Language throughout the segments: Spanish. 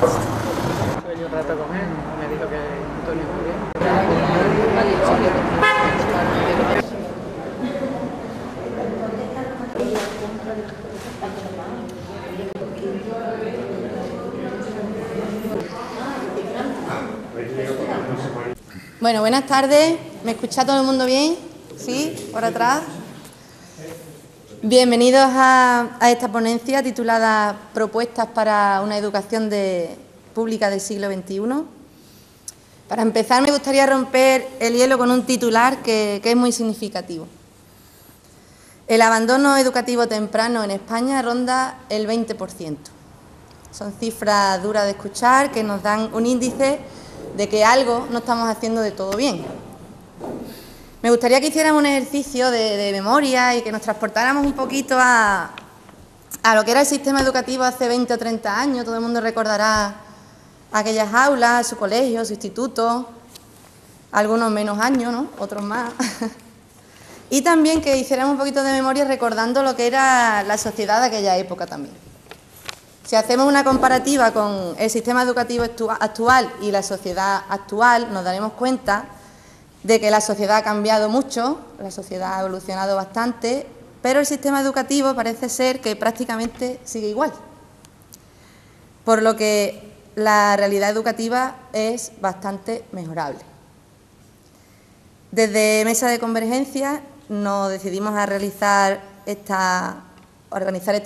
Estuve yo un rato con él, me dijo que Antonio muy bien. Bueno, buenas tardes. ¿Me escucha todo el mundo bien? ¿Sí? ¿Por atrás? Bienvenidos a esta ponencia titulada Propuestas para una educación pública del siglo XXI. Para empezar, me gustaría romper el hielo con un titular que es muy significativo. El abandono educativo temprano en España ronda el 20%. Son cifras duras de escuchar que nos dan un índice de que algo no estamos haciendo de todo bien. Me gustaría que hiciéramos un ejercicio de memoria y que nos transportáramos un poquito a lo que era el sistema educativo hace 20 o 30 años. Todo el mundo recordará aquellas aulas, su colegio, su instituto, algunos menos años, ¿no? Otros más. Y también que hiciéramos un poquito de memoria recordando lo que era la sociedad de aquella época también. Si hacemos una comparativa con el sistema educativo actual y la sociedad actual, nos daremos cuenta de que la sociedad ha cambiado mucho, la sociedad ha evolucionado bastante, pero el sistema educativo parece ser que prácticamente sigue igual. Por lo que la realidad educativa es bastante mejorable. Desde Mesa de Convergencia nos decidimos a organizar esta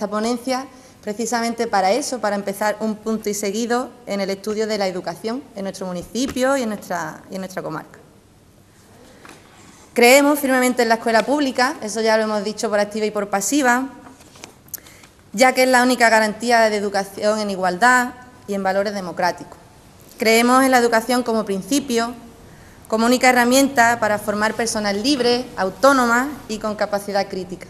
ponencia precisamente para eso, para empezar un punto y seguido en el estudio de la educación en nuestro municipio y en nuestra comarca. Creemos firmemente en la escuela pública, eso ya lo hemos dicho por activa y por pasiva, ya que es la única garantía de educación en igualdad y en valores democráticos. Creemos en la educación como principio, como única herramienta para formar personas libres, autónomas y con capacidad crítica.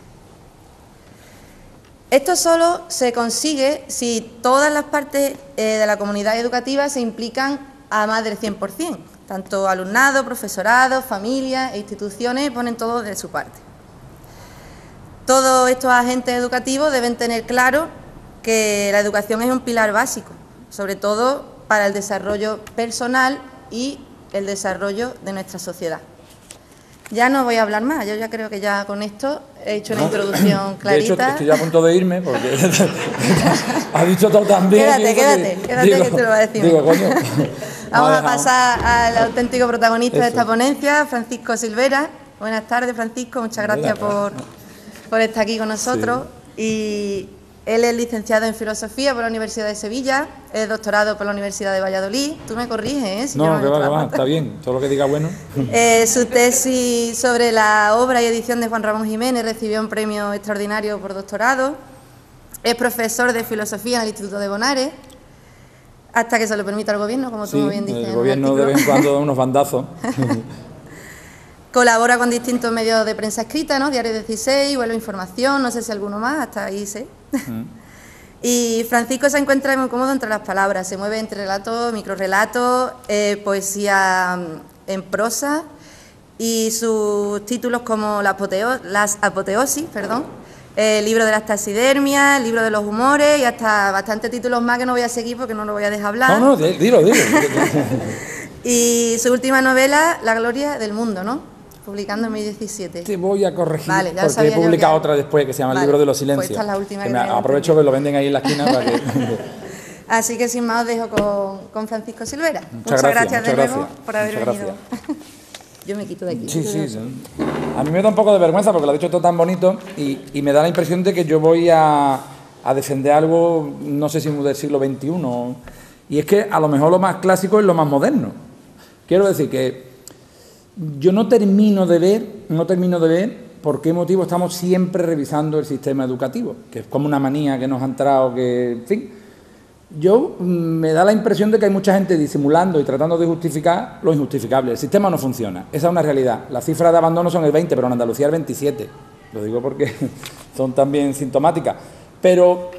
Esto solo se consigue si todas las partes de la comunidad educativa se implican a más del 100%. Tanto alumnado, profesorado, familias e instituciones ponen todo de su parte. Todos estos agentes educativos deben tener claro que la educación es un pilar básico, sobre todo para el desarrollo personal y el desarrollo de nuestra sociedad. Ya no voy a hablar más, yo ya creo que ya con esto he hecho una introducción clarita. De hecho, estoy ya a punto de irme porque ha dicho todo tan bien. Quédate que te lo voy a decir. Digo, coño. Vamos a pasar al auténtico protagonista de esta ponencia, Francisco Silvera. Buenas tardes, Francisco, muchas gracias por estar aquí con nosotros. Sí. Y él es licenciado en Filosofía por la Universidad de Sevilla, es doctorado por la Universidad de Valladolid. Tú me corriges, ¿eh? No, que va, está bien, todo lo que diga bueno. Su tesis sobre la obra y edición de Juan Ramón Jiménez recibió un premio extraordinario por doctorado. Es profesor de Filosofía en el Instituto de Bonares, hasta que se lo permita el Gobierno, como tú muy bien dices. El Gobierno de vez en cuando da unos bandazos. Colabora con distintos medios de prensa escrita, ¿no? Diario 16, Vuelo Información, no sé si alguno más, hasta ahí sé. Y Francisco se encuentra muy cómodo entre las palabras, se mueve entre relatos, microrelatos, poesía en prosa y sus títulos como Las apoteosis, libro de las taxidermias, libro de los humores y hasta bastantes títulos más que no voy a seguir porque no lo voy a dejar hablar. No, dilo. Y su última novela, La gloria del mundo, ¿no? Publicando en 2017. Te voy a corregir, vale, ya porque he publicado otra después que se llama El libro de los silencios. Pues esta es la última que aprovecho que lo venden ahí en la esquina para que... Así que sin más os dejo con Francisco Silvera. Muchas gracias de nuevo por haber venido. Yo me quito de aquí. Sí. A mí me da un poco de vergüenza porque lo ha dicho todo tan bonito y me da la impresión de que yo voy a defender algo, no sé si del siglo XXI, y es que a lo mejor lo más clásico es lo más moderno. Quiero decir que yo no termino de ver por qué motivo estamos siempre revisando el sistema educativo, que es como una manía que nos ha entrado, que, en fin. Yo me da la impresión de que hay mucha gente disimulando y tratando de justificar lo injustificable. El sistema no funciona, esa es una realidad. Las cifras de abandono son el 20, pero en Andalucía el 27. Lo digo porque son también sintomáticas. Pero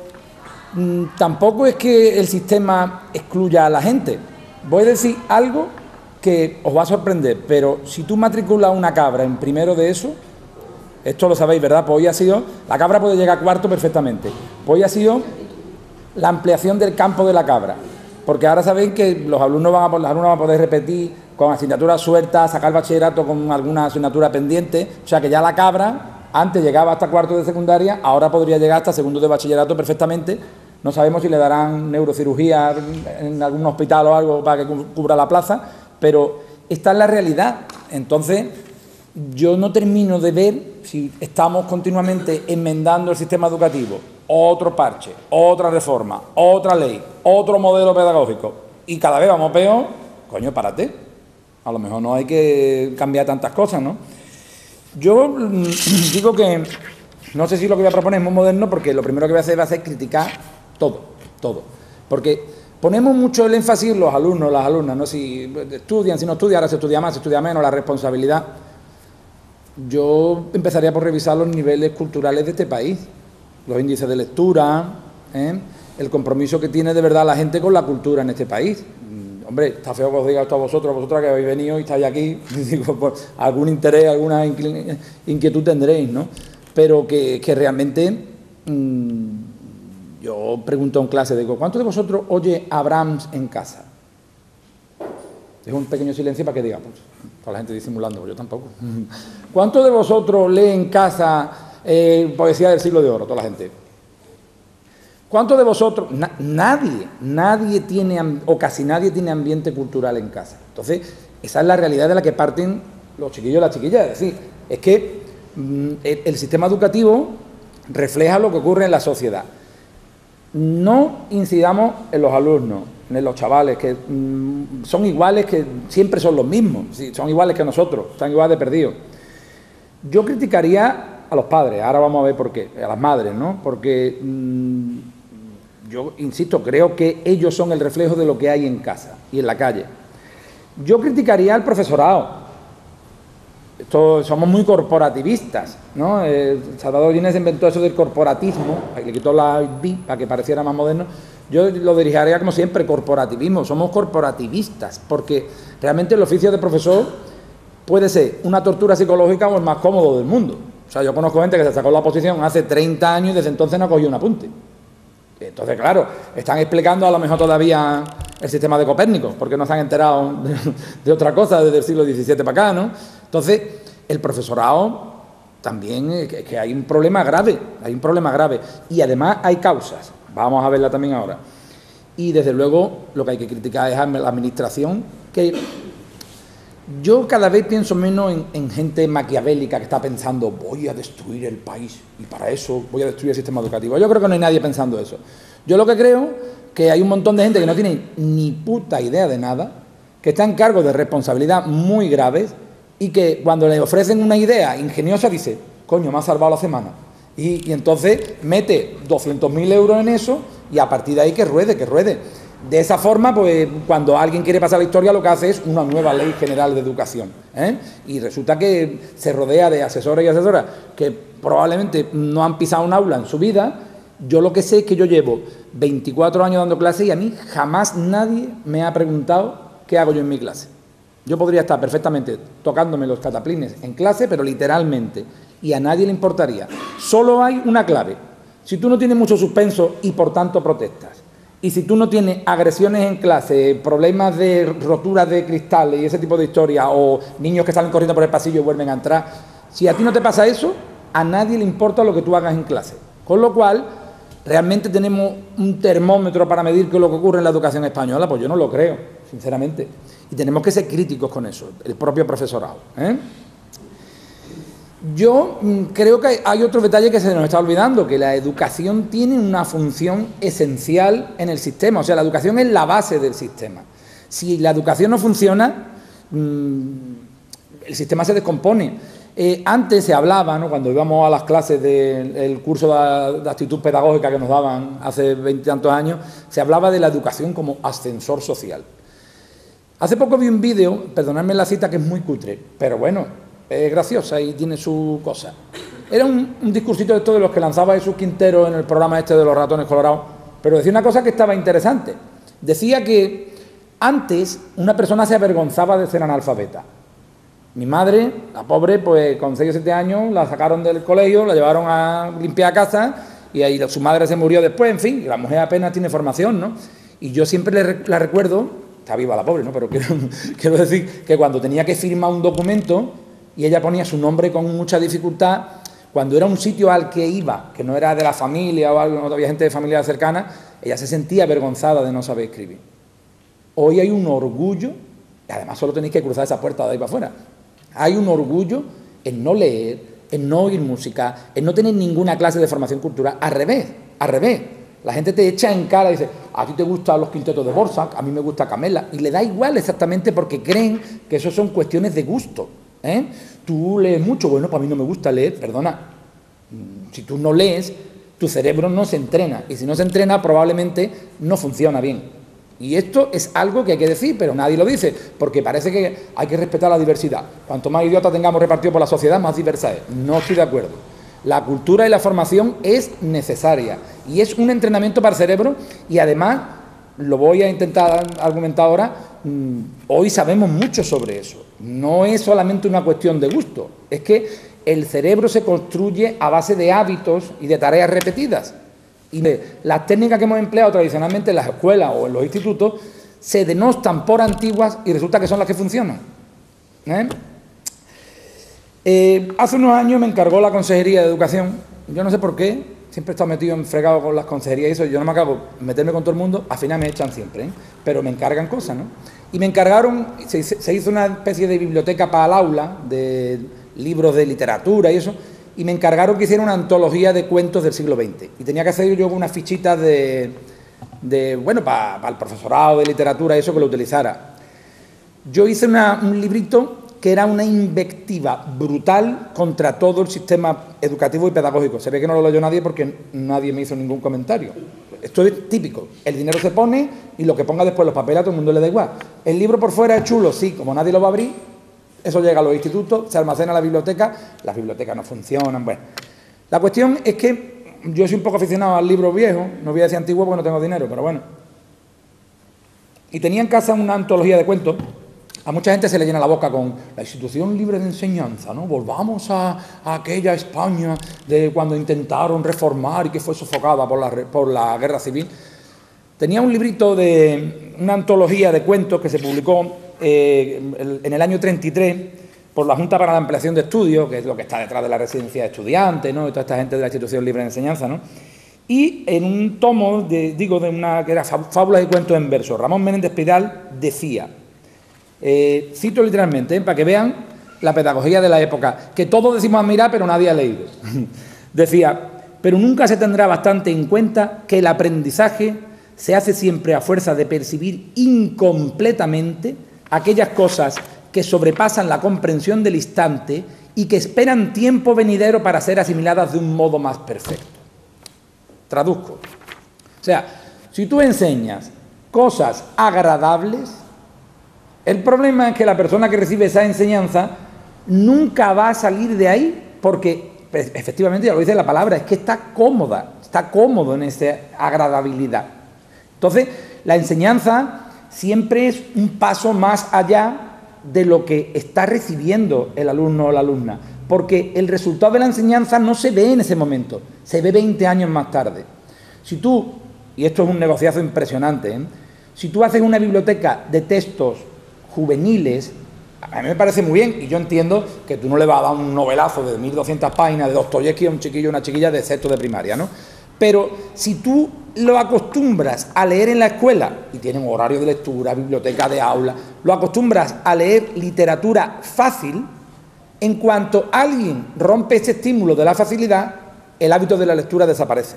tampoco es que el sistema excluya a la gente. Voy a decir algo que os va a sorprender, pero si tú matriculas una cabra en primero de eso, esto lo sabéis, ¿verdad? Pues hoy ha sido, la cabra puede llegar a cuarto perfectamente, pues hoy ha sido la ampliación del campo de la cabra, Porque ahora saben que los alumnos van a poder repetir con asignaturas sueltas, sacar bachillerato con alguna asignatura pendiente, o sea que ya la cabra antes llegaba hasta cuarto de secundaria, ahora podría llegar hasta segundo de bachillerato perfectamente. No sabemos si le darán neurocirugía en algún hospital o algo para que cubra la plaza, pero esta es la realidad. Entonces, yo no termino de ver si estamos continuamente enmendando el sistema educativo, otro parche, otra reforma, otra ley, otro modelo pedagógico, y cada vez vamos peor. Coño, párate. A lo mejor no hay que cambiar tantas cosas, ¿no? Yo digo que no sé si lo que voy a proponer es muy moderno, porque lo primero que voy a hacer va a ser criticar todo. Porque ponemos mucho el énfasis los alumnos, las alumnas, ¿no? Si estudian, si no estudian, ahora se estudia más, se estudia menos, la responsabilidad. Yo empezaría por revisar los niveles culturales de este país, los índices de lectura, el compromiso que tiene de verdad la gente con la cultura en este país. Hombre, está feo que os diga esto a vosotras que habéis venido y estáis aquí, digo, pues, algún interés, alguna inquietud tendréis, ¿no? Pero que realmente, yo pregunto en clase, digo, ¿cuántos de vosotros oye a Brahms en casa? Dejo un pequeño silencio para que diga, pues, toda la gente disimulando, pues yo tampoco. ¿Cuántos de vosotros lee en casa poesía del siglo de oro? Toda la gente. ¿Cuántos de vosotros? Nadie tiene, o casi nadie tiene ambiente cultural en casa. Entonces, esa es la realidad de la que parten los chiquillos y las chiquillas. Es decir, es que el sistema educativo refleja lo que ocurre en la sociedad. No incidamos en los alumnos, en los chavales, que son iguales, que siempre son los mismos, sí, son iguales que nosotros, están igual de perdidos. Yo criticaría a los padres, ahora vamos a ver por qué, a las madres, ¿no? Porque yo insisto, creo que ellos son el reflejo de lo que hay en casa y en la calle. Yo criticaría al profesorado. Somos muy corporativistas, ¿no? Salvador Gines inventó eso del corporatismo, le quitó la B para que pareciera más moderno. Yo lo dirigiría como siempre, corporativismo. Somos corporativistas, porque realmente el oficio de profesor puede ser una tortura psicológica o el más cómodo del mundo. O sea, yo conozco gente que se sacó la oposición hace 30 años y desde entonces no ha cogido un apunte. Entonces, claro, están explicando a lo mejor todavía el sistema de Copérnico, porque no se han enterado de otra cosa desde el siglo XVII para acá, ¿no? Entonces, el profesorado también, es que hay un problema grave, y además hay causas, vamos a verla también ahora. Y desde luego, lo que hay que criticar es a la administración, que yo cada vez pienso menos en gente maquiavélica que está pensando voy a destruir el país y para eso voy a destruir el sistema educativo. Yo creo que no hay nadie pensando eso. Yo lo que creo que hay un montón de gente que no tiene ni puta idea de nada, que está en cargo de responsabilidad muy graves y que cuando le ofrecen una idea ingeniosa dice, coño, me ha salvado la semana. Y entonces mete 200.000 euros en eso y a partir de ahí que ruede. De esa forma, pues cuando alguien quiere pasar la historia, lo que hace es una nueva ley general de educación, y resulta que se rodea de asesores y asesoras que probablemente no han pisado un aula en su vida. Yo lo que sé es que yo llevo 24 años dando clases y a mí jamás nadie me ha preguntado qué hago yo en mi clase. Yo podría estar perfectamente tocándome los cataplines en clase, pero literalmente, y a nadie le importaría. Solo hay una clave. Si tú no tienes mucho suspenso y por tanto protestas, y si tú no tienes agresiones en clase, problemas de roturas de cristales y ese tipo de historias, o niños que salen corriendo por el pasillo y vuelven a entrar, si a ti no te pasa eso, a nadie le importa lo que tú hagas en clase. Con lo cual, ¿realmente tenemos un termómetro para medir qué es lo que ocurre en la educación española? Pues yo no lo creo, sinceramente. Y tenemos que ser críticos con eso, el propio profesorado, Yo creo que hay otro detalle que se nos está olvidando, que la educación tiene una función esencial en el sistema, o sea, la educación es la base del sistema. Si la educación no funciona, el sistema se descompone. Antes se hablaba, ¿no?, cuando íbamos a las clases del curso de actitud pedagógica que nos daban hace 20 y tantos años, se hablaba de la educación como ascensor social. Hace poco vi un vídeo, perdonadme la cita que es muy cutre, pero bueno, es graciosa y tiene su cosa. Era un discursito de estos de los que lanzaba Jesús Quintero en el programa este de los ratones colorados, pero decía una cosa que estaba interesante. Decía que antes una persona se avergonzaba de ser analfabeta. Mi madre, la pobre, pues con 6 o 7 años la sacaron del colegio, la llevaron a limpiar casa y ahí su madre se murió después, en fin, la mujer apenas tiene formación, ¿no? Y yo siempre la recuerdo, está viva la pobre, ¿no? Pero quiero decir que cuando tenía que firmar un documento y ella ponía su nombre con mucha dificultad, cuando era un sitio al que iba, que no era de la familia o algo, no había gente de familia cercana, ella se sentía avergonzada de no saber escribir. Hoy hay un orgullo, y además solo tenéis que cruzar esa puerta de ahí para afuera, hay un orgullo en no leer, en no oír música, en no tener ninguna clase de formación cultural. Al revés, al revés. La gente te echa en cara y dice, a ti te gustan los quintetos de Dvořák, a mí me gusta Camela, y le da igual exactamente porque creen que eso son cuestiones de gusto. Tú lees mucho, bueno, para mí no me gusta leer, perdona, si tú no lees, tu cerebro no se entrena, y si no se entrena probablemente no funciona bien. Y esto es algo que hay que decir, pero nadie lo dice, porque parece que hay que respetar la diversidad. Cuanto más idiotas tengamos repartidos por la sociedad, más diversa es. No estoy de acuerdo. La cultura y la formación es necesaria, y es un entrenamiento para el cerebro, y además, lo voy a intentar argumentar ahora, hoy sabemos mucho sobre eso. No es solamente una cuestión de gusto, es que el cerebro se construye a base de hábitos y de tareas repetidas. Y las técnicas que hemos empleado tradicionalmente en las escuelas o en los institutos se denostan por antiguas y resulta que son las que funcionan. Hace unos años me encargó la Consejería de Educación. Yo no sé por qué, siempre he estado metido en fregado con las consejerías y eso, yo no me acabo de meterme con todo el mundo, al final me echan siempre, pero me encargan cosas, ¿no? Y me encargaron, se hizo una especie de biblioteca para el aula, de libros de literatura y eso, y me encargaron que hiciera una antología de cuentos del siglo XX. Y tenía que hacer yo unas fichitas bueno, para el profesorado de literatura y eso, que lo utilizara. Yo hice un librito que era una invectiva brutal contra todo el sistema educativo y pedagógico. Se ve que no lo leyó nadie porque nadie me hizo ningún comentario. Esto es típico. El dinero se pone y lo que ponga después los papeles a todo el mundo le da igual. El libro por fuera es chulo, sí, como nadie lo va a abrir, eso llega a los institutos, se almacena en la biblioteca, las bibliotecas no funcionan, bueno. La cuestión es que yo soy un poco aficionado al libro viejo, no voy a decir antiguo porque no tengo dinero, pero bueno. Y tenía en casa una antología de cuentos. A mucha gente se le llena la boca con la institución libre de enseñanza, ¿no? Volvamos a aquella España de cuando intentaron reformar y que fue sofocada por la guerra civil. Tenía un librito de una antología de cuentos que se publicó en el año 33 por la Junta para la Ampliación de Estudios, que es lo que está detrás de la residencia de estudiantes, ¿no? Y toda esta gente de la institución libre de enseñanza, ¿no? Y en un tomo, que era Fábulas y Cuentos en Verso, Ramón Menéndez Pidal decía, cito literalmente, para que vean la pedagogía de la época, que todos decimos admirar, pero nadie ha leído. Decía, pero nunca se tendrá bastante en cuenta que el aprendizaje se hace siempre a fuerza de percibir incompletamente aquellas cosas que sobrepasan la comprensión del instante y que esperan tiempo venidero para ser asimiladas de un modo más perfecto. Traduzco. O sea, si tú enseñas cosas agradables, el problema es que la persona que recibe esa enseñanza nunca va a salir de ahí porque, efectivamente, ya lo dice la palabra, es que está cómoda, está cómodo en esa agradabilidad. Entonces, la enseñanza siempre es un paso más allá de lo que está recibiendo el alumno o la alumna, porque el resultado de la enseñanza no se ve en ese momento, se ve 20 años más tarde. Si tú, y esto es un negociazo impresionante, si tú haces una biblioteca de textos juveniles, a mí me parece muy bien, y yo entiendo que tú no le vas a dar un novelazo de 1200 páginas de Dostoyevsky a un chiquillo o una chiquilla de sexto de primaria, ¿no? Pero si tú lo acostumbras a leer en la escuela, y tienen horario de lectura, biblioteca de aula, lo acostumbras a leer literatura fácil, en cuanto alguien rompe ese estímulo de la facilidad, el hábito de la lectura desaparece.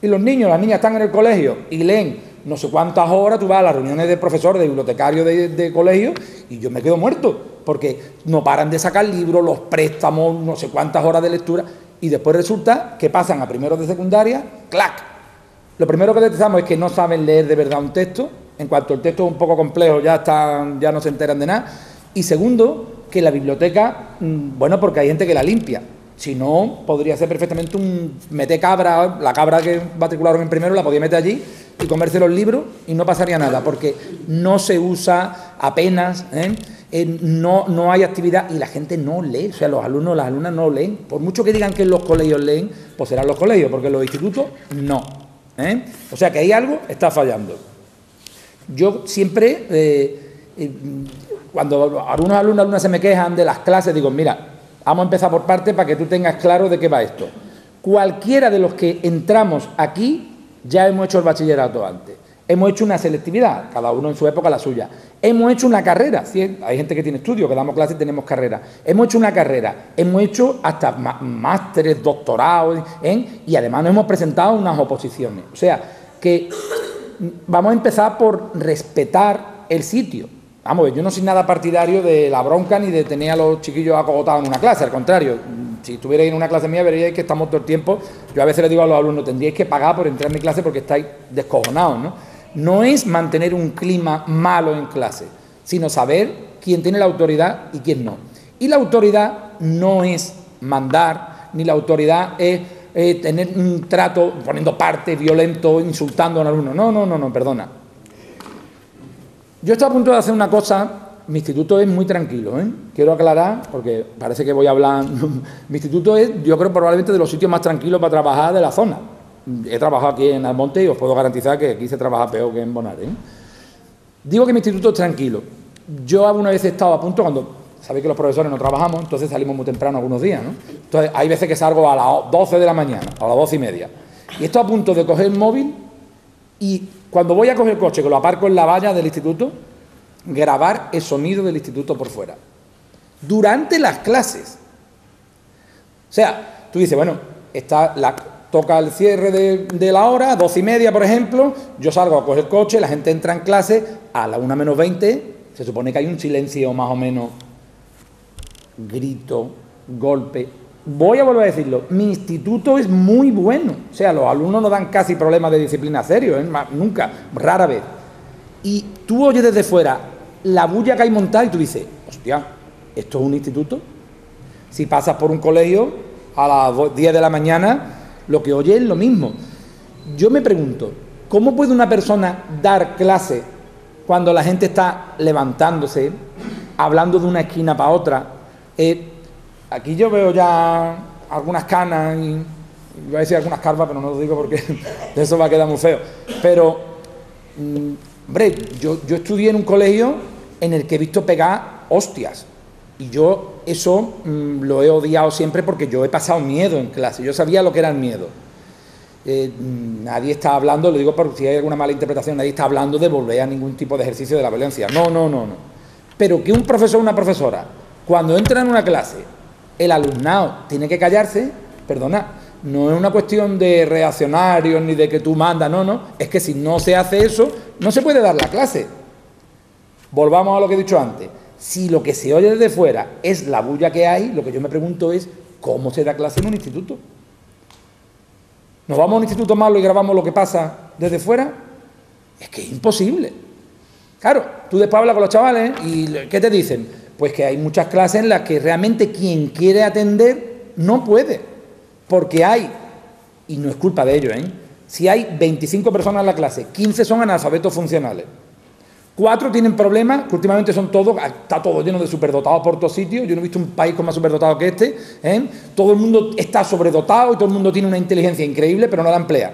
Y los niños, las niñas están en el colegio y leen no sé cuántas horas, tú vas a las reuniones de profesores, de bibliotecarios de colegio, y yo me quedo muerto, porque no paran de sacar libros, los préstamos, no sé cuántas horas de lectura, y después resulta que pasan a primeros de secundaria, ¡clac! Lo primero que detectamos es que no saben leer de verdad un texto, en cuanto el texto es un poco complejo ya no se enteran de nada, y segundo, que la biblioteca, bueno, porque hay gente que la limpia, si no, podría ser perfectamente un mete cabra, la cabra que matricularon en primero la podía meter allí y comerse los libros y no pasaría nada, porque no se usa apenas, no hay actividad y la gente no lee, o sea, los alumnos, las alumnas no leen. Por mucho que digan que en los colegios leen, pues serán los colegios, porque en los institutos no. O sea, que ahí algo está fallando. Yo siempre, cuando algunos alumnos se me quejan de las clases, digo, mira, vamos a empezar por parte para que tú tengas claro de qué va esto. Cualquiera de los que entramos aquí ya hemos hecho el bachillerato antes. Hemos hecho una selectividad, cada uno en su época la suya. Hemos hecho una carrera, ¿sí? Hay gente que tiene estudios, que damos clases y tenemos carrera. Hemos hecho una carrera, hemos hecho hasta másteres, doctorados, y además nos hemos presentado unas oposiciones. O sea, que vamos a empezar por respetar el sitio. Vamos, yo no soy nada partidario de la bronca ni de tener a los chiquillos acogotados en una clase, al contrario. Si estuvierais en una clase mía veríais que estamos todo el tiempo, yo a veces les digo a los alumnos, tendríais que pagar por entrar en mi clase porque estáis descojonados, ¿no? No es mantener un clima malo en clase, sino saber quién tiene la autoridad y quién no. Y la autoridad no es mandar, ni la autoridad es tener un trato poniendo parte violento, insultando a un alumno. No, perdona. Yo estoy a punto de hacer una cosa, mi instituto es muy tranquilo, quiero aclarar, porque parece que voy a hablar. Mi instituto es, yo creo, probablemente de los sitios más tranquilos para trabajar de la zona. He trabajado aquí en Almonte y os puedo garantizar que aquí se trabaja peor que en Bonares. Digo que mi instituto es tranquilo. Yo alguna vez he estado a punto, cuando sabéis que los profesores no trabajamos, entonces salimos muy temprano algunos días, ¿no? Entonces hay veces que salgo a las 12 de la mañana, a las 12:30. Y estoy a punto de coger el móvil y cuando voy a coger el coche, que lo aparco en la valla del instituto, grabar el sonido del instituto por fuera. Durante las clases. O sea, tú dices, bueno, toca el cierre de la hora, 12:30, por ejemplo, yo salgo a coger el coche, la gente entra en clase, a la 1 menos 20, se supone que hay un silencio más o menos, grito, golpe. Voy a volver a decirlo, mi instituto es muy bueno, o sea, los alumnos no dan casi problemas de disciplina serios, nunca, rara vez. Y tú oyes desde fuera la bulla que hay montada y tú dices, hostia, ¿esto es un instituto? Si pasas por un colegio a las 10 de la mañana, lo que oye es lo mismo. Yo me pregunto, ¿cómo puede una persona dar clase cuando la gente está levantándose, hablando de una esquina para otra? Aquí yo veo ya algunas canas y voy a decir algunas calvas, pero no lo digo porque eso va a quedar muy feo. Pero, hombre, yo estudié en un colegio en el que he visto pegar hostias. Y yo eso lo he odiado siempre porque yo he pasado miedo en clase, yo sabía lo que era el miedo. Nadie está hablando, lo digo por si hay alguna mala interpretación, nadie está hablando de volver a ningún tipo de ejercicio de la violencia. No. Pero que un profesor o una profesora, cuando entra en una clase, el alumnado tiene que callarse, perdona, no es una cuestión de reaccionarios ni de que tú mandas, no, es que si no se hace eso, no se puede dar la clase. Volvamos a lo que he dicho antes. Si lo que se oye desde fuera es la bulla que hay, lo que yo me pregunto es ¿cómo se da clase en un instituto? ¿Nos vamos a un instituto malo y grabamos lo que pasa desde fuera? Es que es imposible. Claro, tú después hablas con los chavales y ¿qué te dicen? Pues que hay muchas clases en las que realmente quien quiere atender no puede, porque hay, y no es culpa de ellos, si hay 25 personas en la clase, 15 son analfabetos funcionales. 4 tienen problemas, que últimamente son todos, está todo lleno de superdotados por todos sitios. Yo no he visto un país con más superdotado que este. Todo el mundo está sobredotado y todo el mundo tiene una inteligencia increíble, pero no la emplea.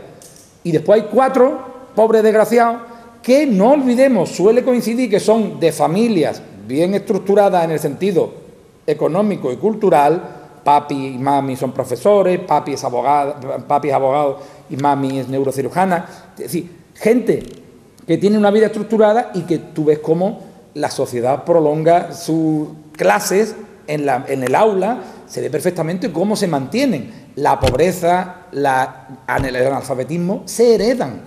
Y después hay 4 pobres desgraciados que, no olvidemos, suele coincidir que son de familias bien estructuradas en el sentido económico y cultural. Papi y mami son profesores, papi es abogado y mami es neurocirujana. Es decir, gente que tiene una vida estructurada y que tú ves cómo la sociedad prolonga sus clases en el aula, se ve perfectamente cómo se mantienen. La pobreza, el analfabetismo se heredan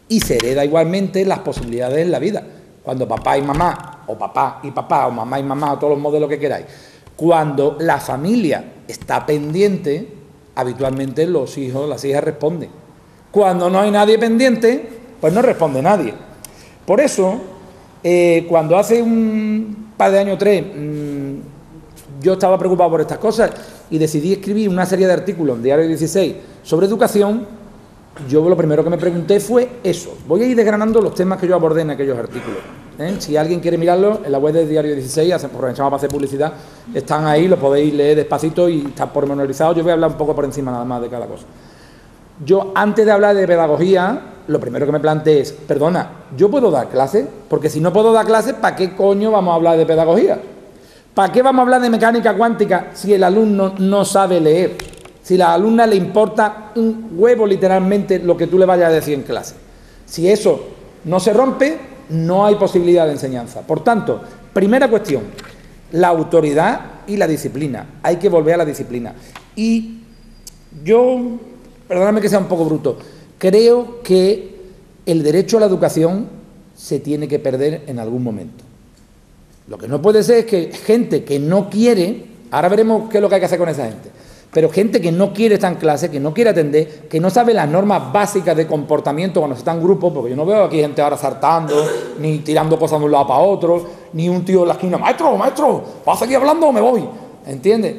y se hereda igualmente las posibilidades en la vida. Cuando papá y mamá, o papá y papá, o mamá y mamá, o todos los modelos que queráis, cuando la familia está pendiente, habitualmente los hijos, las hijas responden. Cuando no hay nadie pendiente, pues no responde nadie. Por eso, cuando hace un par de años o 3, yo estaba preocupado por estas cosas y decidí escribir una serie de artículos en Diario 16 sobre educación, yo lo primero que me pregunté fue eso. Voy a ir desgranando los temas que yo abordé en aquellos artículos. Si alguien quiere mirarlo, en la web de Diario 16, aprovechamos para hacer publicidad, están ahí, lo podéis leer despacito y están pormenorizados. Yo voy a hablar un poco por encima nada más de cada cosa. Yo, antes de hablar de pedagogía, lo primero que me planteé es, perdona, ¿yo puedo dar clases? Porque si no puedo dar clases, ¿para qué coño vamos a hablar de pedagogía? ¿Para qué vamos a hablar de mecánica cuántica si el alumno no sabe leer? Si a la alumna le importa un huevo literalmente lo que tú le vayas a decir en clase. Si eso no se rompe, no hay posibilidad de enseñanza. Por tanto, primera cuestión, la autoridad y la disciplina. Hay que volver a la disciplina. Y yo, perdóname que sea un poco bruto, creo que el derecho a la educación se tiene que perder en algún momento. Lo que no puede ser es que gente que no quiere, ahora veremos qué es lo que hay que hacer con esa gente, pero gente que no quiere estar en clase, que no quiere atender, que no sabe las normas básicas de comportamiento cuando se está en grupo, porque yo no veo aquí gente ahora saltando, ni tirando cosas de un lado para otro, ni un tío en la esquina, maestro, ¿vas a seguir hablando o me voy? ¿Entiendes?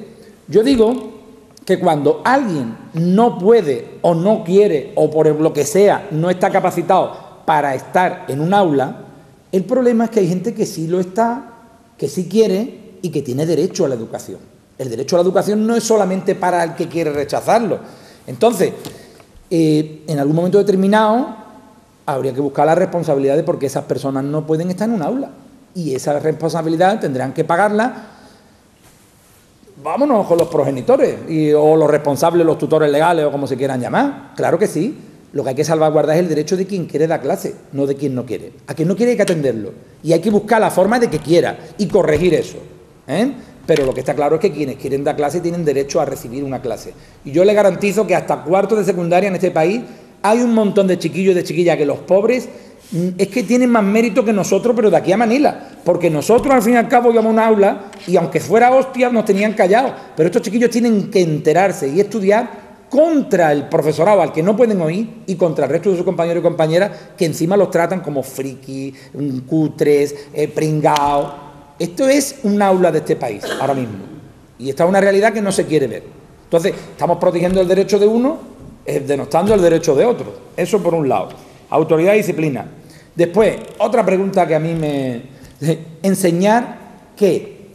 Yo digo que cuando alguien no puede o no quiere o por lo que sea no está capacitado para estar en un aula, el problema es que hay gente que sí lo está, que sí quiere y que tiene derecho a la educación. El derecho a la educación no es solamente para el que quiere rechazarlo. Entonces, en algún momento determinado, habría que buscar la responsabilidad de por qué esas personas no pueden estar en un aula. Y esa responsabilidad tendrán que pagarla, vámonos con los progenitores, o los responsables, los tutores legales, o como se quieran llamar. Claro que sí. Lo que hay que salvaguardar es el derecho de quien quiere dar clase, no de quien no quiere. A quien no quiere hay que atenderlo. Y hay que buscar la forma de que quiera y corregir eso. Pero lo que está claro es que quienes quieren dar clase tienen derecho a recibir una clase. Y yo le garantizo que hasta cuarto de secundaria en este país hay un montón de chiquillos y de chiquillas que los pobres es que tienen más mérito que nosotros, pero de aquí a Manila. Porque nosotros al fin y al cabo íbamos a un aula y aunque fuera hostia nos tenían callados. Pero estos chiquillos tienen que enterarse y estudiar contra el profesorado al que no pueden oír y contra el resto de sus compañeros y compañeras que encima los tratan como friki, cutres, pringados. Esto es un aula de este país ahora mismo y esta es una realidad que no se quiere ver. Entonces estamos protegiendo el derecho de uno, denostando el derecho de otro. Eso por un lado. Autoridad y disciplina. Después, otra pregunta que a mí me... ¿Enseñar qué?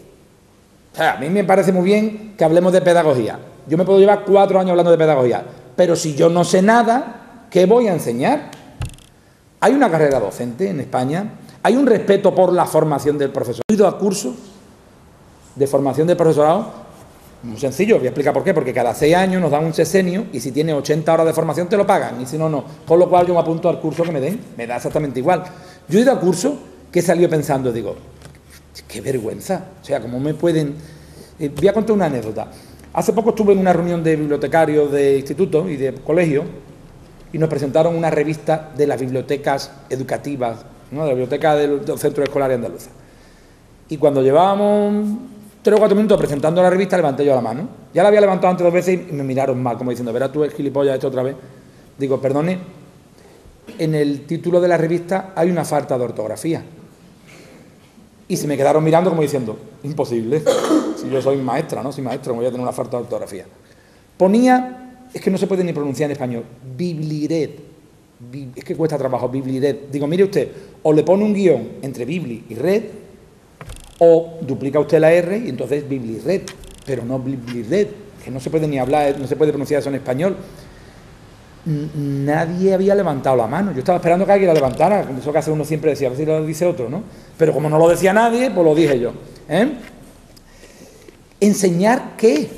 O sea, a mí me parece muy bien que hablemos de pedagogía. Yo me puedo llevar 4 años hablando de pedagogía, pero si yo no sé nada, ¿qué voy a enseñar? Hay una carrera docente en España, hay un respeto por la formación del profesor. He ido a cursos de formación del profesorado, muy sencillo, voy a explicar por qué, porque cada 6 años nos dan un sexenio y si tienes 80 horas de formación te lo pagan, y si no, no. Con lo cual yo me apunto al curso que me den, me da exactamente igual. Yo he ido a cursos que he salido pensando, digo, qué vergüenza, o sea, ¿cómo me pueden...? Voy a contar una anécdota. Hace poco estuve en una reunión de bibliotecarios de institutos y de colegios y nos presentaron una revista de las bibliotecas educativas, ¿no? De la biblioteca del Centro Escolar Andaluza. Y cuando llevábamos 3 o 4 minutos presentando la revista, levanté yo la mano. Ya la había levantado antes 2 veces y me miraron mal, como diciendo, verás tú el gilipollas esto otra vez. Digo, perdone, en el título de la revista hay una falta de ortografía. Y se me quedaron mirando como diciendo, imposible, si yo soy maestra, ¿no? Soy maestro, me voy a tener una falta de ortografía. Ponía, es que no se puede ni pronunciar en español, biblired, es que cuesta trabajo, biblired. Digo, mire usted, o le pone un guión entre bibli y red, o duplica usted la R y entonces biblired, pero no biblired, que no se puede ni hablar, no se puede pronunciar eso en español. Nadie había levantado la mano. Yo estaba esperando que alguien la levantara, como eso que hace uno siempre decía, a ver si lo dice otro, ¿no? Pero como no lo decía nadie, pues lo dije yo. ¿Enseñar qué?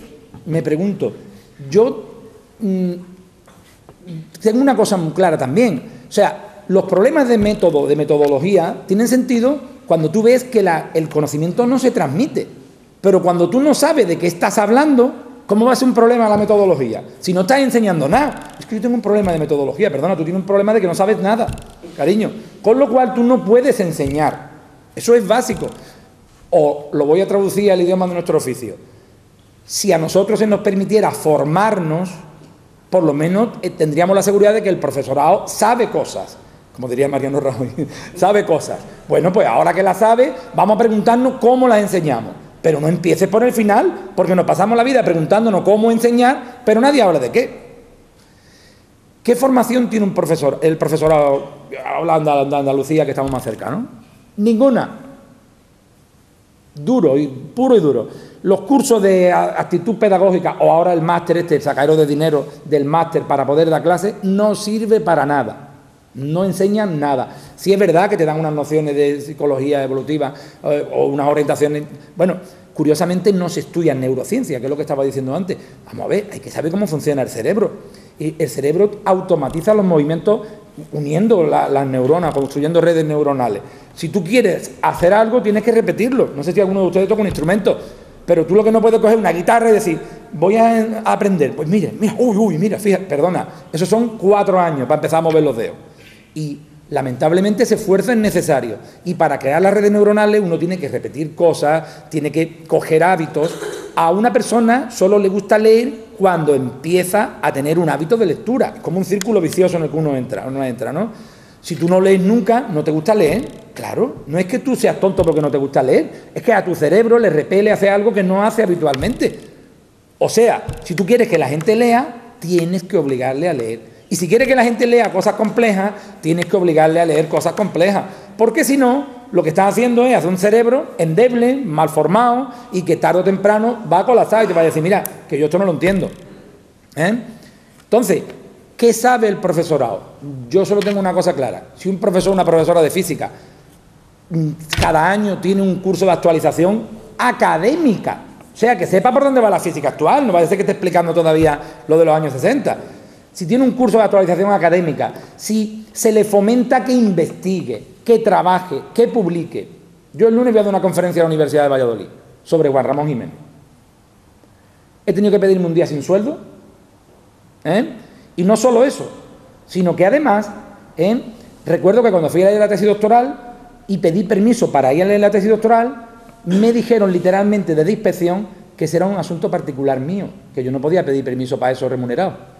Me pregunto. Yo tengo una cosa muy clara también. O sea, los problemas de método, de metodología, tienen sentido cuando tú ves que el conocimiento no se transmite. Pero cuando tú no sabes de qué estás hablando, ¿cómo va a ser un problema la metodología? Si no estás enseñando nada. Es que yo tengo un problema de metodología, perdona, tú tienes un problema de que no sabes nada, cariño. Con lo cual tú no puedes enseñar. Eso es básico. O lo voy a traducir al idioma de nuestro oficio. Si a nosotros se nos permitiera formarnos, por lo menos tendríamos la seguridad de que el profesorado sabe cosas. Como diría Mariano Rajoy, sabe cosas. Bueno, pues ahora que la sabe, vamos a preguntarnos cómo las enseñamos. Pero no empieces por el final, porque nos pasamos la vida preguntándonos cómo enseñar, pero nadie habla de qué. ¿Qué formación tiene un profesor? El profesorado, hablando de Andalucía, que estamos más cerca, ¿no? Ninguna. Duro, puro y duro. Los cursos de actitud pedagógica, o ahora el máster el sacadero de dinero del máster para poder dar clases, no sirve para nada. No enseñan nada. Sí es verdad que te dan unas nociones de psicología evolutiva o unas orientaciones... Bueno, curiosamente no se estudia neurociencia, que es lo que estaba diciendo antes. Vamos a ver, hay que saber cómo funciona el cerebro. Y el cerebro automatiza los movimientos uniendo las neuronas, construyendo redes neuronales. Si tú quieres hacer algo, tienes que repetirlo. No sé si alguno de ustedes toca un instrumento, pero tú lo que no puedes coger una guitarra y decir, voy a aprender. Pues mira, mira, fíjate, perdona, esos son 4 años para empezar a mover los dedos. Y lamentablemente ese esfuerzo es necesario. Y para crear las redes neuronales uno tiene que repetir cosas, tiene que coger hábitos. A una persona solo le gusta leer cuando empieza a tener un hábito de lectura. Es como un círculo vicioso en el que uno entra, ¿no? Si tú no lees nunca, no te gusta leer. Claro, no es que tú seas tonto porque no te gusta leer, es que a tu cerebro le repele hacer algo que no hace habitualmente. O sea, si tú quieres que la gente lea, tienes que obligarle a leer. Y si quieres que la gente lea cosas complejas, tienes que obligarle a leer cosas complejas. Porque si no, lo que estás haciendo es hacer un cerebro endeble, mal formado, y que tarde o temprano va a colapsar y te va a decir, mira, que yo esto no lo entiendo. Entonces, ¿qué sabe el profesorado? Yo solo tengo una cosa clara. Si un profesor o una profesora de física cada año tiene un curso de actualización académica, o sea, que sepa por dónde va la física actual, no vaya a ser que esté explicando todavía lo de los años 60. Si tiene un curso de actualización académica, si se le fomenta que investigue, que trabaje, que publique. Yo el lunes voy a dar una conferencia a la Universidad de Valladolid sobre Juan Ramón Jiménez. He tenido que pedirme un día sin sueldo, y no solo eso, sino que además, recuerdo que cuando fui a leer la tesis doctoral y pedí permiso para ir a leer la tesis doctoral, me dijeron literalmente desde inspección que será un asunto particular mío, que yo no podía pedir permiso para eso remunerado.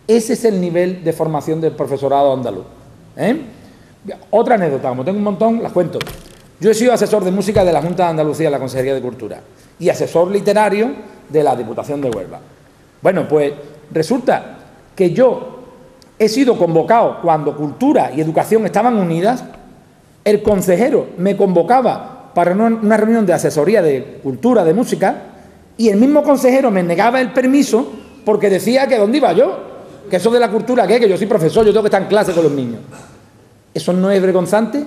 Ese es el nivel de formación del profesorado andaluz. Otra anécdota, como tengo un montón, las cuento. Yo he sido asesor de música de la Junta de Andalucía en la Consejería de Cultura y asesor literario de la Diputación de Huelva. Bueno, pues resulta que yo he sido convocado cuando Cultura y Educación estaban unidas. El consejero me convocaba para una reunión de asesoría de cultura, de música, y el mismo consejero me negaba el permiso porque decía que dónde iba yo, que eso de la cultura, ¿qué? Que yo soy profesor, yo tengo que estar en clase con los niños. ¿Eso no es vergonzante?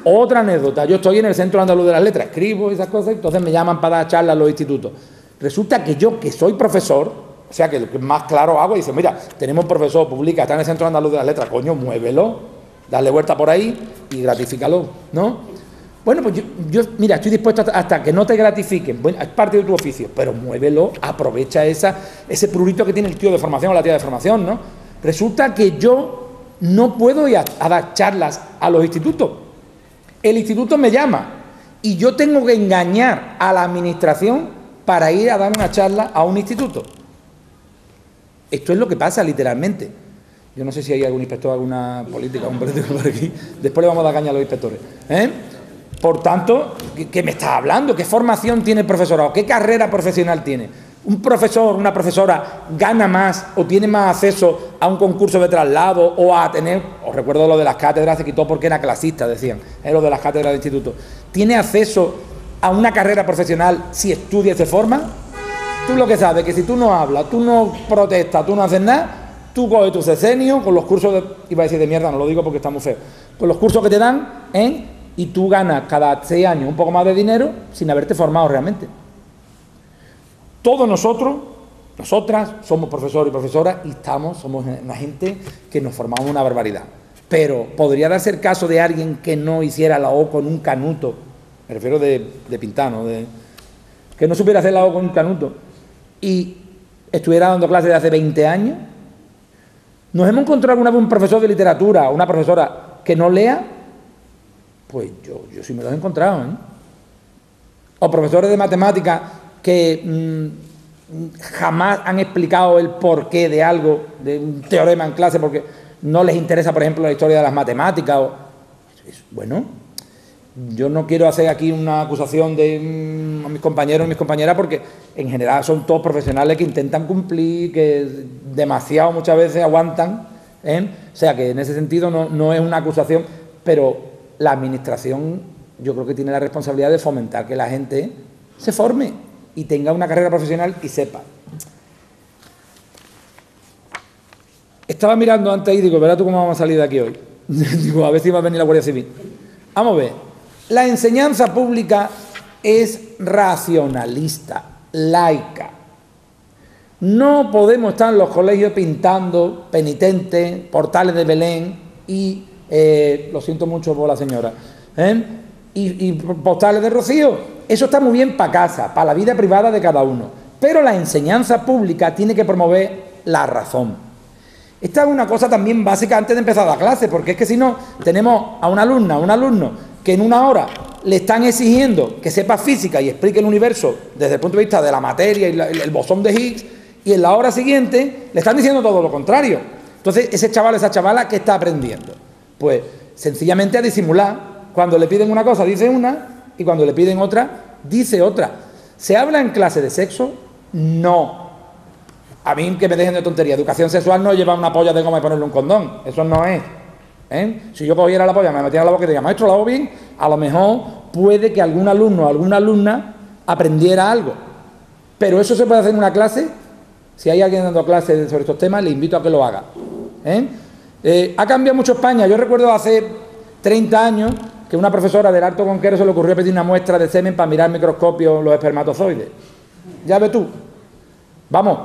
Otra anécdota, yo estoy en el Centro Andaluz de las Letras, escribo esas cosas, entonces me llaman para dar charlas a los institutos. Resulta que yo, que soy profesor, o sea, que lo que más claro hago, dice, mira, tenemos un profesor, publica, está en el Centro Andaluz de las Letras, coño, muévelo, dale vuelta por ahí y gratifícalo, ¿no? Bueno, pues yo mira, estoy dispuesto hasta que no te gratifiquen, bueno, es parte de tu oficio, pero muévelo, aprovecha ese prurito que tiene el tío de formación o la tía de formación, ¿no? Resulta que yo no puedo ir a dar charlas a los institutos. El instituto me llama y yo tengo que engañar a la administración para ir a dar una charla a un instituto. Esto es lo que pasa literalmente. Yo no sé si hay algún inspector, alguna política, un político por aquí. Después le vamos a dar caña a los inspectores. Por tanto, ¿qué me estás hablando? ¿Qué formación tiene el profesorado? ¿Qué carrera profesional tiene? ¿Un profesor, una profesora gana más o tiene más acceso a un concurso de traslado o a tener, os recuerdo lo de las cátedras, se quitó porque era clasista, decían, lo de las cátedras de instituto. ¿Tiene acceso a una carrera profesional si estudia y se forma? Tú lo que sabes, que si tú no hablas, tú no protestas, tú no haces nada, tú coges tu sesenio con los cursos de, iba a decir de mierda, no lo digo porque está muy feo, con los cursos que te dan, y tú ganas cada 6 años un poco más de dinero sin haberte formado realmente. Todos nosotros, nosotras, somos profesores y profesoras y somos una gente que nos formamos una barbaridad. Pero podría darse el caso de alguien que no hiciera la O con un canuto, me refiero de pintar, ¿no? Que no supiera hacer la O con un canuto y estuviera dando clases de hace 20 años. ¿Nos hemos encontrado alguna vez un profesor de literatura o una profesora que no lea? Pues yo sí me los he encontrado, O profesores de matemáticas que jamás han explicado el porqué de algo, de un teorema en clase, porque no les interesa, por ejemplo, la historia de las matemáticas. Bueno, yo no quiero hacer aquí una acusación de a mis compañeros y mis compañeras, porque en general son todos profesionales que intentan cumplir, que demasiado muchas veces aguantan, O sea que en ese sentido no es una acusación, pero la administración yo creo que tiene la responsabilidad de fomentar que la gente se forme y tenga una carrera profesional y sepa. Estaba mirando antes y digo, verás tú cómo vamos a salir de aquí hoy. Digo, a ver si va a venir la Guardia Civil. Vamos a ver. La enseñanza pública es racionalista, laica. No podemos estar en los colegios pintando penitentes, portales de Belén y, lo siento mucho por la señora, y postales de Rocío. Eso está muy bien para casa, para la vida privada de cada uno. Pero la enseñanza pública tiene que promover la razón. Esta es una cosa también básica antes de empezar la clase, porque es que si no, tenemos a una alumna, a un alumno, que en una hora le están exigiendo que sepa física y explique el universo desde el punto de vista de la materia y el bosón de Higgs, y en la hora siguiente le están diciendo todo lo contrario. Entonces, ese chaval, esa chavala, ¿qué está aprendiendo? Pues, sencillamente a disimular. Cuando le piden una cosa, dice una, y cuando le piden otra, dice otra. ¿Se habla en clase de sexo? No. A mí que me dejen de tontería. Educación sexual no lleva una polla de goma y ponerle un condón. Eso no es. Si yo cogiera la polla, me metiera en la boca y diría, maestro, ¿lo hago bien? A lo mejor puede que algún alumno o alguna alumna aprendiera algo. Pero eso se puede hacer en una clase. Si hay alguien dando clases sobre estos temas, le invito a que lo haga. Ha cambiado mucho España. Yo recuerdo hace 30 años que una profesora del Alto Conquero se le ocurrió pedir una muestra de semen para mirar al microscopio los espermatozoides. Ya ves tú. Vamos,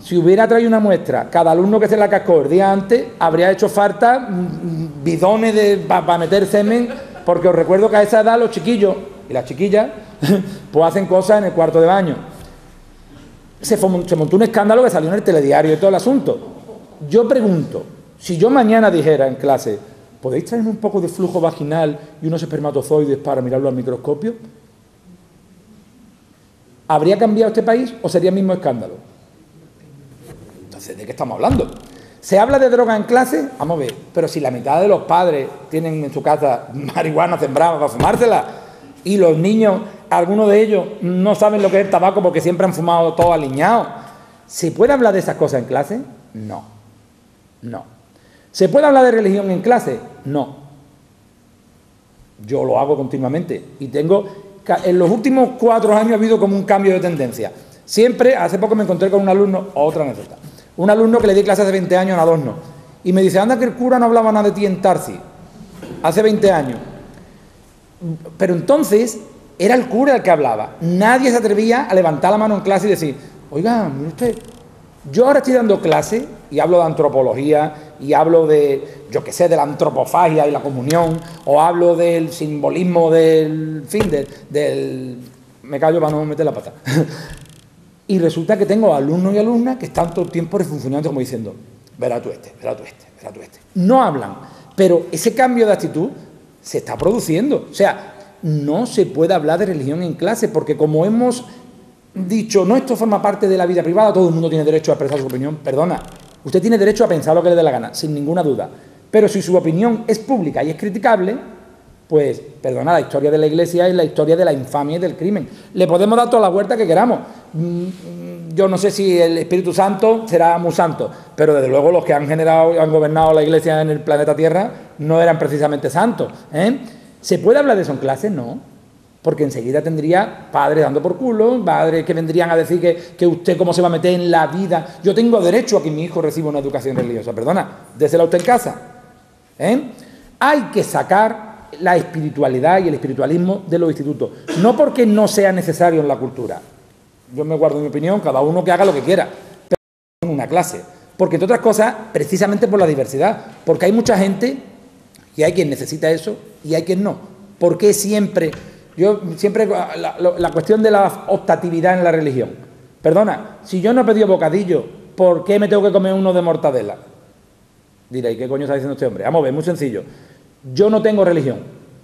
si hubiera traído una muestra, cada alumno que se la cascó el día antes, habría hecho falta bidones para meter semen, porque os recuerdo que a esa edad los chiquillos y las chiquillas pues hacen cosas en el cuarto de baño. Se montó un escándalo que salió en el telediario y todo el asunto. Yo pregunto, si yo mañana dijera en clase, ¿podéis traerme un poco de flujo vaginal y unos espermatozoides para mirarlo al microscopio? ¿Habría cambiado este país o sería el mismo escándalo? Entonces, ¿de qué estamos hablando? ¿Se habla de droga en clase? Vamos a ver, pero si la mitad de los padres tienen en su casa marihuana sembrada para fumársela y los niños, algunos de ellos, no saben lo que es el tabaco porque siempre han fumado todo aliñado, ¿se puede hablar de esas cosas en clase? No. No. ¿Se puede hablar de religión en clase? No. Yo lo hago continuamente y tengo... En los últimos 4 años ha habido como un cambio de tendencia. Siempre, hace poco me encontré con un alumno, otra anécdota, un alumno que le di clase hace 20 años en Adorno, y me dice, anda que el cura no hablaba nada de ti en Tarsi, hace 20 años. Pero entonces era el cura el que hablaba. Nadie se atrevía a levantar la mano en clase y decir, oiga, mire usted, yo ahora estoy dando clase y hablo de antropología y hablo de, yo qué sé, de la antropofagia y la comunión, o hablo del simbolismo del fin, del me callo para no meter la pata. Y resulta que tengo alumnos y alumnas que están todo el tiempo refuncionando como diciendo, verá tú este, verá tú este, verá tú este. No hablan, pero ese cambio de actitud se está produciendo. O sea, no se puede hablar de religión en clase, porque como hemos dicho, no, esto forma parte de la vida privada, todo el mundo tiene derecho a expresar su opinión. Perdona, usted tiene derecho a pensar lo que le dé la gana, sin ninguna duda. Pero si su opinión es pública y es criticable, pues, perdona, la historia de la Iglesia es la historia de la infamia y del crimen. Le podemos dar toda la vuelta que queramos. Yo no sé si el Espíritu Santo será muy santo, pero desde luego los que han gobernado la Iglesia en el planeta Tierra no eran precisamente santos. ¿Se puede hablar de eso en clase? No. Porque enseguida tendría padres dando por culo, padres que vendrían a decir que usted cómo se va a meter en la vida. Yo tengo derecho a que mi hijo reciba una educación religiosa. Perdona, désela usted en casa. Hay que sacar la espiritualidad y el espiritualismo de los institutos. No porque no sea necesario en la cultura. Yo me guardo mi opinión, cada uno que haga lo que quiera. Pero en una clase. Porque, entre otras cosas, precisamente por la diversidad. Porque hay mucha gente y hay quien necesita eso y hay quien no. ¿Por qué siempre? Yo siempre la cuestión de la optatividad en la religión. Perdona, si yo no he pedido bocadillo, ¿por qué me tengo que comer uno de mortadela? Diréis, ¿qué coño está diciendo este hombre? Vamos a ver, muy sencillo. Yo no tengo religión.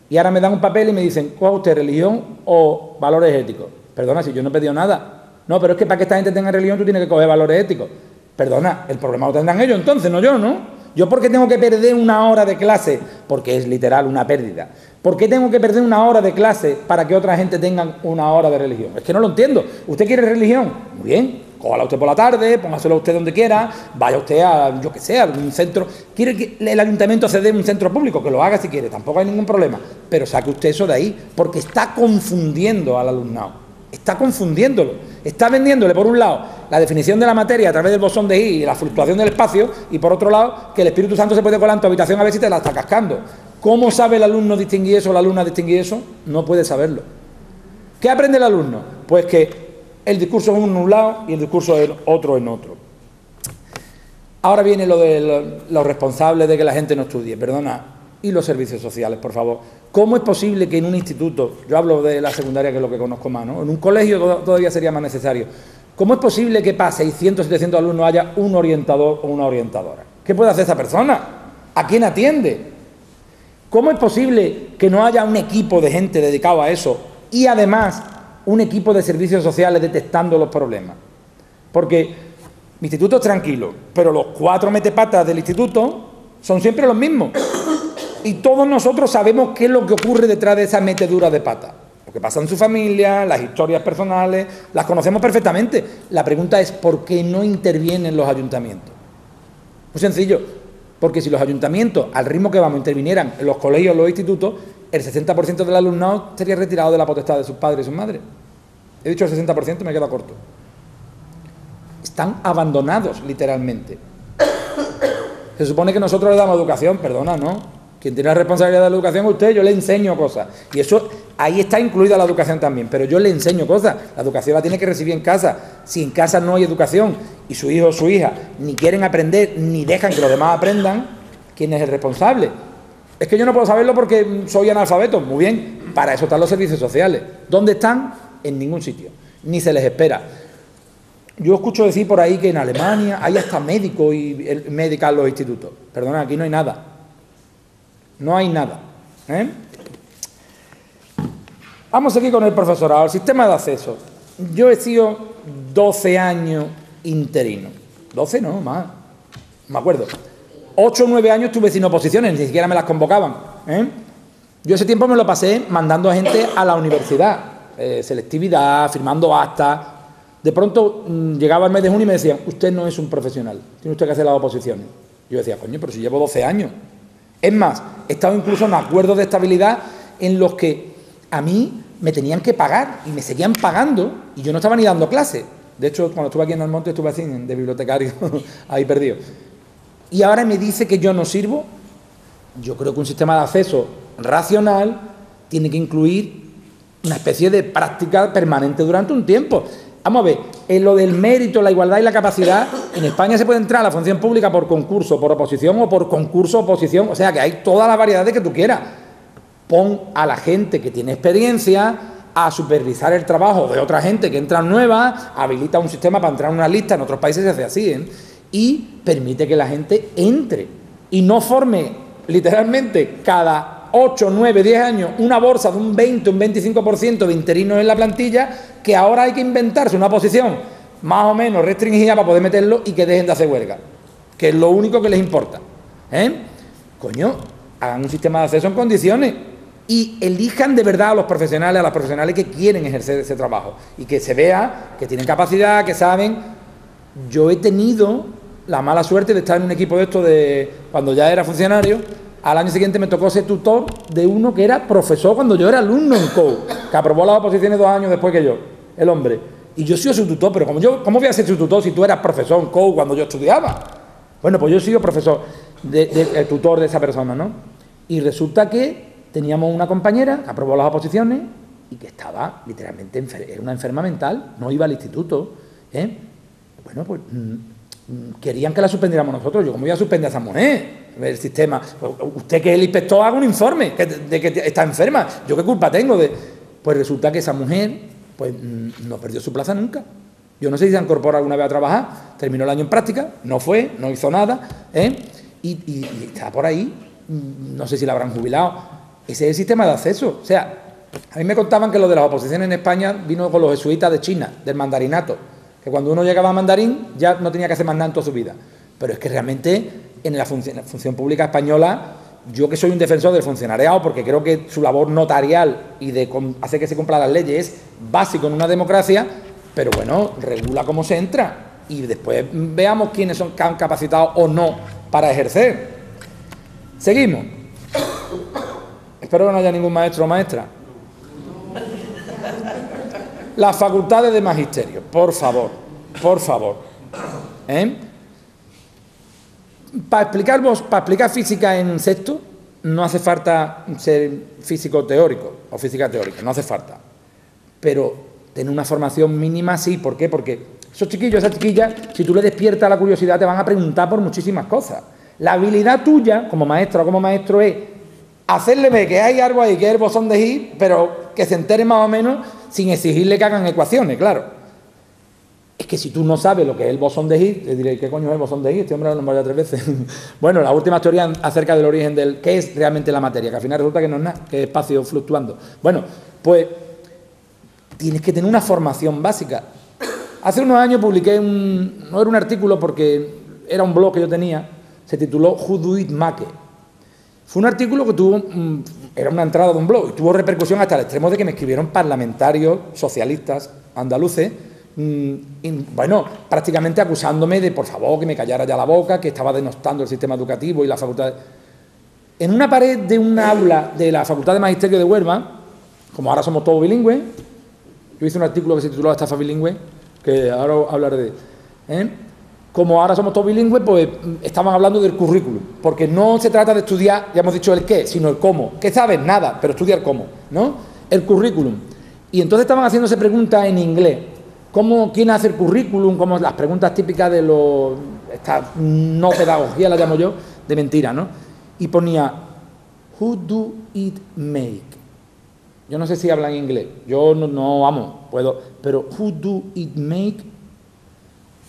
Y ahora me dan un papel y me dicen, ¿coja usted religión o valores éticos? Perdona, si yo no he pedido nada. No, pero es que para que esta gente tenga religión tú tienes que coger valores éticos. Perdona, el problema lo tendrán ellos entonces, no yo, ¿no? ¿Yo por qué tengo que perder una hora de clase? Porque es literal una pérdida. ¿Por qué tengo que perder una hora de clase para que otra gente tenga una hora de religión? Es que no lo entiendo. ¿Usted quiere religión? Muy bien, cójala usted por la tarde, póngaselo usted donde quiera, vaya usted a, yo qué sé, a algún centro. ¿Quiere que el ayuntamiento cede un centro público? Que lo haga si quiere, tampoco hay ningún problema. Pero saque usted eso de ahí, porque está confundiendo al alumnado. Está confundiéndolo. Está vendiéndole, por un lado, la definición de la materia a través del bosón de Higgs y la fluctuación del espacio, y por otro lado, que el Espíritu Santo se puede colar en tu habitación a ver si te la está cascando. ¿Cómo sabe el alumno distinguir eso o la alumna distinguir eso? No puede saberlo. ¿Qué aprende el alumno? Pues que el discurso es uno en un lado y el discurso es otro en otro. Ahora viene lo de los responsables de que la gente no estudie, perdona, y los servicios sociales, por favor. ¿Cómo es posible que en un instituto, yo hablo de la secundaria que es lo que conozco más, ¿no? En un colegio todavía sería más necesario, ¿cómo es posible que para 600, 700 alumnos haya un orientador o una orientadora? ¿Qué puede hacer esa persona? ¿A quién atiende? ¿Cómo es posible que no haya un equipo de gente dedicado a eso y además un equipo de servicios sociales detectando los problemas? Porque mi instituto es tranquilo, pero los 4 metepatas del instituto son siempre los mismos. Y todos nosotros sabemos qué es lo que ocurre detrás de esa metedura de pata. Lo que pasa en su familia, las historias personales, las conocemos perfectamente. La pregunta es, ¿por qué no intervienen los ayuntamientos? Muy sencillo, porque si los ayuntamientos, al ritmo que vamos, intervinieran en los colegios, en los institutos, el 60% del alumnado sería retirado de la potestad de sus padres y sus madres. He dicho el 60%, me queda corto. Están abandonados, literalmente. Se supone que nosotros le damos educación, perdona, ¿no? Quien tiene la responsabilidad de la educación es usted, yo le enseño cosas. Y eso, ahí está incluida la educación también, pero yo le enseño cosas. La educación la tiene que recibir en casa. Si en casa no hay educación y su hijo o su hija ni quieren aprender, ni dejan que los demás aprendan, ¿quién es el responsable? Es que yo no puedo saberlo porque soy analfabeto. Muy bien, para eso están los servicios sociales. ¿Dónde están? En ningún sitio. Ni se les espera. Yo escucho decir por ahí que en Alemania hay hasta médicos y médicas en los institutos. Perdona, aquí no hay nada. No hay nada. Vamos aquí con el profesorado, el sistema de acceso. Yo he sido 12 años interino. 12 no, más. Me acuerdo. 8 o 9 años estuve sin oposiciones, ni siquiera me las convocaban. Yo ese tiempo me lo pasé mandando a gente a la universidad. Selectividad, firmando actas. De pronto llegaba el mes de junio y me decían, usted no es un profesional, tiene usted que hacer las oposiciones. Yo decía, coño, pero si llevo 12 años. Es más, he estado incluso en acuerdos de estabilidad en los que a mí me tenían que pagar y me seguían pagando y yo no estaba ni dando clases. De hecho, cuando estuve aquí en Almonte estuve así, de bibliotecario, ahí perdido. Y ahora me dice que yo no sirvo. Yo creo que un sistema de acceso racional tiene que incluir una especie de práctica permanente durante un tiempo. Vamos a ver, en lo del mérito, la igualdad y la capacidad, en España se puede entrar a la función pública por concurso, por oposición o por concurso oposición, o sea que hay todas las variedades que tú quieras. Pon a la gente que tiene experiencia a supervisar el trabajo de otra gente que entra nueva, habilita un sistema para entrar en una lista, en otros países se hace así, y permite que la gente entre y no forme literalmente cada 8, 9, 10 años una bolsa de un 20, un 25% de interinos en la plantilla, que ahora hay que inventarse una posición más o menos restringida para poder meterlo y que dejen de hacer huelga, que es lo único que les importa. Coño, hagan un sistema de acceso en condiciones y elijan de verdad a los profesionales, a las profesionales que quieren ejercer ese trabajo y que se vea que tienen capacidad, que saben. Yo he tenido la mala suerte de estar en un equipo de esto de cuando ya era funcionario. Al año siguiente me tocó ser tutor de uno que era profesor cuando yo era alumno en COU, que aprobó las oposiciones 2 años después que yo, el hombre. Y yo he sido su tutor, pero ¿cómo voy a ser su tutor si tú eras profesor en COU cuando yo estudiaba? Bueno, pues yo he sido profesor, el tutor de esa persona, ¿no? Y resulta que teníamos una compañera que aprobó las oposiciones y que estaba literalmente era una enferma mental, no iba al instituto. Bueno, pues querían que la suspendiéramos nosotros. Yo, ¿cómo voy a suspender a esa mujer? El sistema, usted que es el inspector haga un informe de que está enferma. ¿Yo qué culpa tengo de...? Pues resulta que esa mujer pues no perdió su plaza nunca. Yo no sé si se incorporó alguna vez a trabajar, terminó el año en práctica, no fue, no hizo nada, y está por ahí, no sé si la habrán jubilado. Ese es el sistema de acceso. O sea, a mí me contaban que lo de las oposiciones en España vino con los jesuitas de China, del mandarinato, que cuando uno llegaba a mandarín ya no tenía que hacer más nada en toda su vida. Pero es que realmente en la función pública española, yo que soy un defensor del funcionariado, porque creo que su labor notarial y de hacer que se cumplan las leyes es básico en una democracia, pero bueno, regula cómo se entra y después veamos quiénes son capacitados o no para ejercer. Seguimos. Espero que no haya ningún maestro o maestra. las facultades de magisterio, por favor, por favor. Para explicar física en sexto, no hace falta ser físico teórico o física teórica, no hace falta. Pero tener una formación mínima sí, ¿por qué? Porque esos chiquillos, esas chiquillas, si tú les despiertas la curiosidad, te van a preguntar por muchísimas cosas. La habilidad tuya, como maestra o como maestro, es hacerle ver que hay algo ahí, que es el bosón de Higgs, pero que se entere más o menos sin exigirle que hagan ecuaciones, claro. Es que si tú no sabes lo que es el bosón de Higgs, te diré, ¿qué coño es el bosón de Higgs? Este hombre lo he nombrado ya 3 veces. Bueno, las últimas teorías acerca del origen del qué es realmente la materia, que al final resulta que no es nada, que es espacio fluctuando. Bueno, pues tienes que tener una formación básica. Hace unos años publiqué no era un artículo porque era un blog que yo tenía, se tituló Who Do It Make. Fue un artículo que tuvo, era una entrada de un blog, y tuvo repercusión hasta el extremo de que me escribieron parlamentarios socialistas andaluces, bueno, prácticamente acusándome de, por favor, que me callara ya la boca, que estaba denostando el sistema educativo y la facultad. En una pared de un aula de la Facultad de Magisterio de Huelva, como ahora somos todos bilingües, yo hice un artículo que se tituló Estafa bilingüe, que ahora hablaré de él, como ahora somos todos bilingües, pues estaban hablando del currículum, porque no se trata de estudiar, ya hemos dicho el qué, sino el cómo. ¿Qué sabes? Nada, pero estudiar cómo, ¿no? El currículum. Y entonces estaban haciéndose preguntas en inglés. ¿Quién hace el currículum? Como las preguntas típicas de esta no pedagogía, la llamo yo, de mentira, ¿no? Y ponía, who do it make? Yo no sé si hablan inglés, yo no puedo, pero who do it make?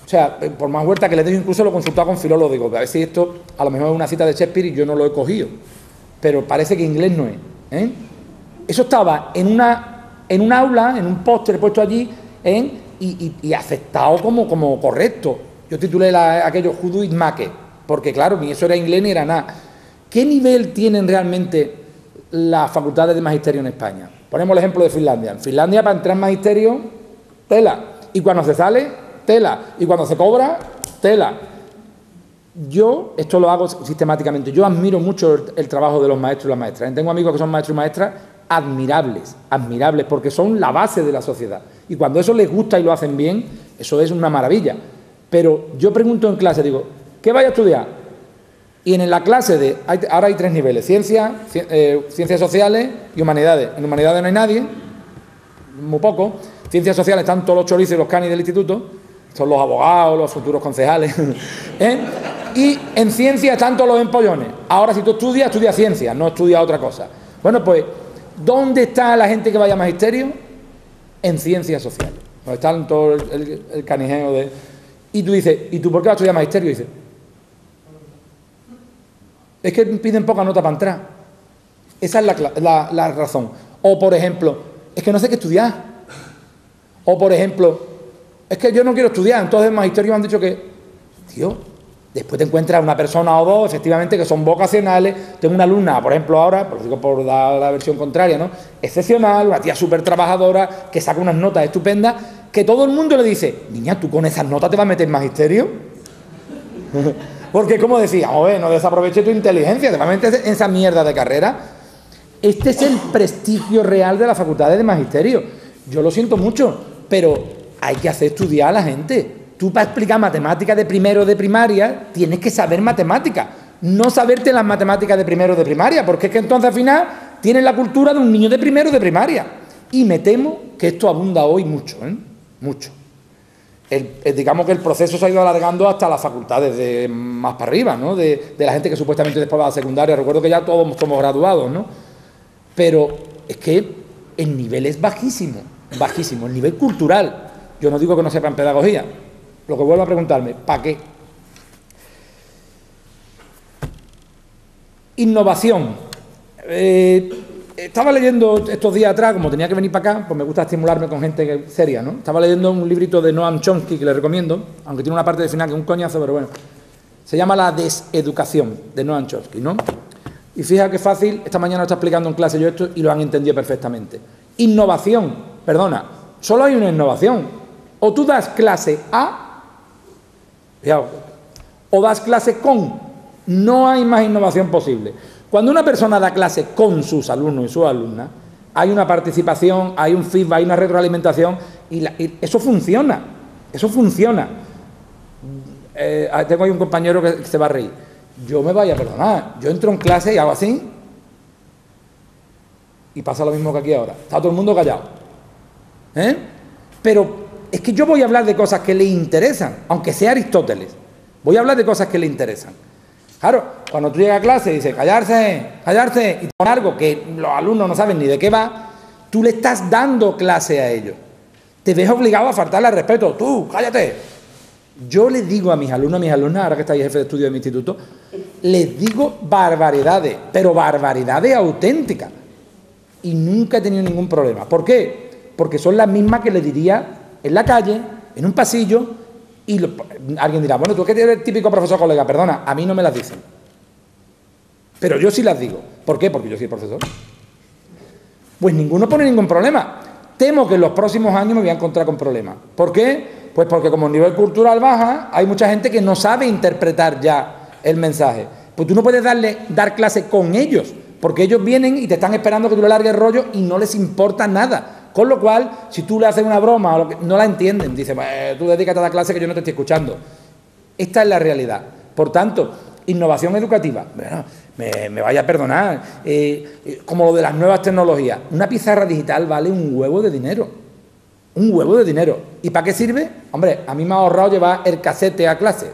O sea, por más vuelta que le doy, incluso lo he consultado con filólogos, digo, a ver si esto a lo mejor es una cita de Shakespeare y yo no lo he cogido, pero parece que inglés no es, ¿eh? Eso estaba en un aula, en un póster puesto allí, y aceptado como correcto. Yo titulé aquello Who Do It Make, porque claro, ni eso era inglés ni era nada. ¿Qué nivel tienen realmente las facultades de magisterio en España? Ponemos el ejemplo de Finlandia. En Finlandia, para entrar en magisterio, tela. Y cuando se sale, tela. Y cuando se cobra, tela. Yo, esto lo hago sistemáticamente, yo admiro mucho el trabajo de los maestros y las maestras. Tengo amigos que son maestros y maestras admirables, porque son la base de la sociedad. Y cuando eso les gusta y lo hacen bien, eso es una maravilla. Pero yo pregunto en clase, digo, ¿qué vais a estudiar? Y en la clase ahora hay 3 niveles, ciencias sociales y humanidades. En humanidades no hay nadie, muy poco. Ciencias sociales están todos los chorizos y los canis del instituto, son los abogados, los futuros concejales. Y en ciencias están todos los empollones. Ahora si tú estudias ciencias, no estudias otra cosa. Bueno, pues, ¿dónde está la gente que vaya a magisterio? En ciencias sociales. Donde están todo el canijeo de... Y tú dices, ¿y tú por qué vas a estudiar magisterio? Y dices, es que piden poca nota para entrar. Esa es la razón. O, por ejemplo, es que no sé qué estudiar. O, por ejemplo, es que yo no quiero estudiar. Entonces en magisterio me han dicho que, tío, después te encuentras una persona o dos, efectivamente, que son vocacionales. Tengo una alumna, por ejemplo, ahora, por dar la versión contraria, ¿no? Excepcional, una tía súper trabajadora, que saca unas notas estupendas, que todo el mundo le dice, niña, ¿tú con esas notas te vas a meter en magisterio? Porque, como decía, joder, no desaproveche tu inteligencia, te vas a meter en esa mierda de carrera. Este es el prestigio real de las facultades de magisterio. Yo lo siento mucho, pero hay que hacer estudiar a la gente. Tú para explicar matemáticas de primero de primaria tienes que saber matemáticas, no saberte las matemáticas de primero de primaria, porque es que entonces al final tienes la cultura de un niño de primero de primaria. Y me temo que esto abunda hoy mucho, mucho. Digamos que el proceso se ha ido alargando hasta las facultades más para arriba, ¿no? De la gente que supuestamente después va a la secundaria. Recuerdo que ya todos somos graduados, ¿no? Pero es que el nivel es bajísimo, bajísimo, el nivel cultural. Yo no digo que no sepan pedagogía. Lo que vuelvo a preguntarme, ¿para qué? Innovación. Estaba leyendo estos días atrás, como tenía que venir para acá, pues me gusta estimularme con gente seria, ¿no? Estaba leyendo un librito de Noam Chomsky que le recomiendo, aunque tiene una parte de final que es un coñazo, pero bueno. Se llama La deseducación, de Noam Chomsky, ¿no? Y fíjate qué fácil, esta mañana lo está explicando en clase yo esto y lo han entendido perfectamente. Innovación, perdona, solo hay una innovación. O tú das clase A, fíjate, o das clase con. No hay más innovación posible. Cuando una persona da clase con sus alumnos y sus alumnas, hay una participación, hay un feedback, hay una retroalimentación Y eso funciona, eso funciona. Tengo ahí un compañero que se va a reír. Yo me vaya a perdonar, yo entro en clase y hago así, y pasa lo mismo que aquí ahora. Está todo el mundo callado. Pero es que yo voy a hablar de cosas que le interesan, aunque sea Aristóteles. Voy a hablar de cosas que le interesan. Claro, cuando tú llegas a clase y dices, callarse, callarse, y con algo que los alumnos no saben ni de qué va, tú le estás dando clase a ellos. Te ves obligado a faltarle al respeto. Tú, cállate. Yo les digo a mis alumnos, a mis alumnas, ahora que estáis jefe de estudio de mi instituto, les digo barbaridades, pero barbaridades auténticas. Y nunca he tenido ningún problema. ¿Por qué? Porque son las mismas que le diría en la calle, en un pasillo, y alguien dirá, bueno, tú que eres el típico profesor colega, perdona, a mí no me las dicen. Pero yo sí las digo. ¿Por qué? Porque yo soy el profesor. Pues ninguno pone ningún problema. Temo que en los próximos años me voy a encontrar con problemas. ¿Por qué? Pues porque como el nivel cultural baja, hay mucha gente que no sabe interpretar ya el mensaje. Pues tú no puedes dar clase con ellos, porque ellos vienen y te están esperando que tú le largues el rollo y no les importa nada. Con lo cual, si tú le haces una broma o no la entienden, dicen, tú dedícate a la clase que yo no te estoy escuchando. Esta es la realidad. Por tanto, innovación educativa, bueno, me vaya a perdonar, como lo de las nuevas tecnologías. Una pizarra digital vale un huevo de dinero. Un huevo de dinero. ¿Y para qué sirve? Hombre, a mí me ha ahorrado llevar el casete a clase.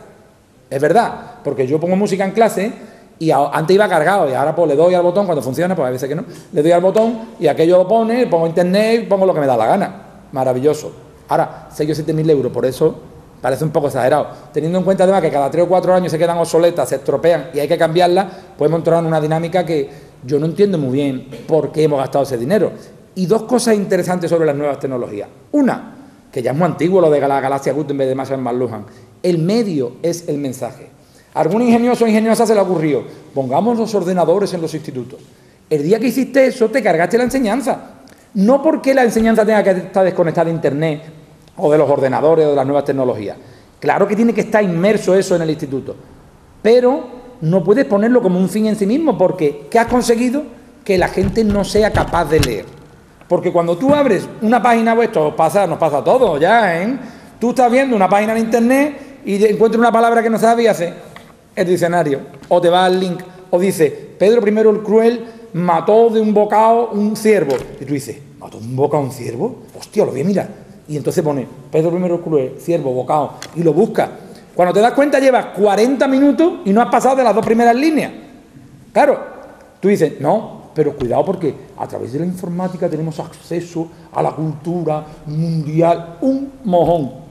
Es verdad, porque yo pongo música en clase y antes iba cargado y ahora pues le doy al botón cuando funciona, pues a veces que no, le doy al botón y aquello lo pone, pongo internet y pongo lo que me da la gana. Maravilloso. Ahora, 6 o 7.000 euros, por eso parece un poco exagerado. Teniendo en cuenta además que cada 3 o 4 años se quedan obsoletas, se estropean y hay que cambiarlas, podemos entrar en una dinámica que yo no entiendo muy bien por qué hemos gastado ese dinero. Y dos cosas interesantes sobre las nuevas tecnologías. Una, que ya es muy antiguo lo de la galaxia Gutenberg de Marshall McLuhan. El medio es el mensaje. A algún ingenioso o ingeniosa se le ocurrió, pongamos los ordenadores en los institutos. El día que hiciste eso, te cargaste la enseñanza. No porque la enseñanza tenga que estar desconectada de Internet o de los ordenadores o de las nuevas tecnologías. Claro que tiene que estar inmerso eso en el instituto. Pero no puedes ponerlo como un fin en sí mismo, porque ¿qué has conseguido? Que la gente no sea capaz de leer. Porque cuando tú abres una página web, nos pasa a todos ya, Tú estás viendo una página de Internet y encuentras una palabra que no sabes y haces el diccionario. O te va al link, o dice, Pedro I el Cruel mató de un bocado un ciervo. Y tú dices, ¿mató de un bocado un ciervo? Hostia, lo voy a mirar. Y entonces pone, Pedro I el Cruel, ciervo, bocado, y lo buscas. Cuando te das cuenta llevas 40 minutos y no has pasado de las 2 primeras líneas. Claro, tú dices, no, pero cuidado porque a través de la informática tenemos acceso a la cultura mundial, un mojón.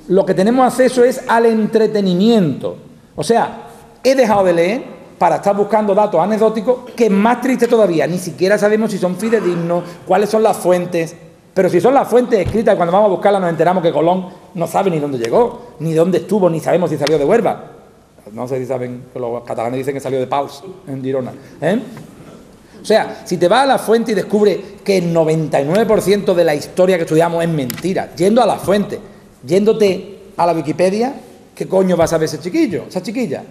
Lo que tenemos acceso es al entretenimiento. O sea, he dejado de leer para estar buscando datos anecdóticos, que es más triste todavía. Ni siquiera sabemos si son fidedignos, cuáles son las fuentes. Pero si son las fuentes escritas, cuando vamos a buscarlas nos enteramos que Colón no sabe ni dónde llegó, ni dónde estuvo, ni sabemos si salió de Huelva. No sé si saben, que los catalanes dicen que salió de Pals, en Girona. O sea, si te vas a la fuente y descubres que el 99% de la historia que estudiamos es mentira, yendo a la fuente, yéndote a la Wikipedia, ¿qué coño va a saber ese chiquillo, esa chiquilla?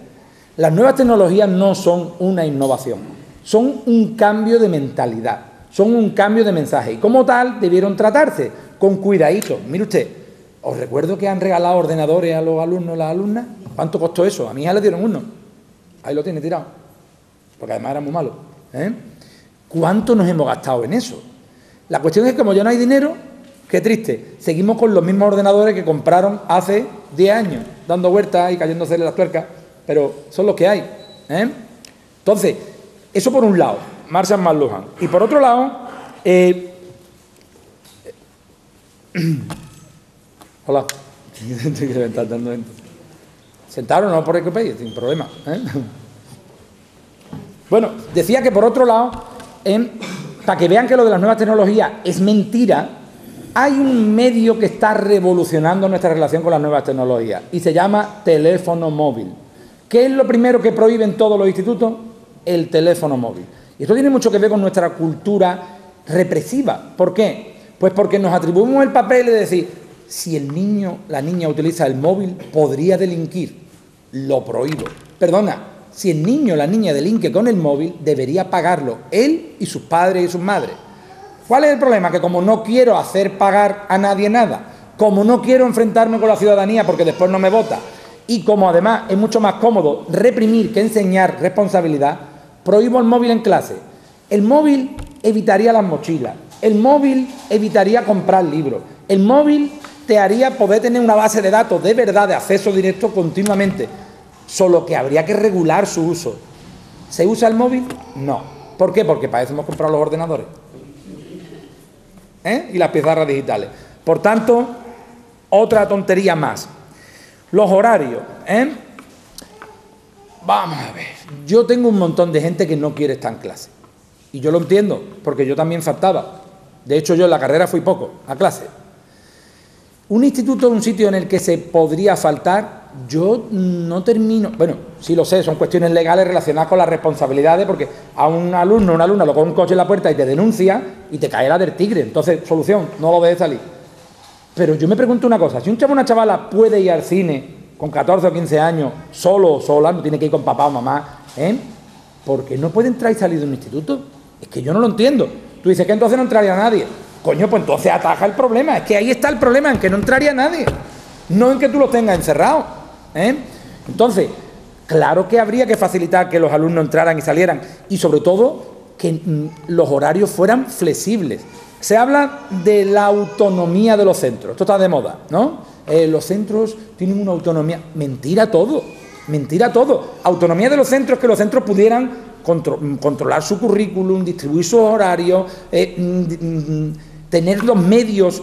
Las nuevas tecnologías no son una innovación, son un cambio de mentalidad, son un cambio de mensaje y como tal debieron tratarse con cuidadito. Mire usted, os recuerdo que han regalado ordenadores a los alumnos y las alumnas. ¿Cuánto costó eso? A mi hija le dieron uno. Ahí lo tiene tirado, porque además era muy malo. ¿Cuánto nos hemos gastado en eso? La cuestión es que como ya no hay dinero, qué triste, seguimos con los mismos ordenadores que compraron hace 10 años, dando vueltas y cayéndose las tuercas, pero son los que hay. Entonces, eso por un lado, Marshall McLuhan. Y por otro lado, hola, sentaron, no por el sin problema. Bueno, decía que por otro lado, para que vean que lo de las nuevas tecnologías es mentira, hay un medio que está revolucionando nuestra relación con las nuevas tecnologías y se llama teléfono móvil. ¿Qué es lo primero que prohíben todos los institutos? El teléfono móvil. Y esto tiene mucho que ver con nuestra cultura represiva. ¿Por qué? Pues porque nos atribuimos el papel de decir, si el niño, la niña utiliza el móvil, podría delinquir. Lo prohíbo. Perdona. Si el niño o la niña delinque con el móvil, debería pagarlo él y sus padres y sus madres. ¿Cuál es el problema? Que como no quiero hacer pagar a nadie nada, como no quiero enfrentarme con la ciudadanía porque después no me vota, y como además es mucho más cómodo reprimir que enseñar responsabilidad, prohíbo el móvil en clase. El móvil evitaría las mochilas, el móvil evitaría comprar libros, el móvil te haría poder tener una base de datos de verdad de acceso directo continuamente, solo que habría que regular su uso. ¿Se usa el móvil? No. ¿Por qué? Porque para eso hemos comprado los ordenadores y las pizarras digitales. Por tanto, otra tontería más. Los horarios, Vamos a ver. Yo tengo un montón de gente que no quiere estar en clase. Y yo lo entiendo, porque yo también faltaba. De hecho, yo en la carrera fui poco a clase. Un instituto es un sitio en el que se podría faltar. Yo no termino... Bueno, sí lo sé, son cuestiones legales relacionadas con las responsabilidades, porque a un alumno o una alumna lo coge un coche en la puerta y te denuncia y te cae la del tigre. Entonces, solución, no lo dejes salir. Pero yo me pregunto una cosa, si un chavo o una chavala puede ir al cine con 14 o 15 años, solo o sola, no tiene que ir con papá o mamá, ¿por qué no puede entrar y salir de un instituto? Es que yo no lo entiendo. Tú dices que entonces no entraría nadie. Coño, pues entonces ataja el problema. Es que ahí está el problema, en que no entraría nadie. No en que tú los tengas encerrados. Entonces, claro que habría que facilitar que los alumnos entraran y salieran. Y sobre todo, que los horarios fueran flexibles. Se habla de la autonomía de los centros. Esto está de moda, ¿no? Los centros tienen una autonomía. Mentira todo. Mentira todo. Autonomía de los centros, que los centros pudieran controlar su currículum, distribuir sus horarios, tener los medios,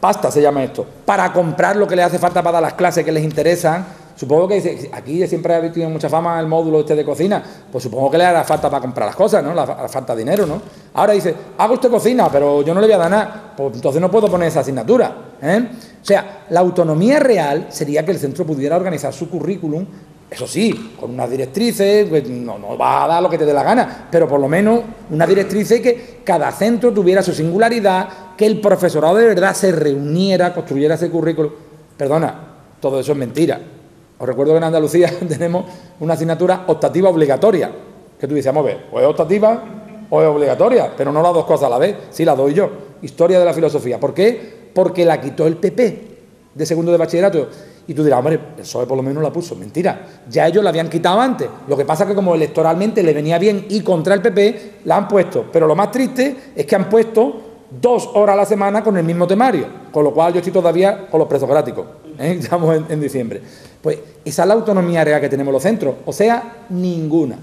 pasta se llama esto, para comprar lo que les hace falta para dar las clases que les interesan. Supongo que aquí siempre ha tenido mucha fama el módulo este de cocina, pues supongo que le hará falta para comprar las cosas, ¿no? Le hará falta dinero, ¿no? Ahora dice, haga usted cocina, pero yo no le voy a dar nada, pues entonces no puedo poner esa asignatura, O sea, la autonomía real sería que el centro pudiera organizar su currículum, eso sí, con unas directrices, pues no va a dar lo que te dé la gana, pero por lo menos una directriz es que cada centro tuviera su singularidad, que el profesorado de verdad se reuniera, construyera ese currículum. Perdona, todo eso es mentira. Os recuerdo que en Andalucía tenemos una asignatura optativa obligatoria, que tú dices, vamos a ver, o es optativa o es obligatoria, pero no las dos cosas a la vez, sí la doy yo. Historia de la filosofía. ¿Por qué? Porque la quitó el PP de segundo de bachillerato. Y tú dirás, hombre, el PSOE por lo menos la puso. Mentira, ya ellos la habían quitado antes. Lo que pasa es que como electoralmente le venía bien y contra el PP, la han puesto. Pero lo más triste es que han puesto 2 horas a la semana con el mismo temario, con lo cual yo estoy todavía con los presocráticos. Estamos en diciembre. Pues esa es la autonomía real que tenemos los centros, o sea, ninguna.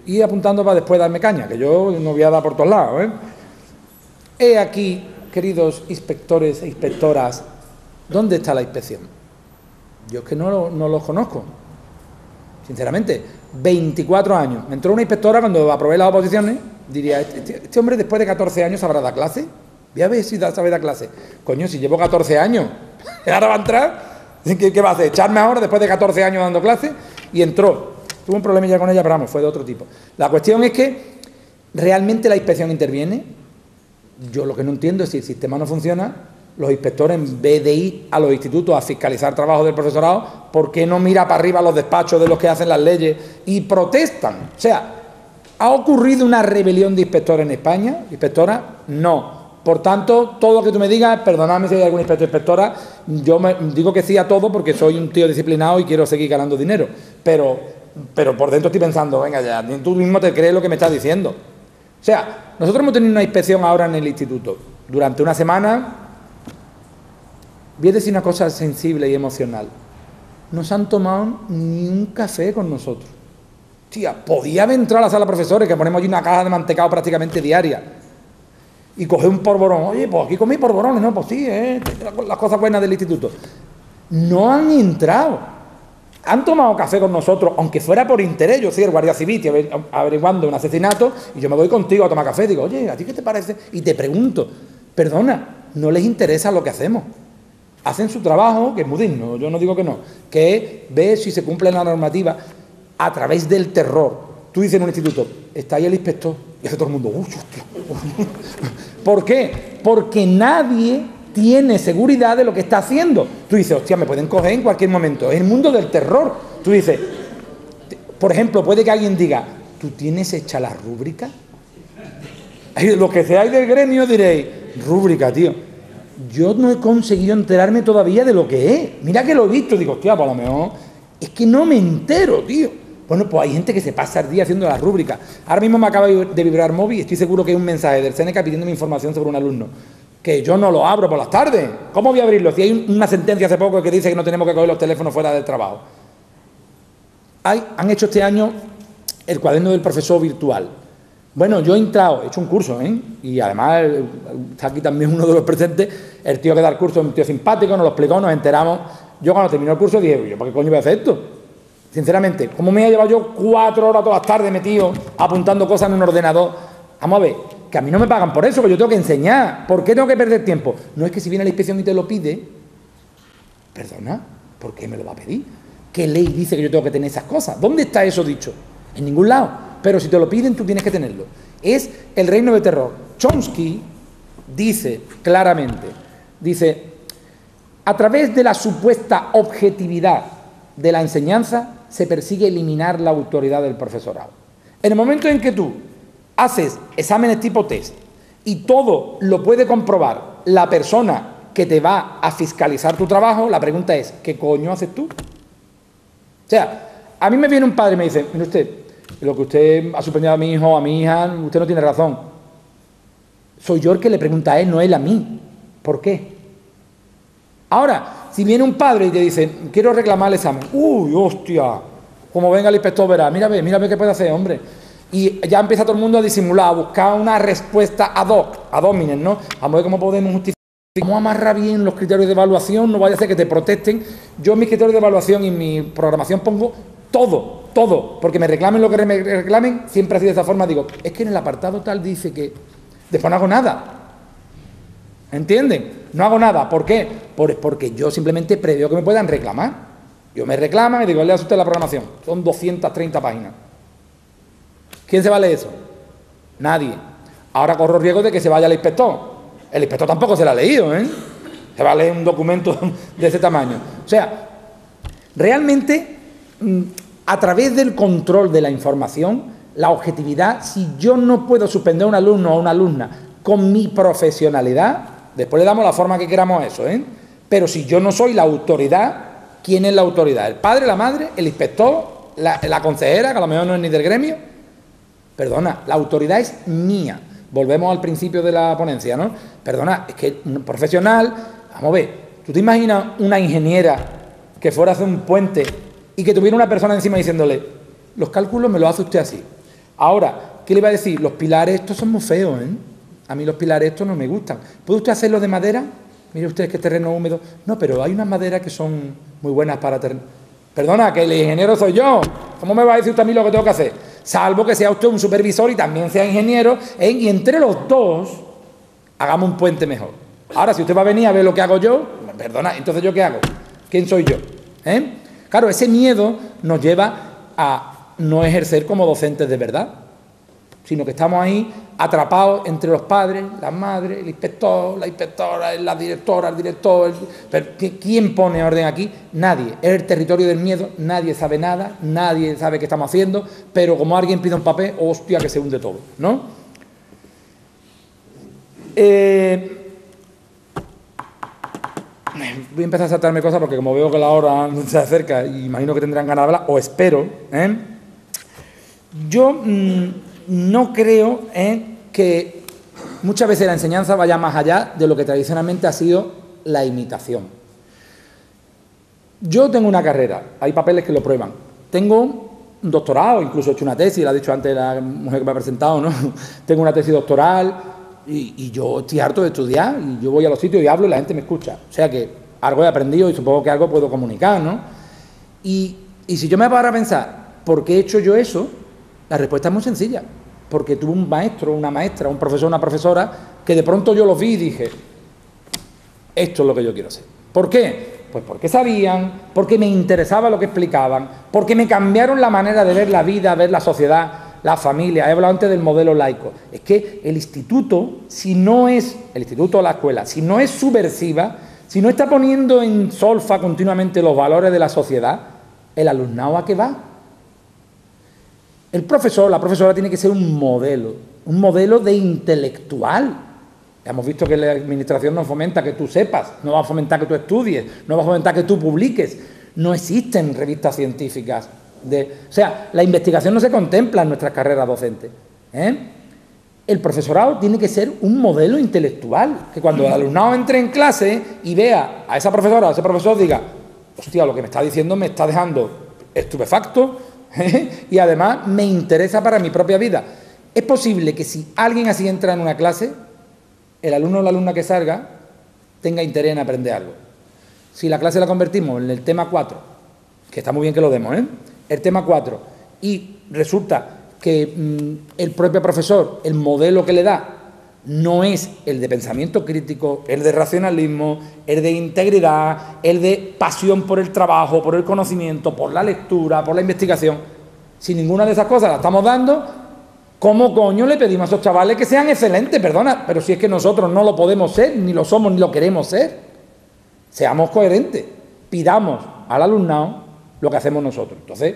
Ir apuntando para después darme caña, que yo no voy a dar por todos lados. He aquí, queridos inspectores e inspectoras, ¿dónde está la inspección? Yo es que no los conozco, sinceramente. 24 años. Me entró una inspectora cuando aprobé las oposiciones, diría, este hombre después de 14 años sabrá dar clase. Voy a ver si sabe dar clase. Coño, si llevo 14 años, ahora va a entrar. ¿Qué va a hacer? ¿Echarme ahora después de 14 años dando clase? Y entró. Tuve un problemilla con ella, pero vamos, fue de otro tipo. La cuestión es que realmente la inspección interviene. Yo lo que no entiendo es si el sistema no funciona, los inspectores, en vez de ir a los institutos a fiscalizar trabajo del profesorado, ¿por qué no mira para arriba los despachos de los que hacen las leyes y protestan? O sea, ¿ha ocurrido una rebelión de inspectores en España? ¿Inspectora? No. Por tanto, todo lo que tú me digas, perdonadme si hay algún inspector o inspectora, yo me digo que sí a todo porque soy un tío disciplinado y quiero seguir ganando dinero. Pero por dentro estoy pensando, venga ya, tú mismo te crees lo que me estás diciendo. O sea, nosotros hemos tenido una inspección ahora en el instituto. Durante una semana, voy a decir una cosa sensible y emocional. No se han tomado ni un café con nosotros. Tía, podía haber entrado a la sala de profesores, que ponemos allí una caja de mantecado prácticamente diaria, y coger un polvorón. Oye, pues aquí comí polvorones, ¿no? Pues sí, las cosas buenas del instituto. No han entrado. Han tomado café con nosotros, aunque fuera por interés. Yo soy el guardia civil, estoy averiguando un asesinato, y yo me voy contigo a tomar café. Digo, oye, ¿a ti qué te parece? Y te pregunto, perdona, no les interesa lo que hacemos. Hacen su trabajo, que es muy digno, yo no digo que no, que es ver si se cumple la normativa a través del terror. Tú dices en un instituto, está ahí el inspector, y hace todo el mundo, uy, hostia. ¿Por qué? Porque nadie tiene seguridad de lo que está haciendo. Tú dices, hostia, me pueden coger en cualquier momento. Es el mundo del terror. Tú dices, por ejemplo, puede que alguien diga, ¿tú tienes hecha la rúbrica? Los que seáis del gremio diréis, rúbrica, tío. Yo no he conseguido enterarme todavía de lo que es. Mira que lo he visto, digo, hostia, pues a lo mejor es que no me entero, tío. Bueno, pues hay gente que se pasa el día haciendo las rúbricas. Ahora mismo me acaba de vibrar móvil y estoy seguro que hay un mensaje del Seneca pidiéndome información sobre un alumno. Que yo no lo abro por las tardes. ¿Cómo voy a abrirlo? Si hay una sentencia hace poco que dice que no tenemos que coger los teléfonos fuera del trabajo. Han hecho este año el cuaderno del profesor virtual. Bueno, yo he entrado, he hecho un curso, y además está aquí también uno de los presentes, el tío que da el curso es un tío simpático, nos lo explicó, nos enteramos. Yo cuando terminó el curso dije, ¿yo para qué coño voy a hacer esto? Sinceramente, ¿cómo me he llevado yo 4 horas todas las tardes metido apuntando cosas en un ordenador? Vamos a ver, que a mí no me pagan por eso, que yo tengo que enseñar. ¿Por qué tengo que perder tiempo? No es que si viene la inspección y te lo pide, perdona, ¿por qué me lo va a pedir? ¿Qué ley dice que yo tengo que tener esas cosas? ¿Dónde está eso dicho? En ningún lado. Pero si te lo piden, tú tienes que tenerlo. Es el reino de terror. Chomsky dice claramente, dice, a través de la supuesta objetividad de la enseñanza se persigue eliminar la autoridad del profesorado. En el momento en que tú haces exámenes tipo test y todo lo puede comprobar la persona que te va a fiscalizar tu trabajo, la pregunta es, ¿qué coño haces tú? O sea, a mí me viene un padre y me dice, mire usted, lo que usted ha suspendido a mi hijo, a mi hija, usted no tiene razón. Soy yo el que le pregunta a él, no él a mí. ¿Por qué? Ahora, si viene un padre y te dice, quiero reclamar el examen. Uy, hostia, como venga el inspector verá, mírame qué puede hacer, hombre. Y ya empieza todo el mundo a disimular, a buscar una respuesta ad hoc, ad hominem, ¿no? Vamos a ver cómo podemos justificar. Cómo amarrar bien los criterios de evaluación, no vaya a ser que te protesten. Yo en mis criterios de evaluación y en mi programación pongo todo, porque me reclamen lo que me reclamen, siempre así de esa forma digo, es que en el apartado tal dice que después no hago nada. ¿Entienden? No hago nada. ¿Por qué? Porque yo simplemente preveo que me puedan reclamar. Yo me reclaman y digo, lea usted la programación. Son 230 páginas. ¿Quién se va a leer eso? Nadie. Ahora corro riesgo de que se vaya el inspector. El inspector tampoco se la ha leído, ¿eh? Se va a leer un documento de ese tamaño. O sea, realmente, a través del control de la información, la objetividad, si yo no puedo suspender a un alumno o a una alumna con mi profesionalidad, después le damos la forma que queramos a eso, ¿eh? Pero si yo no soy la autoridad, ¿quién es la autoridad? ¿El padre, la madre, el inspector, la consejera, que a lo mejor no es ni del gremio? Perdona, la autoridad es mía. Volvemos al principio de la ponencia, ¿no? Perdona, es que un profesional, vamos a ver, ¿tú te imaginas una ingeniera que fuera a hacer un puente y que tuviera una persona encima diciéndole, los cálculos me los hace usted así? Ahora, ¿qué le va a decir? Los pilares estos son muy feos, ¿eh? A mí los pilares estos no me gustan. ¿Puede usted hacerlos de madera? Mire usted que es terreno húmedo. No, pero hay unas maderas que son muy buenas para terreno. Perdona, que el ingeniero soy yo. ¿Cómo me va a decir usted a mí lo que tengo que hacer? Salvo que sea usted un supervisor y también sea ingeniero, y entre los dos hagamos un puente mejor. Ahora, si usted va a venir a ver lo que hago yo, perdona, entonces ¿yo qué hago? ¿Quién soy yo? Claro, ese miedo nos lleva a no ejercer como docentes de verdad, sino que estamos ahí atrapados entre los padres, las madres, el inspector, la inspectora, la directora, el director. Pero ¿quién pone orden aquí? Nadie. Es el territorio del miedo, nadie sabe nada, nadie sabe qué estamos haciendo, pero como alguien pide un papel, hostia, que se hunde todo, ¿no? Voy a empezar a saltarme cosas porque como veo que la hora se acerca y imagino que tendrán ganas de hablar, o espero, Yo no creo que muchas veces la enseñanza vaya más allá de lo que tradicionalmente ha sido la imitación. Yo tengo una carrera, hay papeles que lo prueban. Tengo un doctorado, incluso he hecho una tesis, la ha dicho antes la mujer que me ha presentado, ¿no? Tengo una tesis doctoral y yo estoy harto de estudiar y yo voy a los sitios y hablo y la gente me escucha. O sea que algo he aprendido y supongo que algo puedo comunicar, ¿no? Y si yo me paro a pensar, ¿por qué he hecho yo eso? La respuesta es muy sencilla. Porque tuve un maestro, una maestra, un profesor, una profesora, que de pronto yo los vi y dije, esto es lo que yo quiero hacer. ¿Por qué? Pues porque sabían, porque me interesaba lo que explicaban, porque me cambiaron la manera de ver la vida, ver la sociedad, la familia. He hablado antes del modelo laico. Es que el instituto, si no es, el instituto o la escuela, si no es subversiva, si no está poniendo en solfa continuamente los valores de la sociedad, ¿el alumnado a qué va? El profesor, la profesora tiene que ser un modelo de intelectual. Hemos visto que la administración no fomenta que tú sepas, no va a fomentar que tú estudies, no va a fomentar que tú publiques. No existen revistas científicas. O sea, la investigación no se contempla en nuestras carreras docentes. El profesorado tiene que ser un modelo intelectual, que cuando el alumnado entre en clase y vea a esa profesora o a ese profesor diga, hostia, lo que me está diciendo me está dejando estupefacto y además me interesa para mi propia vida. Es posible que si alguien así entra en una clase, el alumno o la alumna que salga tenga interés en aprender algo. Si la clase la convertimos en el tema 4, que está muy bien que lo demos, el tema 4, y resulta que el propio profesor, el modelo que le da, no es el de pensamiento crítico, el de racionalismo, el de integridad, el de pasión por el trabajo, por el conocimiento, por la lectura, por la investigación. Si ninguna de esas cosas la estamos dando, ¿cómo coño le pedimos a esos chavales que sean excelentes? Perdona, pero si es que nosotros no lo podemos ser, ni lo somos, ni lo queremos ser. Seamos coherentes, pidamos al alumnado lo que hacemos nosotros. Entonces,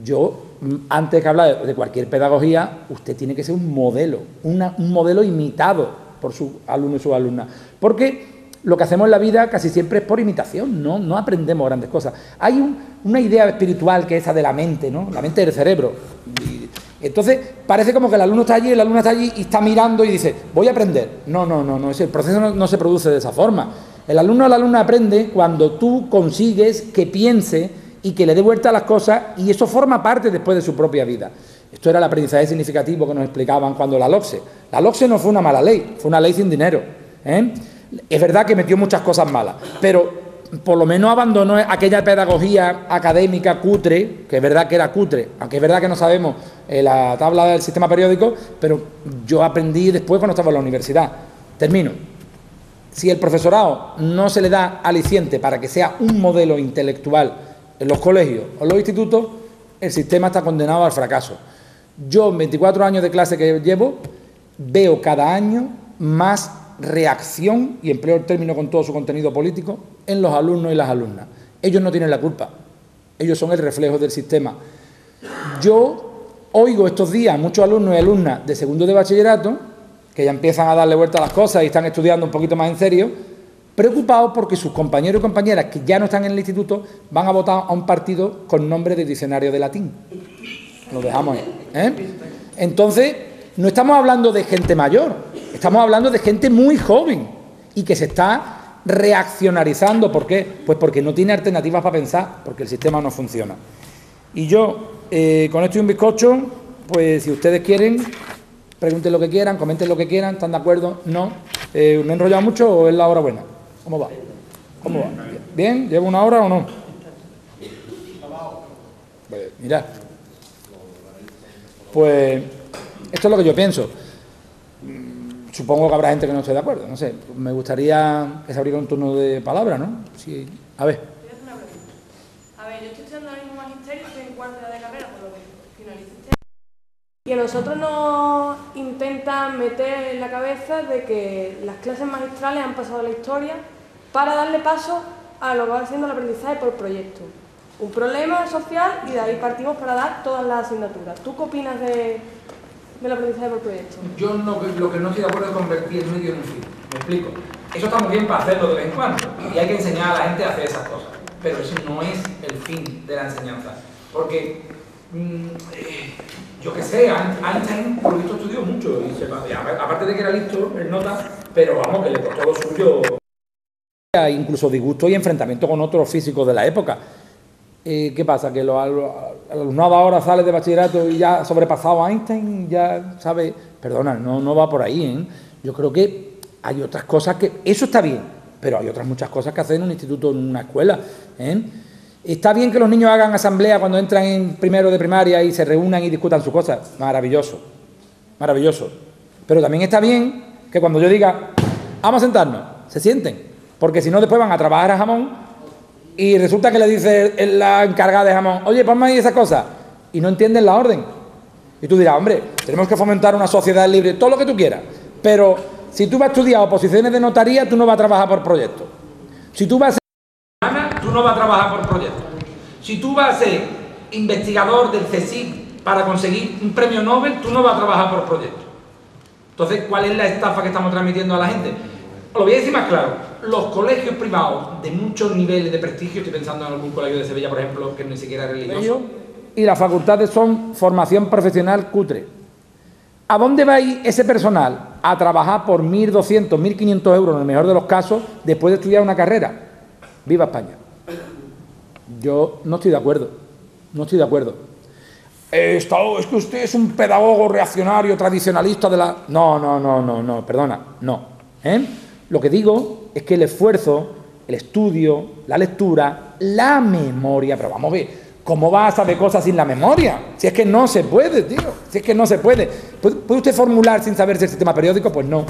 yo, antes que hablar de cualquier pedagogía, usted tiene que ser un modelo, un modelo imitado por sus alumnos y sus alumnas. Porque lo que hacemos en la vida casi siempre es por imitación, no aprendemos grandes cosas. Hay una idea espiritual que es esa de la mente, ¿no? La mente del cerebro. Entonces, parece como que el alumno está allí, el alumno está allí y está mirando y dice, voy a aprender. No, el proceso no se produce de esa forma. El alumno o la alumna aprende cuando tú consigues que piense y que le dé vuelta a las cosas, y eso forma parte después de su propia vida. Esto era el aprendizaje significativo que nos explicaban cuando la LOCSE. La LOCSE no fue una mala ley, fue una ley sin dinero. Es verdad que metió muchas cosas malas, pero por lo menos abandonó aquella pedagogía académica cutre, que es verdad que era cutre, aunque es verdad que no sabemos la tabla del sistema periódico, pero yo aprendí después cuando estaba en la universidad. Termino. Si el profesorado no se le da aliciente para que sea un modelo intelectual en los colegios o en los institutos, el sistema está condenado al fracaso. Yo, en 24 años de clase que llevo, veo cada año más reacción, y empleo el término con todo su contenido político, en los alumnos y las alumnas. Ellos no tienen la culpa, ellos son el reflejo del sistema. Yo oigo estos días a muchos alumnos y alumnas de segundo de bachillerato, que ya empiezan a darle vuelta a las cosas y están estudiando un poquito más en serio, preocupados porque sus compañeros y compañeras que ya no están en el instituto van a votar a un partido con nombre de diccionario de latín. Lo dejamos ahí. Entonces, no estamos hablando de gente mayor, estamos hablando de gente muy joven y que se está reaccionarizando. ¿Por qué? Pues porque no tiene alternativas para pensar, porque el sistema no funciona. Y yo, con esto y un bizcocho, pues si ustedes quieren, pregunten lo que quieran, comenten lo que quieran, ¿están de acuerdo? ¿No? ¿Me he enrollado mucho o es la hora buena? ¿Cómo va? ¿Cómo va? ¿Bien? ¿Llevo una hora o no? Pues, mirad. Pues esto es lo que yo pienso. Supongo que habrá gente que no esté de acuerdo, no sé. Me gustaría que se abriera un turno de palabra, ¿no? Sí. A ver. A ver, yo estoy estudiando ahora mismo magisterio, estoy en cuarto de carrera, por lo que finalice este año. Y a nosotros nos intentan meter en la cabeza de que las clases magistrales han pasado a la historia para darle paso a lo que va siendo el aprendizaje por proyecto. Un problema social y de ahí partimos para dar todas las asignaturas. ¿Tú qué opinas del aprendizaje por proyecto? Yo lo que no estoy de acuerdo es convertir el medio en un fin. Me explico. Eso está muy bien para hacerlo de vez en cuando y hay que enseñar a la gente a hacer esas cosas. Pero eso no es el fin de la enseñanza. Porque, yo qué sé, Einstein por lo visto estudió mucho. Y aparte de que era listo, él nota, pero vamos, que le costó lo suyo. Incluso disgusto y enfrentamiento con otros físicos de la época. ¿Qué pasa? Que el alumnado ahora sale de bachillerato y ya ha sobrepasado a Einstein, ya sabe. Perdona, no va por ahí, ¿eh? Yo creo que hay otras cosas que. Eso está bien, pero hay otras muchas cosas que hacer en un instituto, en una escuela, ¿eh? Está bien que los niños hagan asamblea cuando entran en primero de primaria y se reúnan y discutan sus cosas. Maravilloso, maravilloso. Pero también está bien que cuando yo diga, vamos a sentarnos, se sienten. Porque si no, después van a trabajar a jamón y resulta que le dice la encargada de jamón, oye, ponme ahí esa cosa, y no entienden la orden. Y tú dirás, hombre, tenemos que fomentar una sociedad libre, todo lo que tú quieras, pero si tú vas a estudiar oposiciones de notaría, tú no vas a trabajar por proyecto. Si tú vas a ser... tú no vas a trabajar por proyecto. Si tú vas a ser investigador del CSIC para conseguir un premio Nobel tú no vas a trabajar por proyecto. Entonces, ¿cuál es la estafa que estamos transmitiendo a la gente? Os lo voy a decir más claro. Los colegios privados de muchos niveles de prestigio, estoy pensando en algún colegio de Sevilla, por ejemplo, que ni siquiera es religioso, y las facultades son formación profesional cutre. ¿A dónde va a ir ese personal? A trabajar por 1.200, 1.500 euros, en el mejor de los casos, después de estudiar una carrera. ¡Viva España! Yo no estoy de acuerdo. No estoy de acuerdo. Es que usted es un pedagogo reaccionario, tradicionalista de la... No, perdona, no. Lo que digo es que el esfuerzo, el estudio, la lectura, la memoria... Pero vamos a ver, ¿cómo vas a saber cosas sin la memoria? Si es que no se puede, tío. Si es que no se puede. ¿Puede usted formular sin saberse el sistema periódico? Pues no.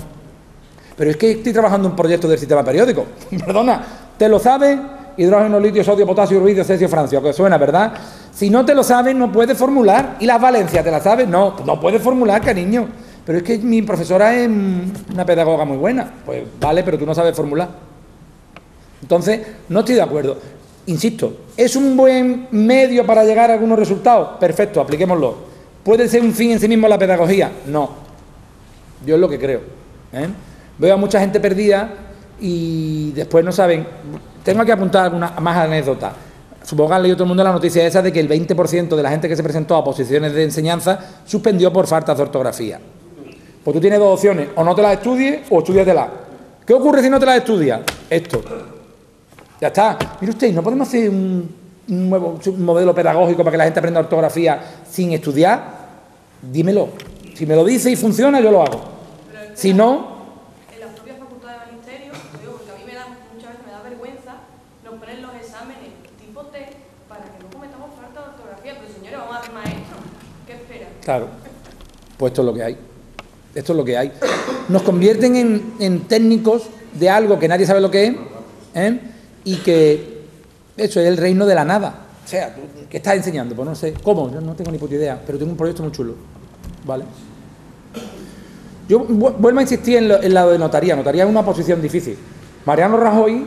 Pero es que estoy trabajando en un proyecto del sistema periódico. Perdona, ¿te lo sabes? Hidrógeno, litio, sodio, potasio, ruidio, cesio, francio, que suena, ¿verdad? Si no te lo sabes, no puedes formular. ¿Y las valencias te las sabes? No, no puedes formular, cariño. Pero es que mi profesora es una pedagoga muy buena. Pues vale, pero tú no sabes formular. Entonces, no estoy de acuerdo. Insisto, ¿es un buen medio para llegar a algunos resultados? Perfecto, apliquémoslo. ¿Puede ser un fin en sí mismo la pedagogía? No. Yo es lo que creo. Veo a mucha gente perdida y después no saben... Tengo que apuntar algunas más anécdotas. Supongo que han leído todo el mundo la noticia esa de que el 20% de la gente que se presentó a posiciones de enseñanza suspendió por faltas de ortografía. Pues tú tienes dos opciones, o no te las estudies o estudiatela. ¿Qué ocurre si no te las estudias? Esto. Ya está. Mire usted, ¿no podemos hacer un nuevo modelo pedagógico para que la gente aprenda ortografía sin estudiar? Dímelo. Si me lo dice y funciona, yo lo hago. Si no... Claro, pues esto es lo que hay. Esto es lo que hay. Nos convierten en técnicos de algo que nadie sabe lo que es, y que eso es el reino de la nada. O sea, ¿qué estás enseñando? Pues no sé. ¿Cómo? Yo no tengo ni puta idea, pero tengo un proyecto muy chulo. ¿Vale? Yo vuelvo a insistir en la de notaría. Notaría es una posición difícil. Mariano Rajoy,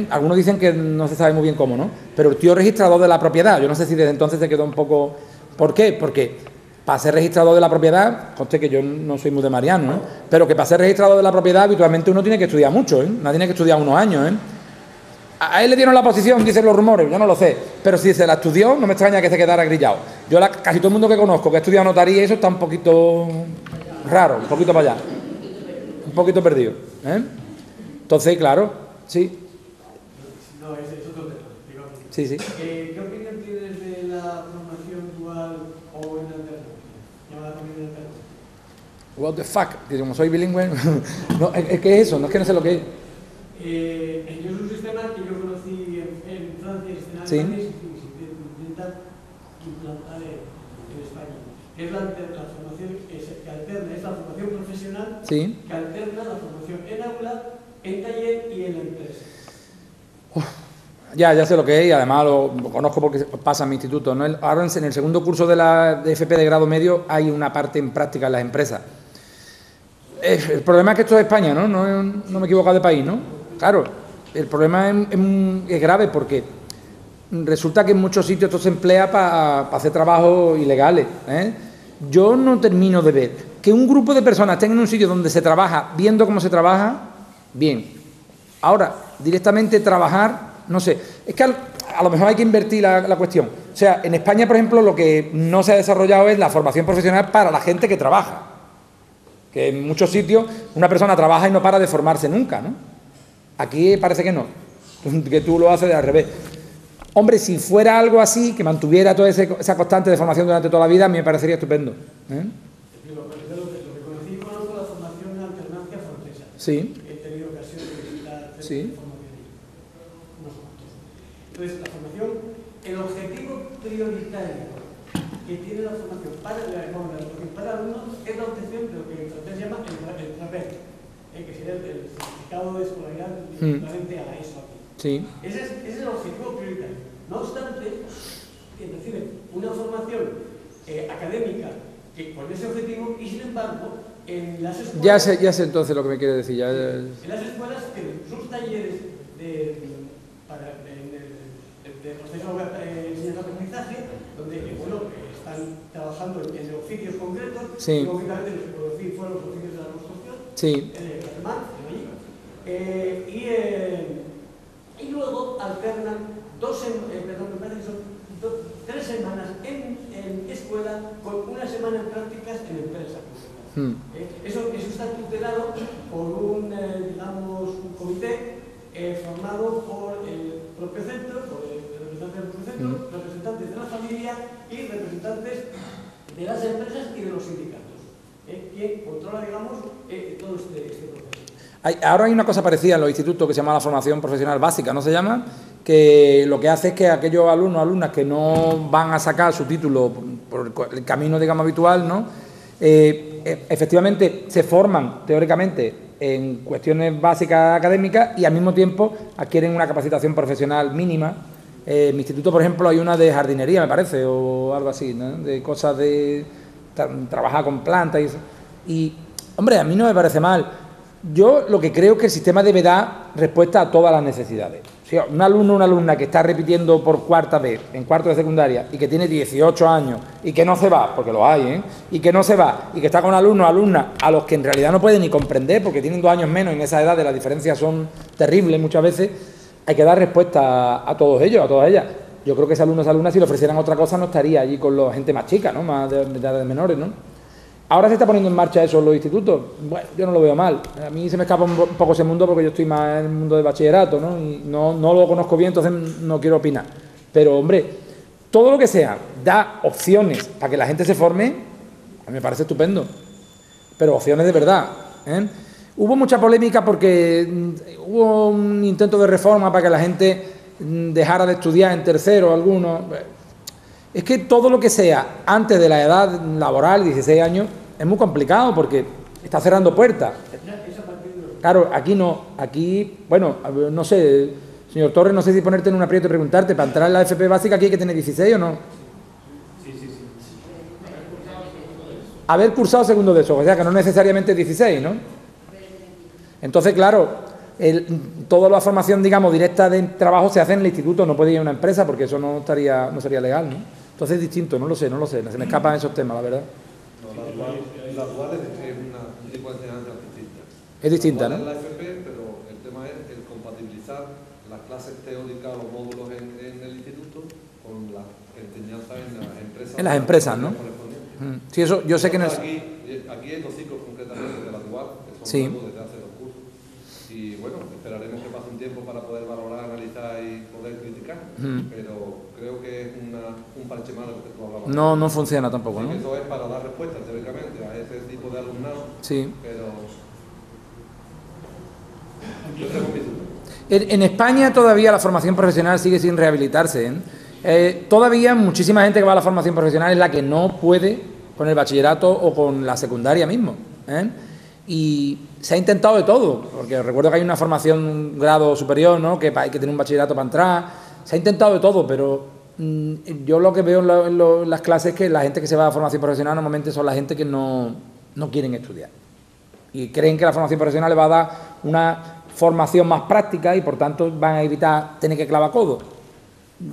algunos dicen que no se sabe muy bien cómo, ¿no? Pero el tío registrador de la propiedad. Yo no sé si desde entonces se quedó un poco... ¿Por qué? Porque para ser registrador de la propiedad, conste que yo no soy muy de Mariano, ¿no? Pero que para ser registrador de la propiedad habitualmente uno tiene que estudiar mucho, no tiene que estudiar unos años, A él le dieron la posición, dicen los rumores, yo no lo sé, pero si se la estudió, no me extraña que se quedara grillado. Casi todo el mundo que conozco que ha estudiado notaría, eso está un poquito raro, un poquito para allá, un poquito perdido, Entonces, claro, sí. No, es otro tema, digamos. Sí. ¿Qué opinión tienes de la formación dual o en alternancia? Llamada también en alternancia. What the fuck, que como soy bilingüe, no, ¿qué es eso? No es que no sé lo que es. Yo es un sistema que yo conocí en Francia y en Sí. Alemania y se intenta implantar en España. Es la formación que alterna, es la formación profesional Sí. que alterna la formación en aula, en taller y en la empresa. Ya sé lo que es y además lo conozco porque pasa en mi instituto, ¿no? Ahora en el segundo curso de FP de grado medio hay una parte en práctica en las empresas. El problema es que esto es España, ¿no? No me he equivocado de país, ¿no? Claro, el problema es grave porque resulta que en muchos sitios esto se emplea para hacer trabajos ilegales, Yo no termino de ver que un grupo de personas estén en un sitio donde se trabaja viendo cómo se trabaja, bien. Ahora, directamente trabajar, no sé, es que a lo mejor hay que invertir la cuestión. O sea, en España, por ejemplo, lo que no se ha desarrollado es la formación profesional para la gente que trabaja. Que en muchos sitios una persona trabaja y no para de formarse nunca, ¿no? Aquí parece que no, que tú lo haces al revés. Hombre, si fuera algo así, que mantuviera toda esa constante de formación durante toda la vida, a mí me parecería estupendo. Lo que conocí conozco la formación en alternancia francesa. Sí. He tenido ocasión de visitar Sí. formación. Entonces, la formación, el objetivo prioritario que tiene la formación para alumnos es la obtención de lo que en francés llama el TRAPER, que sería el certificado de escolaridad equivalente a eso aquí. Sí. Ese es el objetivo prioritario. No obstante, reciben una formación académica con ese objetivo y, sin embargo, en las escuelas... Ya sé entonces lo que me quiere decir. En las escuelas tienen sus talleres de proceso de enseñanza-aprendizaje, donde están trabajando en oficios concretos, sí. lógicamente los que conocí fueron los oficios de la construcción, sí. en el alemán, y luego alternan me parece que son 3 semanas en escuela con una semana en prácticas en empresa. Eso está tutelado por un comité formado por el propio centro, por el representante del propio centro, representantes de la familia y representantes de las empresas y de los sindicatos, quien controla, digamos, todo este proceso. Ahora hay una cosa parecida en los institutos que se llama la formación profesional básica, ¿no se llama? Que lo que hace es que aquellos alumnos o alumnas que no van a sacar su título por el camino, digamos, habitual, ¿no? Efectivamente se forman teóricamente en cuestiones básicas académicas y al mismo tiempo adquieren una capacitación profesional mínima. En mi instituto, por ejemplo, hay una de jardinería, me parece, o algo así, ¿no? De cosas de trabajar con plantas y eso. Y, hombre, a mí no me parece mal. Yo lo que creo es que el sistema debe dar respuesta a todas las necesidades. O sea, un alumno o una alumna que está repitiendo por cuarta vez en cuarto de secundaria y que tiene 18 años y que no se va, porque lo hay, y que no se va, y que está con alumnos o alumnas a los que en realidad no puede ni comprender porque tienen 2 años menos y en esa edad las diferencias son terribles muchas veces, hay que dar respuesta a todos ellos, a todas ellas. Yo creo que ese alumno o esa alumna, si le ofrecieran otra cosa, no estaría allí con la gente más chica, ¿no? Más de edades menores, ¿no? Ahora se está poniendo en marcha eso en los institutos. Bueno, yo no lo veo mal. A mí se me escapa un poco ese mundo porque yo estoy más en el mundo del bachillerato, ¿no? Y no lo conozco bien, entonces no quiero opinar. Pero, hombre, todo lo que sea, da opciones para que la gente se forme, a mí me parece estupendo. Pero opciones de verdad, ¿eh? Hubo mucha polémica porque hubo un intento de reforma para que la gente dejara de estudiar en tercero, algunos. Es que todo lo que sea antes de la edad laboral, 16 años, es muy complicado porque está cerrando puertas. Claro, aquí no. Aquí, bueno, no sé, señor Torres, no sé si ponerte en un aprieto y preguntarte, ¿para entrar en la FP básica aquí hay que tener 16 o no? Sí. Haber cursado segundo de eso, o sea que no necesariamente 16, ¿no? Entonces, claro, toda la formación, digamos, directa de trabajo se hace en el instituto, no puede ir a una empresa porque eso no sería legal, ¿no? Entonces es distinto, no lo sé, se me escapan esos temas, la verdad. No, la dual es un tipo de enseñanza distinta. Es distinta, ¿no? Es la FP, pero el tema es el compatibilizar las clases teóricas, los módulos en el instituto con la enseñanza en las empresas. En las empresas, ¿no? Sí, eso, yo sé que no es... Aquí hay 2 ciclos concretamente de la dual, que son nuevos desde hace 2 cursos. Y bueno, esperaremos que pase un tiempo para poder valorar, analizar y poder criticar, pero creo que es un parche más de lo que tú hablabas. No funciona tampoco, ¿no? Eso es para dar respuesta teóricamente a ese tipo de alumnado, sí. Pero yo tengo mis dudas. En España todavía la formación profesional sigue sin rehabilitarse, todavía muchísima gente que va a la formación profesional es la que no puede con el bachillerato o con la secundaria mismo, Y se ha intentado de todo, porque recuerdo que hay una formación, un grado superior, ¿no? Que hay que tener un bachillerato para entrar. Se ha intentado de todo, pero yo lo que veo en las clases es que la gente que se va a formación profesional normalmente son la gente que no quieren estudiar. Y creen que la formación profesional le va a dar una formación más práctica y por tanto van a evitar tener que clavar codo.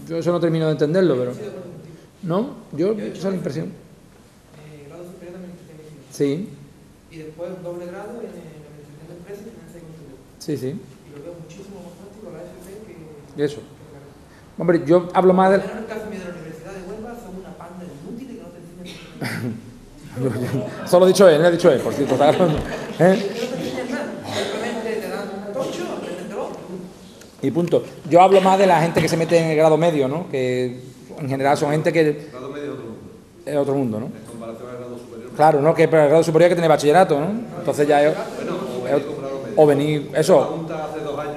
Yo eso no termino de entenderlo, pero... ¿No? Esa es la impresión. Grado superior de administración. Sí. Y después un doble grado en administración de empresas y finanzas y control. Sí. Y lo veo muchísimo más práctico la FP que... Eso. Hombre, yo hablo más de... En el caso mío de la Universidad de Huelva son una panda de inútiles que no te enseñan. Solo ha dicho él, por cierto. No te enseñan nada. Simplemente te dan un tocho, apréndetelo. Y punto. Yo hablo más de la gente que se mete en el grado medio, ¿no? Que en general son gente que... El grado medio es otro mundo. Es otro mundo, ¿no? En comparación al grado superior. Claro, ¿no? Que para el grado superior hay que tener bachillerato, ¿no? Entonces ya es... O venir, eso,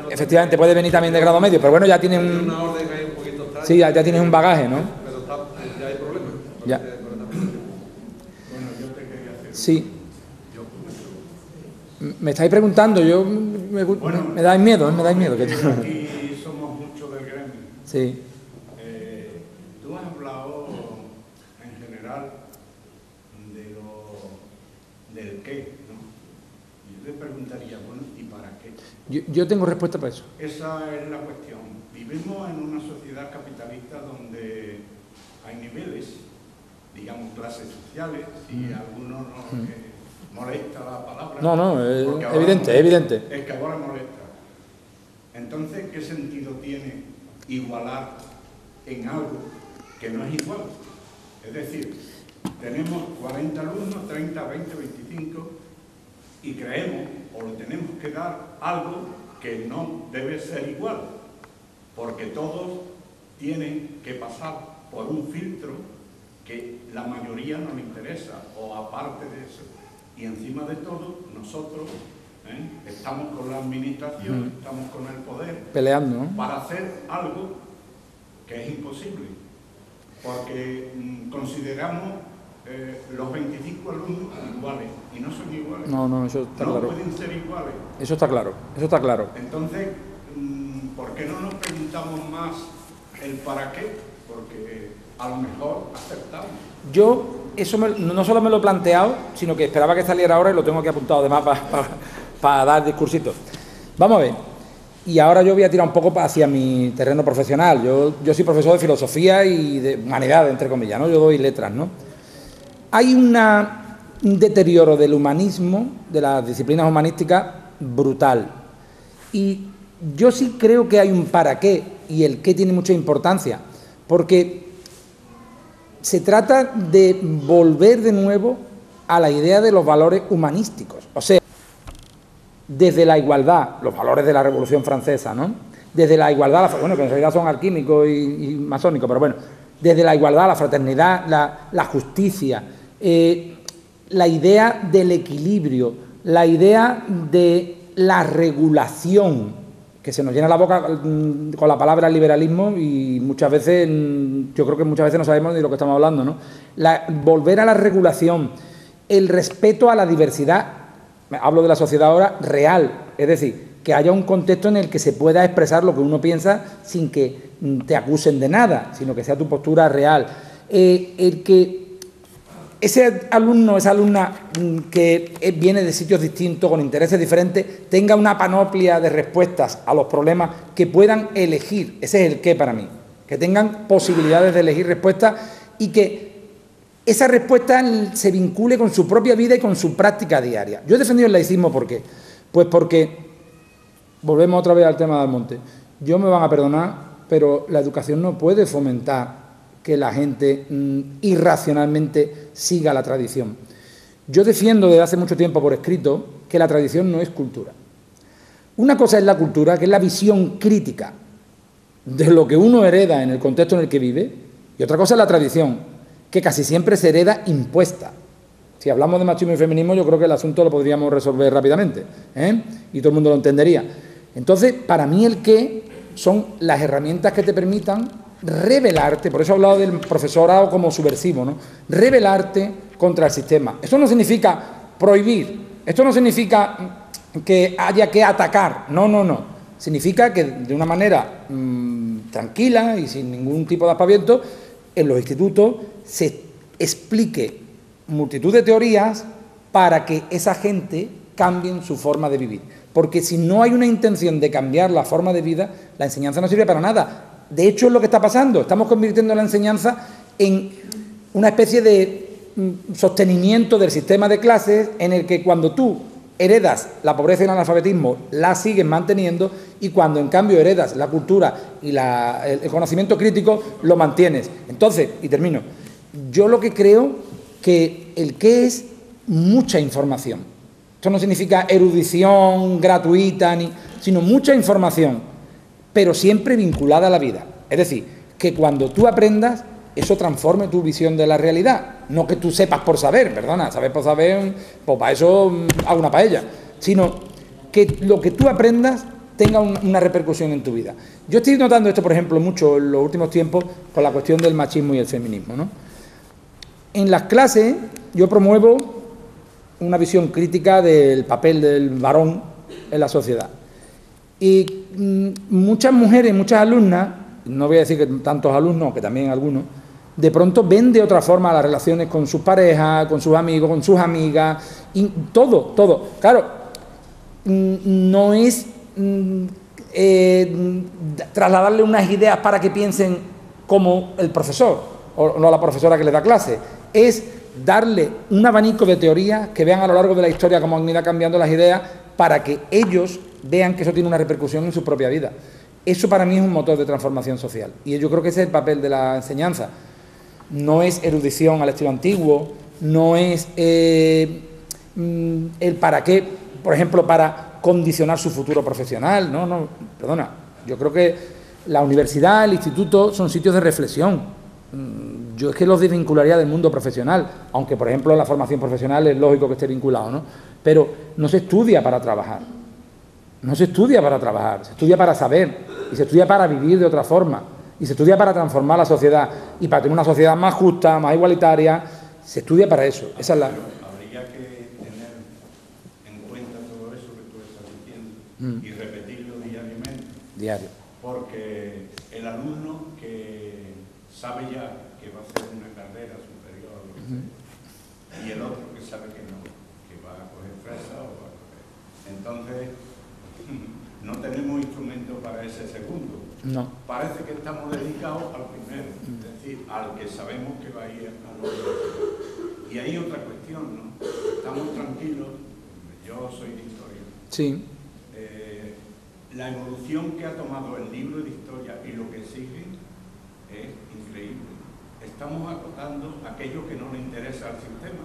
efectivamente, puede venir también de grado medio, pero bueno, ya tiene un... Sí, ya tienes un bagaje, ¿no? Pero ya hay problemas. Ya. Bueno, yo te quería hacer... Sí. Me estáis preguntando, me dais miedo, me dais miedo. Aquí somos muchos del gremio. Sí. Tú has hablado en general del qué, ¿no? Yo te preguntaría, bueno, ¿y para qué? Yo tengo respuesta para eso. Esa es la cuestión. Vivimos en una sociedad capitalista donde hay niveles digamos, clases sociales, si a alguno nos molesta la palabra. No, porque es ahora evidente, es evidente. Es que ahora molesta. Entonces, ¿qué sentido tiene igualar en algo que no es igual? Es decir, tenemos 40 alumnos, 30, 20, 25, y creemos, o le tenemos que dar algo que no debe ser igual, porque todos tienen que pasar por un filtro que la mayoría no le interesa, o aparte de eso. Y encima de todo, nosotros estamos con la administración, estamos con el poder, peleando, ¿no?, para hacer algo que es imposible, porque consideramos los 25 alumnos iguales, y no son iguales. No, eso está claro. No pueden ser iguales. Eso está claro. Entonces, ¿por qué no nos preguntamos más el para qué? Porque a lo mejor aceptamos. Yo eso no solo me lo he planteado, sino que esperaba que saliera ahora y lo tengo aquí apuntado además para dar discursitos. Vamos a ver. Y ahora yo voy a tirar un poco hacia mi terreno profesional. Yo soy profesor de filosofía y de humanidades, entre comillas, ¿no? Yo doy letras, ¿no? Hay un deterioro del humanismo, de las disciplinas humanísticas, brutal. Y yo sí creo que hay un para qué, y el qué tiene mucha importancia, porque se trata de volver de nuevo a la idea de los valores humanísticos. O sea, desde la igualdad, los valores de la Revolución Francesa, ¿no? Desde la igualdad, bueno, que en realidad son alquímicos y masónicos, pero bueno, desde la igualdad, la fraternidad, la justicia, la idea del equilibrio, la idea de la regulación, que se nos llena la boca con la palabra liberalismo y muchas veces, yo creo que muchas veces no sabemos ni de lo que estamos hablando, ¿no? Volver a la regulación, el respeto a la diversidad, hablo de la sociedad ahora, real, es decir, que haya un contexto en el que se pueda expresar lo que uno piensa sin que te acusen de nada, sino que sea tu postura real. El que ese alumno, esa alumna que viene de sitios distintos, con intereses diferentes, tenga una panoplia de respuestas a los problemas que puedan elegir, ese es el qué para mí, que tengan posibilidades de elegir respuestas y que esa respuesta se vincule con su propia vida y con su práctica diaria. Yo he defendido el laicismo, ¿por qué? Pues porque, volvemos otra vez al tema de Almonte, yo me van a perdonar, pero la educación no puede fomentar que la gente irracionalmente siga la tradición. Yo defiendo desde hace mucho tiempo por escrito que la tradición no es cultura. Una cosa es la cultura, que es la visión crítica de lo que uno hereda en el contexto en el que vive, y otra cosa es la tradición, que casi siempre se hereda impuesta. Si hablamos de machismo y feminismo, yo creo que el asunto lo podríamos resolver rápidamente, y todo el mundo lo entendería. Entonces, para mí el qué son las herramientas que te permitan rebelarte, por eso he hablado del profesorado como subversivo, ¿no? Rebelarte contra el sistema. Esto no significa prohibir, esto no significa que haya que atacar, no. Significa que de una manera tranquila y sin ningún tipo de aspaviento, en los institutos se explique multitud de teorías para que esa gente cambie su forma de vivir. Porque si no hay una intención de cambiar la forma de vida, la enseñanza no sirve para nada. De hecho, es lo que está pasando. Estamos convirtiendo la enseñanza en una especie de sostenimiento del sistema de clases en el que cuando tú heredas la pobreza y el analfabetismo, la sigues manteniendo, y cuando en cambio heredas la cultura y el conocimiento crítico, lo mantienes. Entonces, y termino, yo lo que creo que el qué es mucha información. Esto no significa erudición gratuita, sino mucha información, pero siempre vinculada a la vida. Es decir, que cuando tú aprendas, eso transforme tu visión de la realidad. No que tú sepas por saber, perdona, saber por saber, pues para eso hago una paella. Sino que lo que tú aprendas tenga una repercusión en tu vida. Yo estoy notando esto, por ejemplo, mucho en los últimos tiempos con la cuestión del machismo y el feminismo, ¿no? En las clases yo promuevo una visión crítica del papel del varón en la sociedad. Y muchas mujeres, muchas alumnas, no voy a decir que tantos alumnos, que también algunos, de pronto ven de otra forma las relaciones con sus parejas, con sus amigos, con sus amigas, y todo. Claro, no es trasladarle unas ideas para que piensen como el profesor o la profesora que le da clase. es darle un abanico de teorías que vean a lo largo de la historia cómo han ido cambiando las ideas para que ellos vean que eso tiene una repercusión en su propia vida. Eso para mí es un motor de transformación social y yo creo que ese es el papel de la enseñanza. No es erudición al estilo antiguo, no es el para qué, por ejemplo, para condicionar su futuro profesional. No, perdona. Yo creo que la universidad, el instituto son sitios de reflexión. Yo es que los desvincularía del mundo profesional, aunque por ejemplo la formación profesional es lógico que esté vinculado, ¿no? Pero no se estudia para trabajar. No se estudia para trabajar, se estudia para saber y se estudia para vivir de otra forma y se estudia para transformar la sociedad y para tener una sociedad más justa, más igualitaria. Se estudia para eso. Esa es la... Habría que tener en cuenta todo eso que tú estás diciendo y repetirlo diariamente. Diario. Porque el alumno que sabe ya que va a hacer una carrera superior a lo que sea, y el otro que sabe que no, que va a coger fresa o va a coger. Entonces, no tenemos instrumento para ese segundo. No. Parece que estamos dedicados al primero, es decir, al que sabemos que va a ir a lo otro. Y hay otra cuestión, ¿no? Estamos tranquilos, yo soy de historia. Sí. La evolución que ha tomado el libro de historia y lo que sigue es increíble. Estamos acotando aquello que no le interesa al sistema.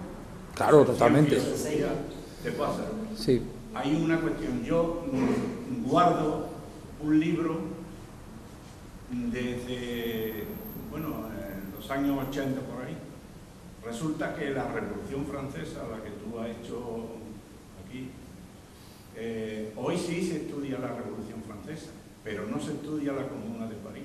Claro, totalmente. ¿Te pasa? Sí. Hay una cuestión. Yo guardo un libro desde, los años 80 por ahí. Resulta que la Revolución Francesa, la que tú has hecho aquí, hoy sí se estudia la Revolución Francesa, pero no se estudia la Comuna de París.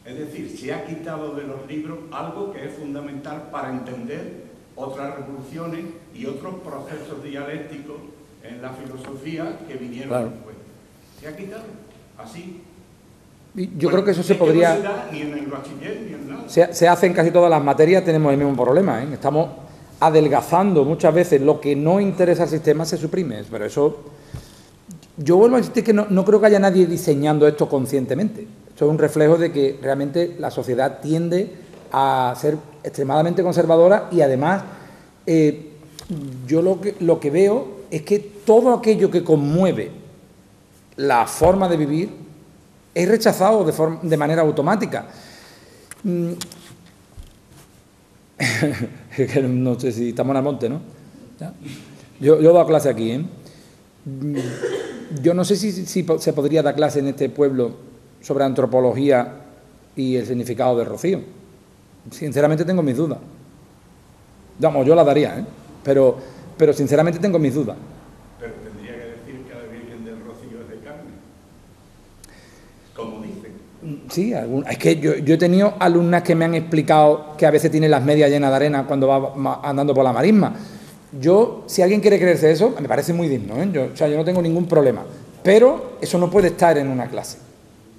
Es decir, se ha quitado de los libros algo que es fundamental para entender otras revoluciones y otros procesos dialécticos en la filosofía que vinieron después. Se ha quitado, así. Yo creo que eso se podría... No se da ni en el bachiller ni en nada. Se hace en casi todas las materias, tenemos el mismo problema, ¿eh? Estamos adelgazando muchas veces lo que no interesa al sistema, se suprime, pero eso... Yo vuelvo a insistir que no creo que haya nadie diseñando esto conscientemente. Esto es un reflejo de que realmente la sociedad tiende a ser extremadamente conservadora y además yo lo que veo es que todo aquello que conmueve la forma de vivir es rechazado de manera automática. No sé si estamos en Almonte, ¿no? ¿Ya? Yo he dado clase aquí, ¿eh? Yo no sé si se podría dar clase en este pueblo sobre antropología y el significado de Rocío. Sinceramente tengo mis dudas. Vamos, yo la daría, ¿eh? Pero sinceramente tengo mis dudas. Pero tendría que decir que la Virgen del Rocío es de carne, como dicen. Sí, es que yo he tenido alumnas que me han explicado que a veces tienen las medias llenas de arena cuando va andando por la marisma. Si alguien quiere creerse eso, me parece muy digno, ¿eh? Yo no tengo ningún problema. Pero eso no puede estar en una clase.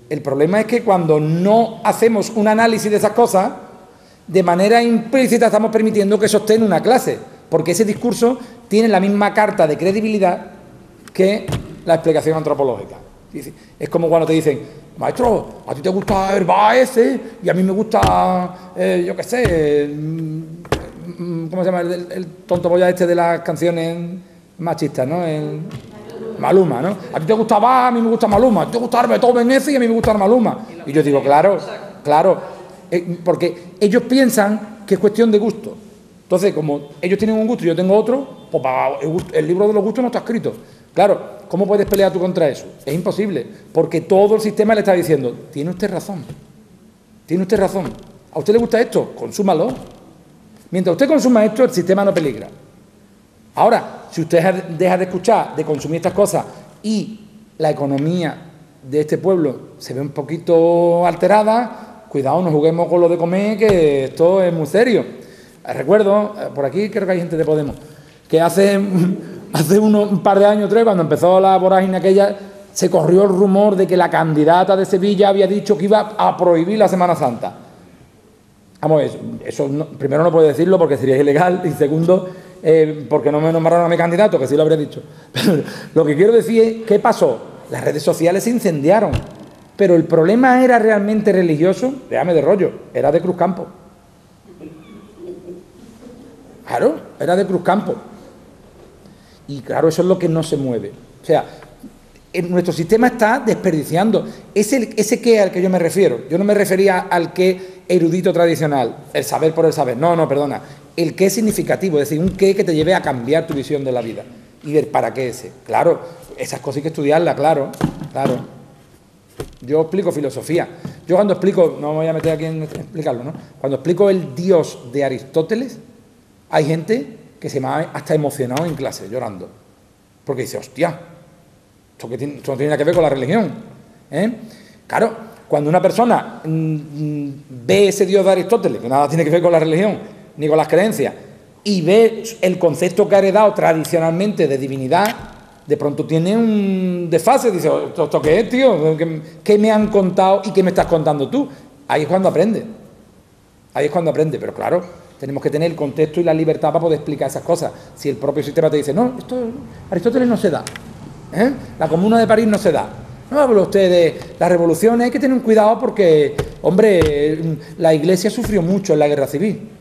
El problema es que cuando no hacemos un análisis de esas cosas, de manera implícita estamos permitiendo que eso esté en una clase, porque ese discurso tiene la misma carta de credibilidad que la explicación antropológica. Es como cuando te dicen, maestro, a ti te gusta el Baez y a mí me gusta, yo qué sé, ¿cómo se llama? El tonto boya este de las canciones machistas, ¿no? El Maluma, ¿no? A ti te gusta Bach, a mí me gusta Maluma, a ti te gusta Beethoven ese y a mí me gusta Maluma. Y yo digo, claro, porque ellos piensan que es cuestión de gusto. Entonces, como ellos tienen un gusto y yo tengo otro, pues el libro de los gustos no está escrito. Claro, ¿cómo puedes pelear tú contra eso? Es imposible, porque todo el sistema le está diciendo, tiene usted razón, ¿a usted le gusta esto? Consúmalo. Mientras usted consuma esto, el sistema no peligra. Ahora, si usted deja de escuchar, de consumir estas cosas y la economía de este pueblo se ve un poquito alterada, cuidado, no juguemos con lo de comer, que esto es muy serio. Recuerdo, por aquí creo que hay gente de Podemos, que hace un par de años, 3, cuando empezó la vorágine aquella, se corrió el rumor de que la candidata de Sevilla había dicho que iba a prohibir la Semana Santa. Vamos, eso no, primero no puedo decirlo porque sería ilegal y segundo, porque no me nombraron a mi candidato, que sí lo habría dicho. Pero lo que quiero decir es, ¿qué pasó? Las redes sociales se incendiaron, pero el problema era realmente religioso, déjame de rollo, era de Cruzcampo. Claro, era de Cruzcampo. Y claro, eso es lo que no se mueve. O sea, nuestro sistema está desperdiciando. Ese qué al que yo me refiero. Yo no me refería al qué erudito tradicional, el saber por el saber. No, perdona. El qué significativo, es decir, un qué que te lleve a cambiar tu visión de la vida. Y ver para qué ese. Claro, esas cosas hay que estudiarlas, claro. Yo explico filosofía. Yo cuando explico, no me voy a meter aquí en explicarlo, ¿no? Cuando explico el Dios de Aristóteles, hay gente que se me ha hasta emocionado en clase, llorando. Porque dice, hostia, esto no tiene nada que ver con la religión. Claro, cuando una persona ve ese Dios de Aristóteles, que nada tiene que ver con la religión, ni con las creencias, y ve el concepto que ha heredado tradicionalmente de divinidad, de pronto tiene un desfase, dice, ¿esto qué es, tío? ¿Qué me han contado y qué me estás contando tú? Ahí es cuando aprende. Pero claro, tenemos que tener el contexto y la libertad para poder explicar esas cosas. Si el propio sistema te dice, no, esto Aristóteles no se da, la Comuna de París no se da. No hablo usted de las revoluciones, hay que tener un cuidado porque, hombre, la Iglesia sufrió mucho en la Guerra Civil.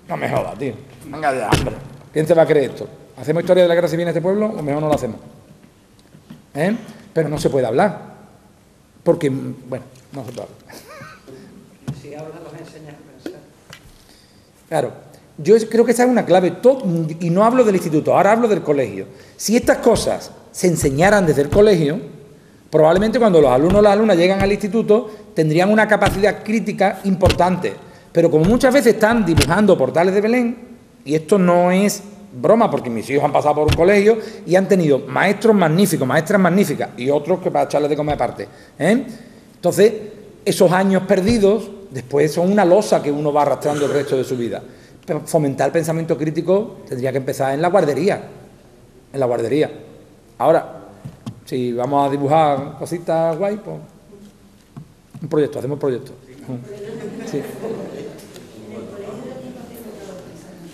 No me jodas, tío. Venga de hambre. ¿Quién se va a creer esto? ¿Hacemos historia de la Guerra Civil en este pueblo o mejor no lo hacemos? Pero no se puede hablar. Porque, bueno, no se puede hablar. Si hablas, los enseñas a pensar. Claro. Yo creo que esa es una clave. Y no hablo del instituto, ahora hablo del colegio. Si estas cosas se enseñaran desde el colegio, probablemente cuando los alumnos o las alumnas llegan al instituto tendrían una capacidad crítica importante. Pero como muchas veces están dibujando portales de Belén, y esto no es broma, porque mis hijos han pasado por un colegio y han tenido maestros magníficos, maestras magníficas, y otros que para echarles de comer aparte. Entonces, esos años perdidos, después son una losa que uno va arrastrando el resto de su vida. Pero fomentar el pensamiento crítico tendría que empezar en la guardería. Ahora, si vamos a dibujar cositas guay, pues un proyecto, hacemos proyectos.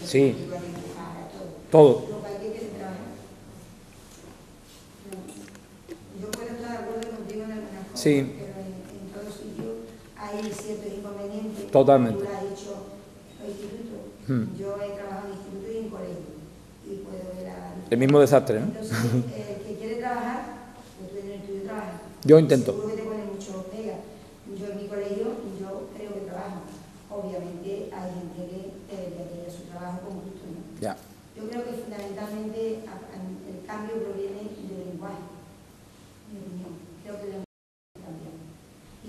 Sí, todo. Yo puedo estar de acuerdo contigo en algunas cosas, Sí. pero en todos sitios hay ciertos inconvenientes. Totalmente. Tú lo has dicho, los institutos. Yo he trabajado en instituto y en colegio y puedo ver el mismo desastre, ¿no? Entonces, el que quiere trabajar, pues tú en el tuyo trabajas. Yo intento. Seguro que te pone mucho pega. Yo en mi colegio, yo creo que trabajo. Obviamente hay gente que debería tener su trabajo como justo, ¿no? Ya. Yo creo que fundamentalmente el cambio proviene del lenguaje, mi opinión. Creo que el lenguaje cambia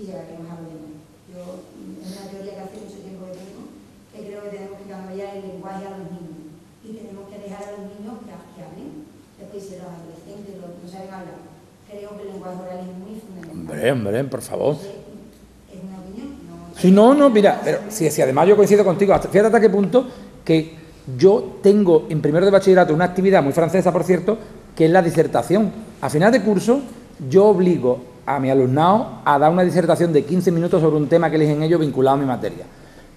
y llegaremos a lo demás. Yo, es una teoría que hace mucho tiempo que tengo, que creo que tenemos que cambiar el lenguaje a los niños y tenemos que dejar a los niños que hablen. Después, si los adolescentes no saben hablar, creo que el lenguaje oral es muy fundamental. Hombre, por favor. Es una opinión. Sí, no, mira, pero si además yo coincido contigo, fíjate hasta qué punto que yo tengo en primero de bachillerato una actividad muy francesa, por cierto, que es la disertación. A final de curso yo obligo a mi alumnado a dar una disertación de 15 minutos sobre un tema que eligen ellos vinculado a mi materia.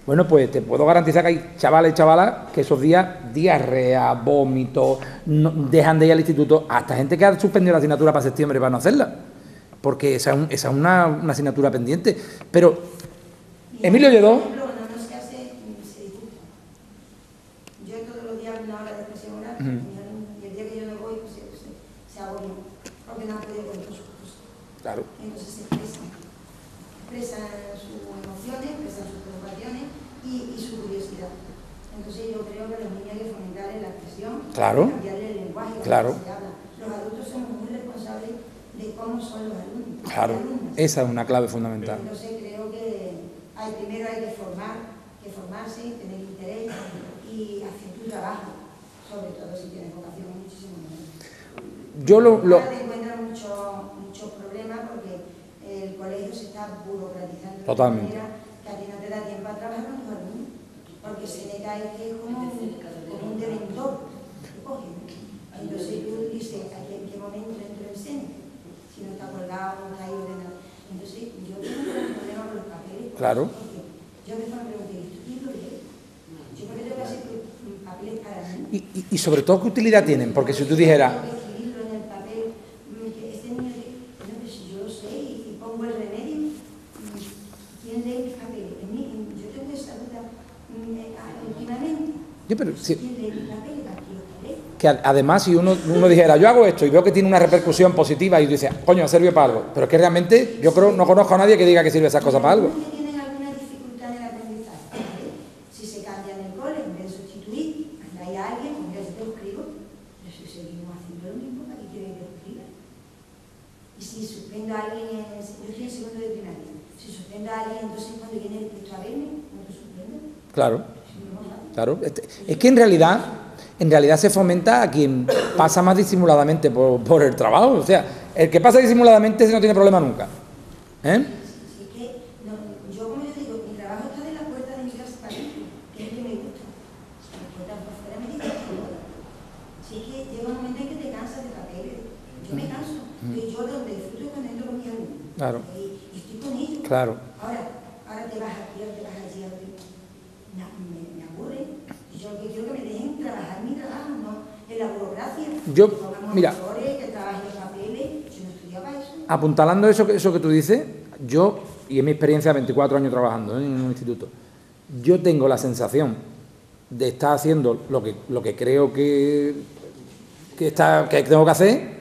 Bueno, pues te puedo garantizar que hay chavales y chavalas que esos días, diarrea, vómito, dejan de ir al instituto, hasta gente que ha suspendido la asignatura para septiembre para no hacerla, porque esa es una asignatura pendiente. Pero Emilio Lledó... Yo todos los días una hora de expresión oral, y el día que yo no voy, pues se agobia, porque no han podido con sus cosas. Claro. Entonces se expresan sus emociones, expresan sus preocupaciones y su curiosidad. Entonces yo creo que los niños hay que fomentarles la expresión, cambiarle el lenguaje, que se habla. Los adultos somos muy responsables de cómo son los alumnos. Claro, esa es una clave fundamental. Entonces creo que primero hay que formarse, tener interés y hacer tu trabajo, sobre todo si tienes vocación, muchísimo mejor. Ahora te encuentras muchos problemas porque el colegio se está burocratizando totalmente. De manera que a ti no te da tiempo a trabajar con tus alumnos, porque se le cae que es como un dementor. Entonces tú dices, ¿en qué momento entro en escena? Si no está colgado, no está ahí ordenado. Entonces yo tengo un problema con los papeles. Claro. Yo me pregunté, ¿esto es? Yo creo que tengo que hacer papeles para mí. Y sobre todo, ¿qué utilidad tienen? Porque si tú dijeras... Tengo que escribirlo en el papel, que este niño, no, si yo lo sé y pongo el remedio, ¿quién lee mis papeles? Yo tengo esa duda, Pero sí, que además si uno dijera, yo hago esto y veo que tiene una repercusión positiva y dice, coño, ha servido para algo, pero es que realmente yo creo, no conozco a nadie que diga que sirve esas cosas para algo. ¿Tienen alguna dificultad en el aprendizaje? Si se cambia en el cole, en vez de sustituir, hay alguien, como yo te escribo, pero si seguimos haciendo lo mismo, ¿para qué quieren que lo escriba? Y si suspendo a alguien, yo estoy en segundo de primaria, si suspendo a alguien, entonces cuando viene el texto a verme, ¿no lo suspendo? Claro, claro. Es que en realidad se fomenta a quien pasa más disimuladamente por el trabajo. O sea, el que pasa disimuladamente ese no tiene problema nunca. ¿Eh? Sí, que yo, como yo digo, mi trabajo está de la puerta de mi clase para adentro, que es lo que me gusta. Si me puertas por fuera me dices que no. Si es que llega un momento en que te cansas de papeles. Yo me canso. Yo donde disfruto es cuando entro con mis alumnos. Claro. Y estoy con ellos. Claro. Ahora te vas aquí, ahora te vas allí, ahora me aburre. Yo lo que quiero que me dejen trabajar mi trabajo, no en la burocracia. Mira, que trabaje los papeles, yo no estudiaba eso. Apuntalando eso que tú dices, yo, y en mi experiencia de 24 años trabajando en un instituto, yo tengo la sensación de estar haciendo lo que creo que tengo que hacer,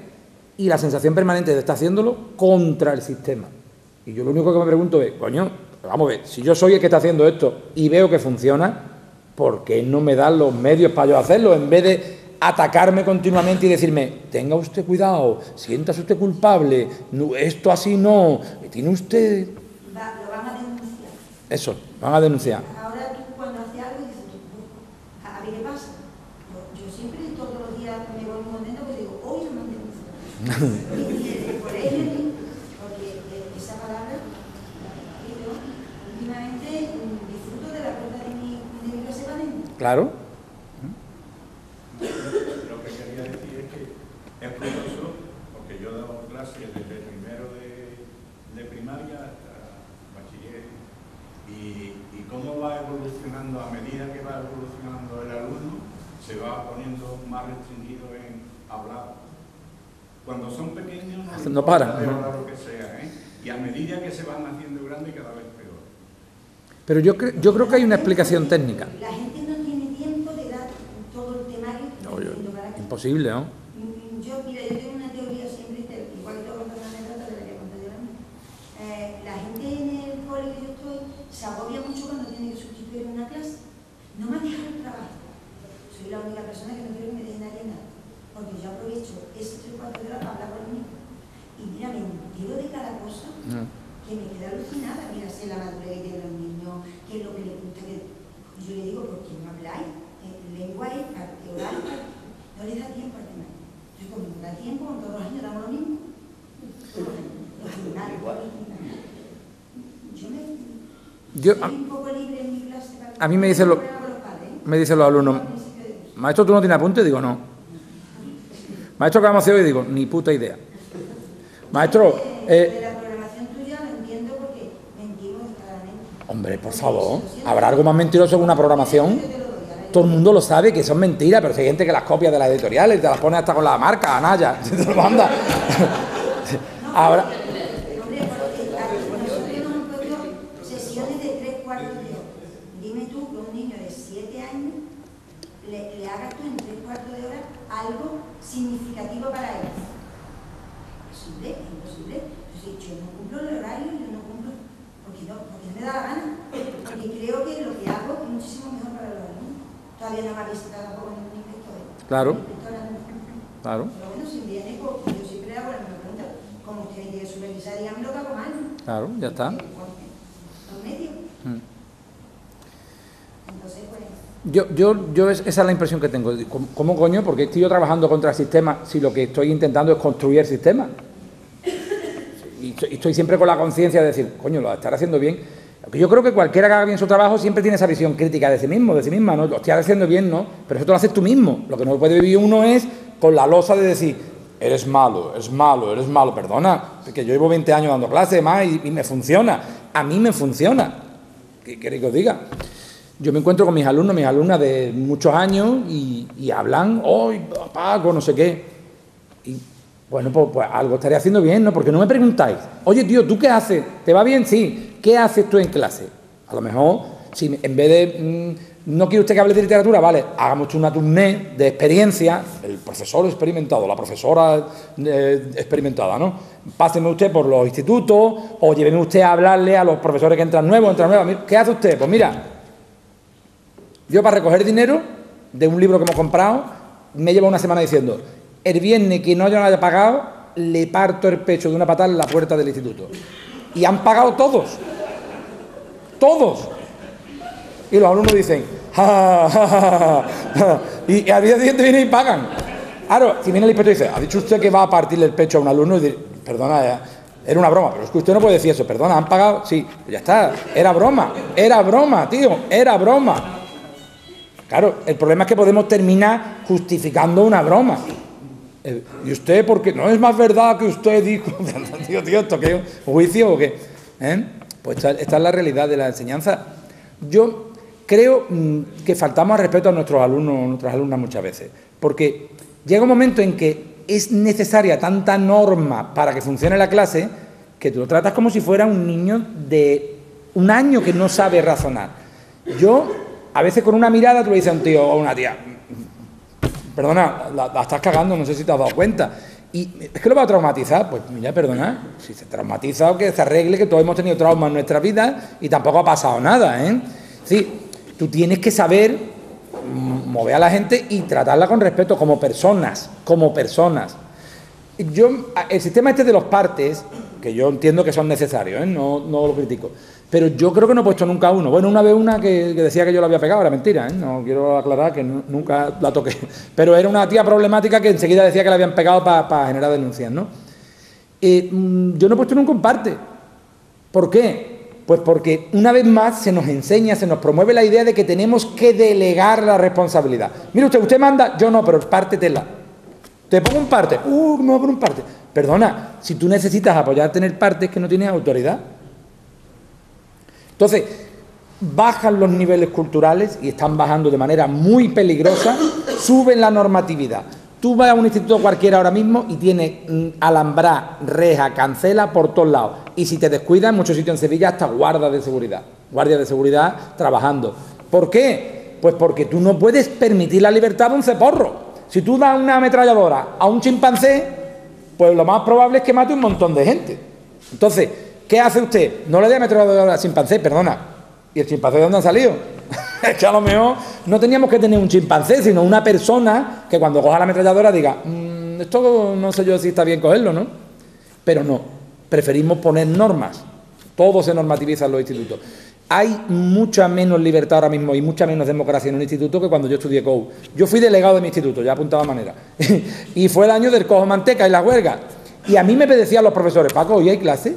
y la sensación permanente de estar haciéndolo contra el sistema. Y yo lo único que me pregunto es, coño, vamos a ver, si yo soy el que está haciendo esto y veo que funciona, ¿por qué no me dan los medios para yo hacerlo? En vez de atacarme continuamente y decirme, tenga usted cuidado, siéntase usted culpable, no, esto así no, tiene usted... Lo van a denunciar. Eso, van a denunciar. Ahora tú cuando haces algo dices, a ver qué pasa. Yo siempre todos los días me voy muy contento porque digo, hoy no me han denunciado. Por ello, porque esa palabra, yo últimamente disfruto de la puerta de mi clase para adentro. Claro. Lo que quería decir es que es curioso, porque yo he dado clases desde primero de primaria hasta bachiller, y cómo va evolucionando, a medida que va evolucionando el alumno, se va poniendo más restringido en hablar. Cuando son pequeños no paran, hablar lo que sea, y a medida que se van haciendo grandes cada vez peor. Pero yo creo que hay una explicación técnica. La gente no tiene tiempo de dar todo el temario. Imposible, ¿no? Yo tengo una teoría siempre, igual que todo cuando me trata de la que conté yo a mí. La gente en el cole que yo estoy se agobia mucho cuando tiene que sustituir una clase. No me dejan el trabajo. Soy la única persona que no quiero que me dejen nadie nada. Porque yo aprovecho ese 3/4 de hora para hablar con los niños. Y mira, me entero de cada cosa que me queda alucinada. Mira, sé la madurez de los niños, qué es lo que les gusta. Yo le digo, ¿por qué no habláis? Lengua es parte oral, no les da tiempo al tema. Entonces, como no da tiempo, con todos los años damos lo mismo. Los animales. Yo soy un poco libre en mi clase. A mí me dicen los alumnos, maestro, ¿tú no tienes apunte? Digo, no. Maestro, ¿qué vamos a hacer hoy? Digo, ni puta idea. Maestro, de la programación tuya lo entiendo porque mentimos claramente. Hombre, por favor, ¿habrá algo más mentiroso que una programación? Todo el mundo lo sabe que son mentiras, pero si hay gente que las copia de las editoriales y te las pone hasta con la marca, Anaya, te lo manda. Ahora... Hombre, porque nosotros nos han puesto sesiones de 3/4 de hora. Dime tú que un niño de 7 años le hagas tú en 3/4 de hora algo significativo para él. Imposible, imposible. Entonces, yo no cumplo el horario, yo no cumplo, porque no me da la gana. Porque creo que lo que hago es muchísimo mejor para los alumnos. Todavía no me ha visitado tampoco ningún inspector. Claro. Claro. Pero bueno, si viene, pues yo siempre le hago la misma pregunta. Como usted me tiene que supervisar, dígame lo que hago mal. Claro, ya está. Los medios. Entonces, pues... esa es la impresión que tengo. ¿Cómo coño? Porque estoy yo trabajando contra el sistema si lo que estoy intentando es construir el sistema. Y estoy siempre con la conciencia de decir, coño, lo estaré haciendo bien. Porque yo creo que cualquiera que haga bien su trabajo siempre tiene esa visión crítica de sí mismo, de sí misma, ¿no? Lo estoy haciendo bien, ¿no? Pero eso te lo haces tú mismo. Lo que no puede vivir uno es con la losa de decir, eres malo, perdona, que yo llevo 20 años dando clases más y me funciona. A mí me funciona. ¿Qué queréis que os diga? Yo me encuentro con mis alumnos, mis alumnas de muchos años y hablan, hoy, Paco, no sé qué. Y bueno, pues algo estaré haciendo bien, ¿no? Porque no me preguntáis, oye, tío, ¿tú qué haces? ¿Te va bien? Sí. ¿Qué haces tú en clase? A lo mejor, si en vez de ¿No quiere usted que hable de literatura? Vale, hagamos una tournée de experiencia, el profesor experimentado, la profesora experimentada, ¿no? Páseme usted por los institutos o lléveme usted a hablarle a los profesores que entran nuevos. ¿Qué hace usted? Pues mira, yo para recoger dinero de un libro que hemos comprado, me llevo una semana diciendo, el viernes que no haya pagado, le parto el pecho de una patada en la puerta del instituto. Y han pagado todos. Todos. Y los alumnos dicen, ja, ja, ja, ja, y al día siguiente vienen y pagan. Claro, si viene el inspector y dice, ¿ha dicho usted que va a partirle el pecho a un alumno? Y dice, perdona, era una broma, pero es que usted no puede decir eso. Perdona, ¿han pagado? Sí, ya está, era broma, tío, era broma. Claro, el problema es que podemos terminar justificando una broma. ¿Y usted por qué? ¿No es más verdad que usted dijo? Tío, ¿esto qué? ¿Juicio o qué? Pues esta es la realidad de la enseñanza. Yo creo que faltamos al respeto a nuestros alumnos o nuestras alumnas muchas veces, porque llega un momento en que es necesaria tanta norma para que funcione la clase que tú lo tratas como si fuera un niño de 1 año que no sabe razonar. Yo, a veces con una mirada, tú le dices a un tío o a una tía, perdona, la estás cagando, no sé si te has dado cuenta. Y es que lo va a traumatizar. Pues mira, perdona, si se traumatiza o que se arregle, que todos hemos tenido traumas en nuestra vida y tampoco ha pasado nada, ¿eh? Sí, tú tienes que saber mover a la gente y tratarla con respeto como personas, el sistema este de los partes, que yo entiendo que son necesarios, no lo critico, pero yo creo que no he puesto nunca uno. Bueno, una vez una que decía que yo la había pegado, era mentira, no quiero aclarar que nunca la toqué, pero era una tía problemática que enseguida decía que la habían pegado para generar denuncias, ¿no? Yo no he puesto nunca un parte. ¿Por qué? Pues porque una vez más se nos enseña, se nos promueve la idea de que tenemos que delegar la responsabilidad. Mire usted manda, yo no, pero pártetela. Te pongo un parte, me voy a poner un parte. Perdona, si tú necesitas apoyarte en el parte es que no tienes autoridad. Entonces, bajan los niveles culturales y están bajando de manera muy peligrosa, suben la normatividad. Tú vas a un instituto cualquiera ahora mismo y tiene alambrá, reja, cancela por todos lados. Y si te descuidas, en muchos sitios en Sevilla hasta guardias de seguridad trabajando. ¿Por qué? Pues porque tú no puedes permitir la libertad de un ceporro. Si tú das una ametralladora a un chimpancé, pues lo más probable es que mate un montón de gente. Entonces, ¿qué hace usted? No le dé ametralladora al chimpancé, perdona. ¿Y el chimpancé de dónde ha salido? Es que a lo mejor no teníamos que tener un chimpancé, sino una persona que cuando coja la ametralladora diga, esto no sé yo si está bien cogerlo, ¿no? Pero no, preferimos poner normas. Todo se normativiza en los institutos. Hay mucha menos libertad ahora mismo y mucha menos democracia en un instituto que cuando yo estudié COU. Yo fui delegado de mi instituto, ya apuntaba manera. Y fue el año del cojo manteca y la huelga. Y a mí me decían los profesores, Paco, ¿hoy hay clase?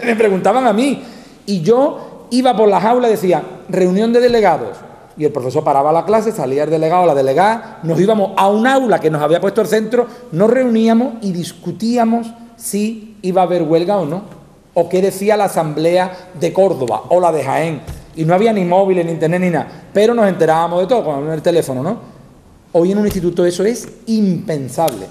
Me preguntaban a mí. Y yo iba por las aulas y decía, reunión de delegados. Y el profesor paraba la clase, salía el delegado, la delegada, nos íbamos a un aula que nos había puesto el centro, nos reuníamos y discutíamos si iba a haber huelga o no. O qué decía la asamblea de Córdoba o la de Jaén. Y no había ni móviles, ni internet, ni nada. Pero nos enterábamos de todo con el teléfono, ¿no? Hoy en un instituto eso es impensable.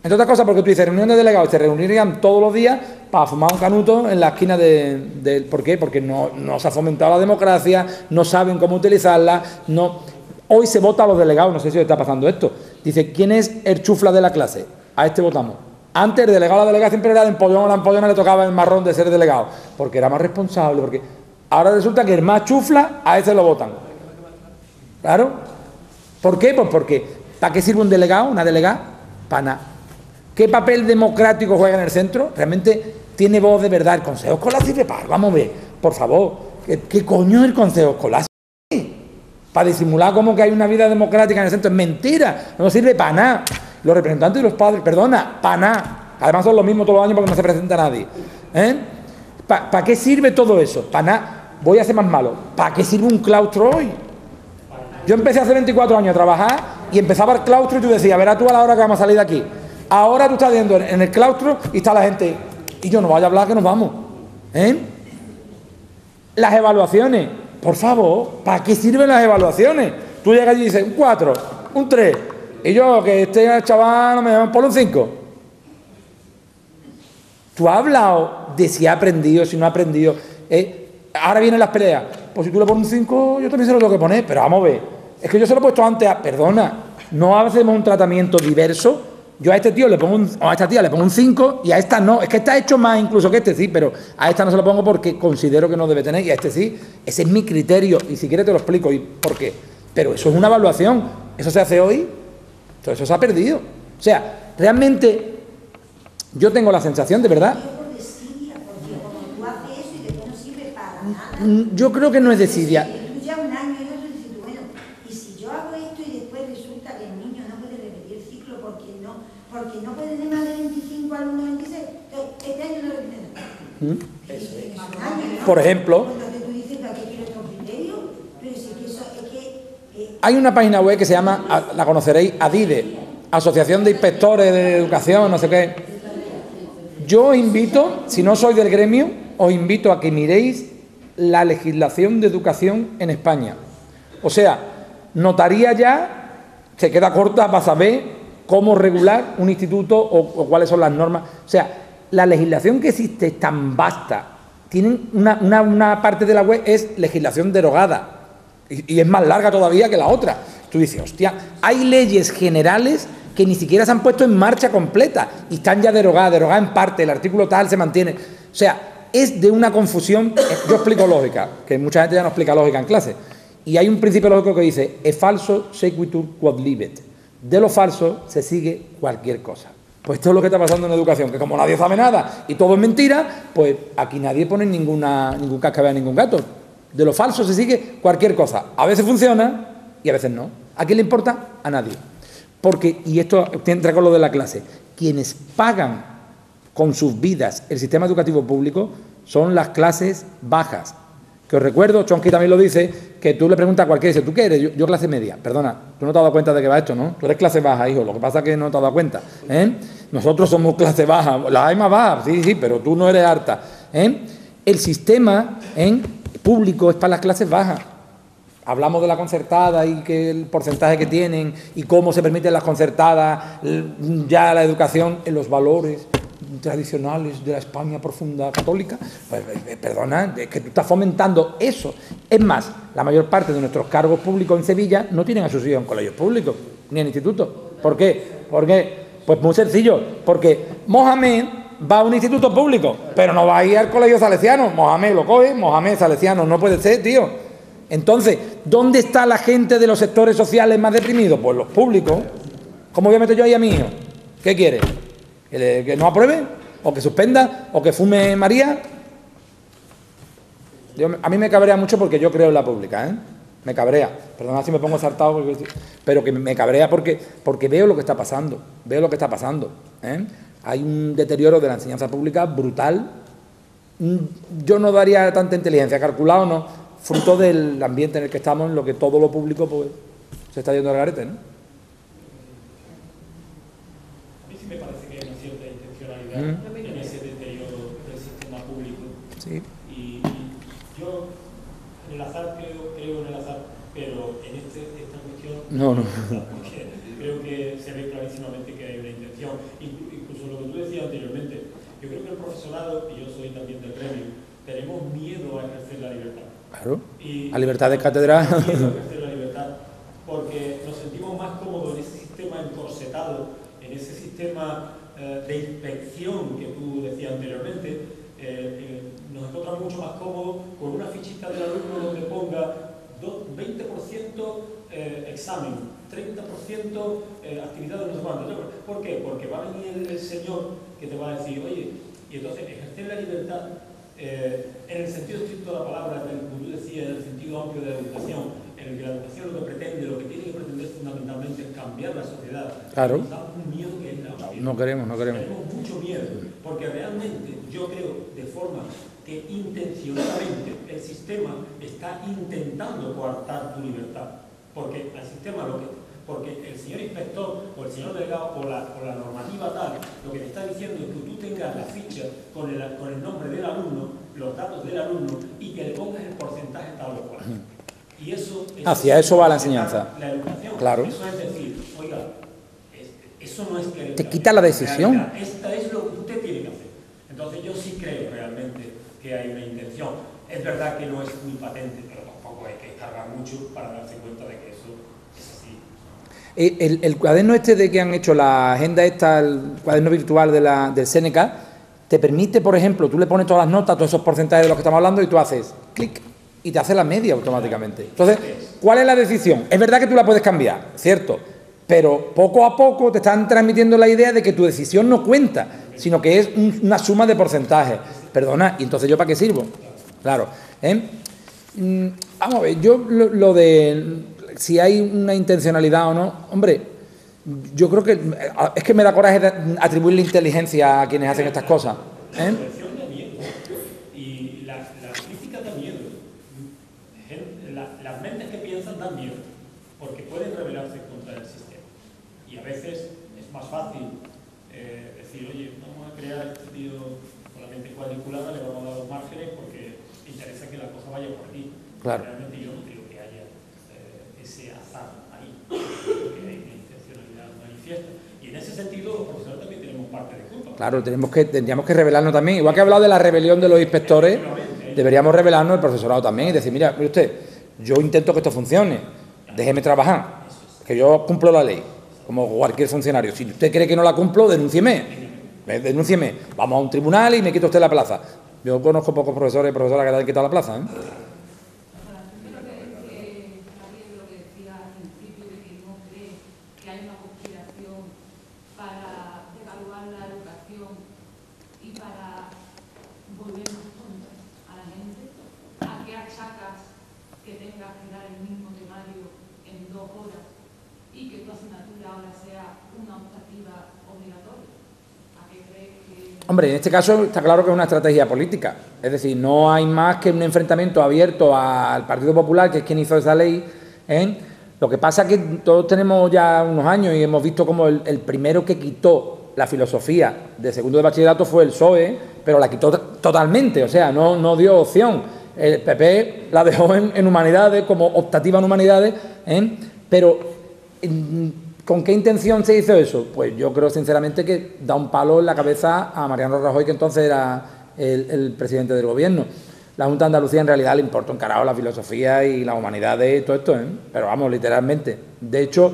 Entre otras cosas porque tú dices, reunión de delegados, se reunirían todos los días para fumar un canuto en la esquina de ¿por qué? Porque no se ha fomentado la democracia, no saben cómo utilizarla, no. Hoy se vota a los delegados, no sé si os está pasando esto. Dice, ¿quién es el chufla de la clase? A este votamos. Antes el delegado o la delegada siempre era de empollón, a la empollona le tocaba el marrón de ser delegado, porque era más responsable, porque ahora resulta que el más chufla, a ese lo votan. ¿Claro? ¿Por qué? Pues porque, ¿para qué sirve un delegado, una delegada? Para nada. ¿Qué papel democrático juega en el centro? ¿Realmente tiene voz de verdad el Consejo Escolar? Sirve para, vamos a ver, por favor, ¿qué coño es el Consejo Escolar? Para disimular como que hay una vida democrática en el centro. Es mentira, no sirve para nada. Los representantes de los padres, perdona, para nada. Además son los mismos todos los años porque no se presenta nadie. ¿Para qué sirve todo eso? Para nada. Voy a ser más malo. ¿Para qué sirve un claustro hoy? Yo empecé hace 24 años a trabajar y empezaba el claustro y tú decías, verás tú a la hora que vamos a salir de aquí. Ahora tú estás viendo en el claustro y está la gente, y yo no vaya a hablar que nos vamos. Las evaluaciones, por favor, ¿para qué sirven las evaluaciones? Tú llegas allí y dices, un 4, un 3, y yo, que este chaval no me llaman por un 5. Tú has hablado de si ha aprendido, si no ha aprendido. Ahora vienen las peleas. pues si tú le pones un 5, yo también se lo tengo que poner, pero vamos a ver, es que yo se lo he puesto antes perdona, no hacemos un tratamiento diverso. Yo a este tío le pongo o a esta tía le pongo un 5 y a esta no. Es que está hecho más incluso que este sí, pero a esta no se lo pongo porque considero que no debe tener y a este sí. Ese es mi criterio y si quieres te lo explico y por qué. Pero eso es una evaluación. Eso se hace hoy, todo eso se ha perdido. O sea, realmente yo tengo la sensación de verdad. Yo creo que no es desidia. Porque no puede tener más de 25 alumnos en 26, este año no repiten nada. Por ejemplo, hay una página web que se llama, la conoceréis, ADIDE, Asociación de Inspectores de Educación, no sé qué. Yo os invito, si no sois del gremio, os invito a que miréis la legislación de educación en España. O sea, notaría ya, se queda corta para saber cómo regular un instituto o cuáles son las normas. O sea, la legislación que existe es tan vasta. Tienen una parte de la web es legislación derogada y es más larga todavía que la otra. Tú dices, hostia, hay leyes generales que ni siquiera se han puesto en marcha completa y están ya derogadas en parte, el artículo tal se mantiene. O sea, es de una confusión. Yo explico lógica, que mucha gente ya no explica lógica en clase. Y hay un principio lógico que dice, e falso sequitur quod libet. De lo falso se sigue cualquier cosa. Pues esto es lo que está pasando en educación, que como nadie sabe nada y todo es mentira, pues aquí nadie pone ningún cascabel a ningún gato. De lo falso se sigue cualquier cosa. A veces funciona y a veces no. ¿A quién le importa? A nadie. Porque, y esto entra con lo de la clase, quienes pagan con sus vidas el sistema educativo público son las clases bajas. Que os recuerdo, Chomsky también lo dice, que tú le preguntas a cualquiera y dice, ¿tú qué eres? Yo clase media. Perdona, tú no te has dado cuenta de que va esto, ¿no? Tú eres clase baja, hijo, lo que pasa es que no te has dado cuenta. Nosotros somos clase baja, la hay más baja, sí, pero tú no eres alta. El sistema público es para las clases bajas. Hablamos de la concertada y que el porcentaje que tienen y cómo se permiten las concertadas, ya la educación en los valores tradicionales de la España profunda católica, pues, perdona, es que tú estás fomentando eso. Es más, la mayor parte de nuestros cargos públicos en Sevilla no tienen a sus hijos en colegios públicos, ni en institutos. ¿Por qué? Pues muy sencillo, porque Mohamed va a un instituto público, pero no va a ir al colegio salesiano. Mohamed lo coge, Mohamed salesiano, no puede ser, tío. Entonces, ¿dónde está la gente de los sectores sociales más deprimidos? Pues los públicos. ¿Cómo voy a meter yo ahí a mi hijo? ¿Qué quiere? ¿Que no apruebe? ¿O que suspenda? ¿O que fume María? A mí me cabrea mucho porque yo creo en la pública, Me cabrea. Perdona si me pongo saltado, pero que me cabrea porque veo lo que está pasando. Hay un deterioro de la enseñanza pública brutal. Yo no daría tanta inteligencia, calculado no, fruto del ambiente en el que estamos, en lo que todo lo público pues, se está yendo al garete, ¿no? Me parece que hay una cierta intencionalidad en ese deterioro del sistema público. Sí. Y yo en el azar creo en el azar, pero en esta cuestión no. Porque creo que se ve clarísimamente que hay una intención. Incluso lo que tú decías anteriormente, yo creo que el profesorado, y yo soy también del gremio, tenemos miedo a ejercer la libertad. Claro. La libertad de cátedra. Miedo a ejercer la libertad, porque nos sentimos más cómodos en ese sistema encorsetado, en ese sistema de inspección que tú decías anteriormente. Nos encontramos mucho más cómodos con una fichita del alumno donde ponga 20% examen, 30% actividades no sé cuánto. ¿Por qué? Porque va a venir el señor que te va a decir, oye, y entonces ejercer la libertad en el sentido estricto de la palabra, como tú decías, en el sentido amplio de la educación, en el que la educación lo que pretende, lo que tiene que pretender fundamentalmente es cambiar la sociedad. Claro. Damos un miedo que es la sociedad. No queremos. Tenemos mucho miedo, porque realmente yo creo de forma que intencionadamente el sistema está intentando coartar tu libertad, porque el sistema porque el señor inspector o el señor delegado o la normativa tal, lo que te está diciendo es que tú tengas la ficha con el nombre del alumno, los datos del alumno y que le pongas el porcentaje tal o cual. Y hacia eso va la enseñanza. La educación. Claro. Eso es decir, oiga, eso no es que... Te quita la decisión. Esta es lo que usted tiene que hacer. Entonces yo sí creo realmente que hay una intención. Es verdad que no es muy patente, pero tampoco hay que cargar mucho para darse cuenta de que eso es así. El cuaderno este de que han hecho, la agenda esta, el cuaderno virtual del Seneca, te permite, por ejemplo, tú le pones todas las notas, todos esos porcentajes de los que estamos hablando y tú haces clic y te hace la media automáticamente. Entonces, ¿cuál es la decisión? Es verdad que tú la puedes cambiar, cierto, pero poco a poco te están transmitiendo la idea de que tu decisión no cuenta, sino que es una suma de porcentajes. Perdona, ¿y entonces yo para qué sirvo? Claro. Vamos a ver, yo lo de si hay una intencionalidad o no, hombre, yo creo que es que me da coraje atribuirle inteligencia a quienes hacen estas cosas. La reflexión da miedo y la crítica da miedo. Las mentes que piensan dan miedo porque pueden rebelarse contra el sistema y a veces es más fácil decir, oye, vamos a crear este tío con la mente cuadriculada, le vamos a dar los márgenes porque interesa que la cosa vaya por aquí. Claro. Realmente yo no creo que haya ese azar ahí, que hay una intencionalidad manifiesta. Y en ese sentido los profesores también tenemos parte de culpa. Claro, tendríamos que revelarnos también. Igual que he hablado de la rebelión de los inspectores, deberíamos revelarnos el profesorado también y decir, mira usted, yo intento que esto funcione, déjeme trabajar, que yo cumplo la ley, como cualquier funcionario. Si usted cree que no la cumplo, denúncieme, vamos a un tribunal y me quita usted la plaza. Yo conozco pocos profesores y profesoras que le han quitado la plaza, ¿eh? Hombre, en este caso está claro que es una estrategia política. Es decir, no hay más que un enfrentamiento abierto al Partido Popular, que es quien hizo esa ley, ¿eh? Lo que pasa es que todos tenemos ya unos años y hemos visto como el primero que quitó la filosofía de segundo de bachillerato fue el PSOE, pero la quitó totalmente, o sea, no dio opción. El PP la dejó en humanidades, como optativa en humanidades, ¿eh? Pero ¿con qué intención se hizo eso? Pues yo creo sinceramente que da un palo en la cabeza a Mariano Rajoy, que entonces era el presidente del gobierno. La Junta de Andalucía en realidad le importó un carajo la filosofía y las humanidades y todo esto, ¿eh? Pero vamos, literalmente. De hecho,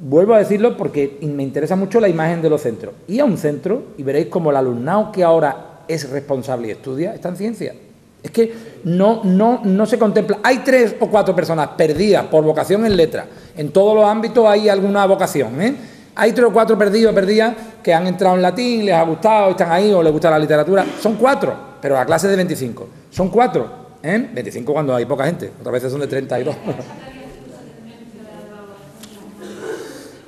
vuelvo a decirlo porque me interesa mucho la imagen de los centros. Y a un centro y veréis como el alumnado que ahora es responsable y estudia está en ciencia. Es que no se contempla. Hay 3 o 4 personas perdidas por vocación en letras. En todos los ámbitos hay alguna vocación, ¿eh? Hay 3 o 4 perdidas que han entrado en latín, les ha gustado, están ahí o les gusta la literatura. Son 4, pero la clase es de 25. Son 4, ¿eh? 25 cuando hay poca gente. Otras veces son de 32.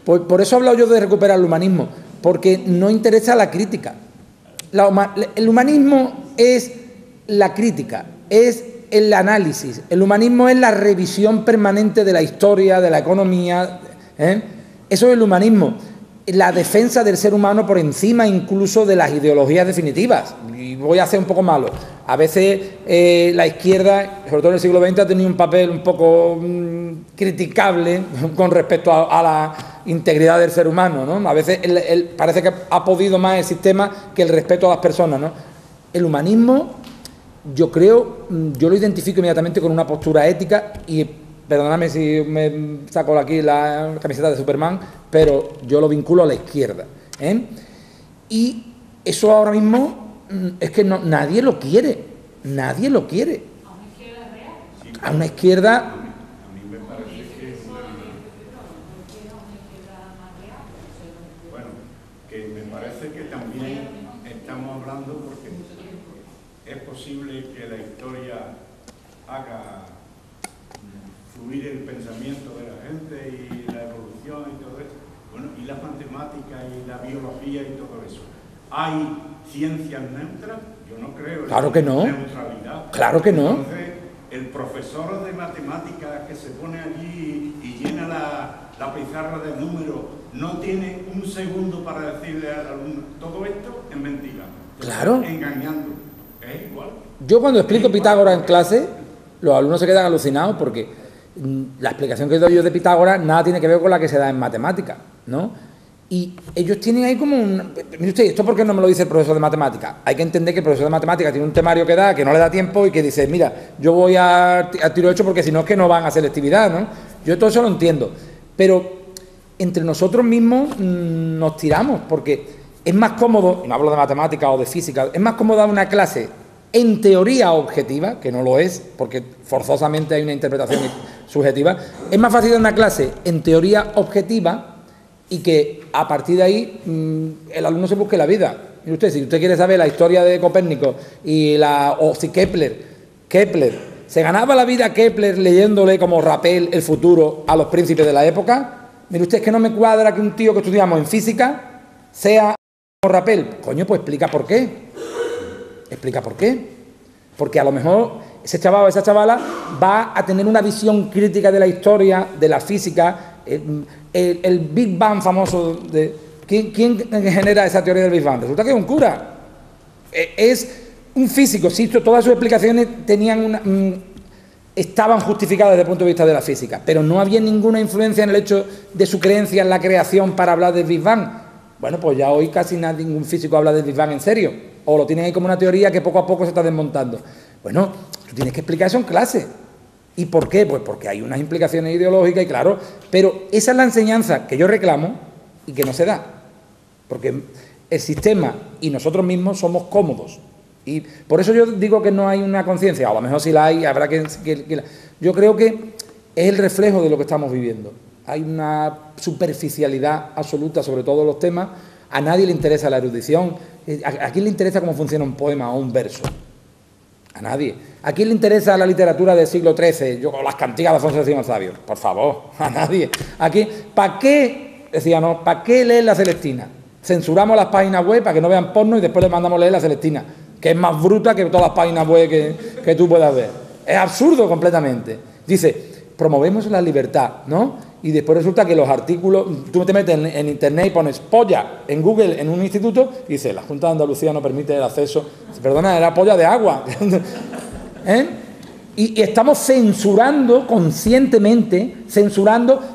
Pues por eso he hablado yo de recuperar el humanismo. Porque no interesa la crítica. El humanismo es la crítica, es el análisis. El humanismo es la revisión permanente de la historia, de la economía, ¿eh? Eso es el humanismo, la defensa del ser humano por encima incluso de las ideologías definitivas. Y voy a ser un poco malo. A veces la izquierda, sobre todo en el siglo XX, ha tenido un papel un poco criticable con respecto a la integridad del ser humano, ¿no? A veces parece que ha podido más el sistema que el respeto a las personas, ¿no? El humanismo, yo creo, yo lo identifico inmediatamente con una postura ética y, perdóname si me saco aquí la camiseta de Superman, pero yo lo vinculo a la izquierda, ¿eh? Y eso ahora mismo es que nadie lo quiere, nadie lo quiere. ¿A una izquierda real? A una izquierda... A mí me parece que... Bueno, que me parece que también estamos hablando porque es posible que la historia haga fluir el pensamiento de la gente y la evolución y todo eso. Bueno, y las matemáticas y la biología y todo eso. ¿Hay ciencias neutras? Yo no creo en claro que no. Neutralidad. Claro que no. Entonces, el profesor de matemáticas que se pone allí y llena la pizarra de números no tiene un segundo para decirle al alumno todo esto es mentira. Claro. Engañando. Es igual. Yo cuando explico Pitágoras en clase, los alumnos se quedan alucinados porque la explicación que doy yo de Pitágoras nada tiene que ver con la que se da en matemáticas, ¿no? Y ellos tienen ahí como un... Mire usted, ¿esto por qué no me lo dice el profesor de matemáticas? Hay que entender que el profesor de matemáticas tiene un temario que da, que no le da tiempo y que dice, mira, yo voy a tiro hecho porque si no es que no van a selectividad, ¿no? Yo todo eso lo entiendo. Pero entre nosotros mismos nos tiramos, porque es más cómodo, y no hablo de matemáticas o de física, es más cómodo dar una clase en teoría objetiva, que no lo es, porque forzosamente hay una interpretación subjetiva, es más fácil dar una clase en teoría objetiva y que a partir de ahí el alumno se busque la vida. Y usted, si usted quiere saber la historia de Copérnico o si Kepler, ¿se ganaba la vida Kepler leyéndole como rapel el futuro a los príncipes de la época? Mire usted, es que no me cuadra que un tío que estudiamos en física sea como rapel. Coño, pues explica por qué. Explica por qué. Porque a lo mejor ese chaval o esa chavala va a tener una visión crítica de la historia, de la física. El Big Bang famoso de... ¿Quién genera esa teoría del Big Bang? Resulta que es un cura. Es un físico, sí, todas sus explicaciones estaban justificadas desde el punto de vista de la física, pero no había ninguna influencia en el hecho de su creencia en la creación para hablar del Big Bang. Bueno, pues ya hoy casi ningún físico habla del Big Bang en serio, o lo tienen ahí como una teoría que poco a poco se está desmontando. Bueno, tú tienes que explicar eso en clase. ¿Y por qué? Pues porque hay unas implicaciones ideológicas y claro, pero esa es la enseñanza que yo reclamo y que no se da, porque el sistema y nosotros mismos somos cómodos. Y por eso yo digo que no hay una conciencia, a lo mejor si la hay, habrá que... Yo creo que es el reflejo de lo que estamos viviendo. Hay una superficialidad absoluta sobre todos los temas, a nadie le interesa la erudición, ¿a quién le interesa cómo funciona un poema o un verso? A nadie. ¿A quién le interesa la literatura del siglo XIII, las cantigas de Alfonso X Sabio? Por favor, a nadie. ¿Para qué? Decía, no, ¿para qué leer la Celestina? Censuramos las páginas web para que no vean porno y después les mandamos leer la Celestina, que es más bruta que todas las páginas web que tú puedas ver. Es absurdo completamente. Dice, promovemos la libertad, ¿no? Y después resulta que los artículos, tú te metes en internet y pones polla en Google en un instituto y dice, la Junta de Andalucía no permite el acceso. Perdona, era polla de agua. ¿Eh? Y estamos censurando conscientemente,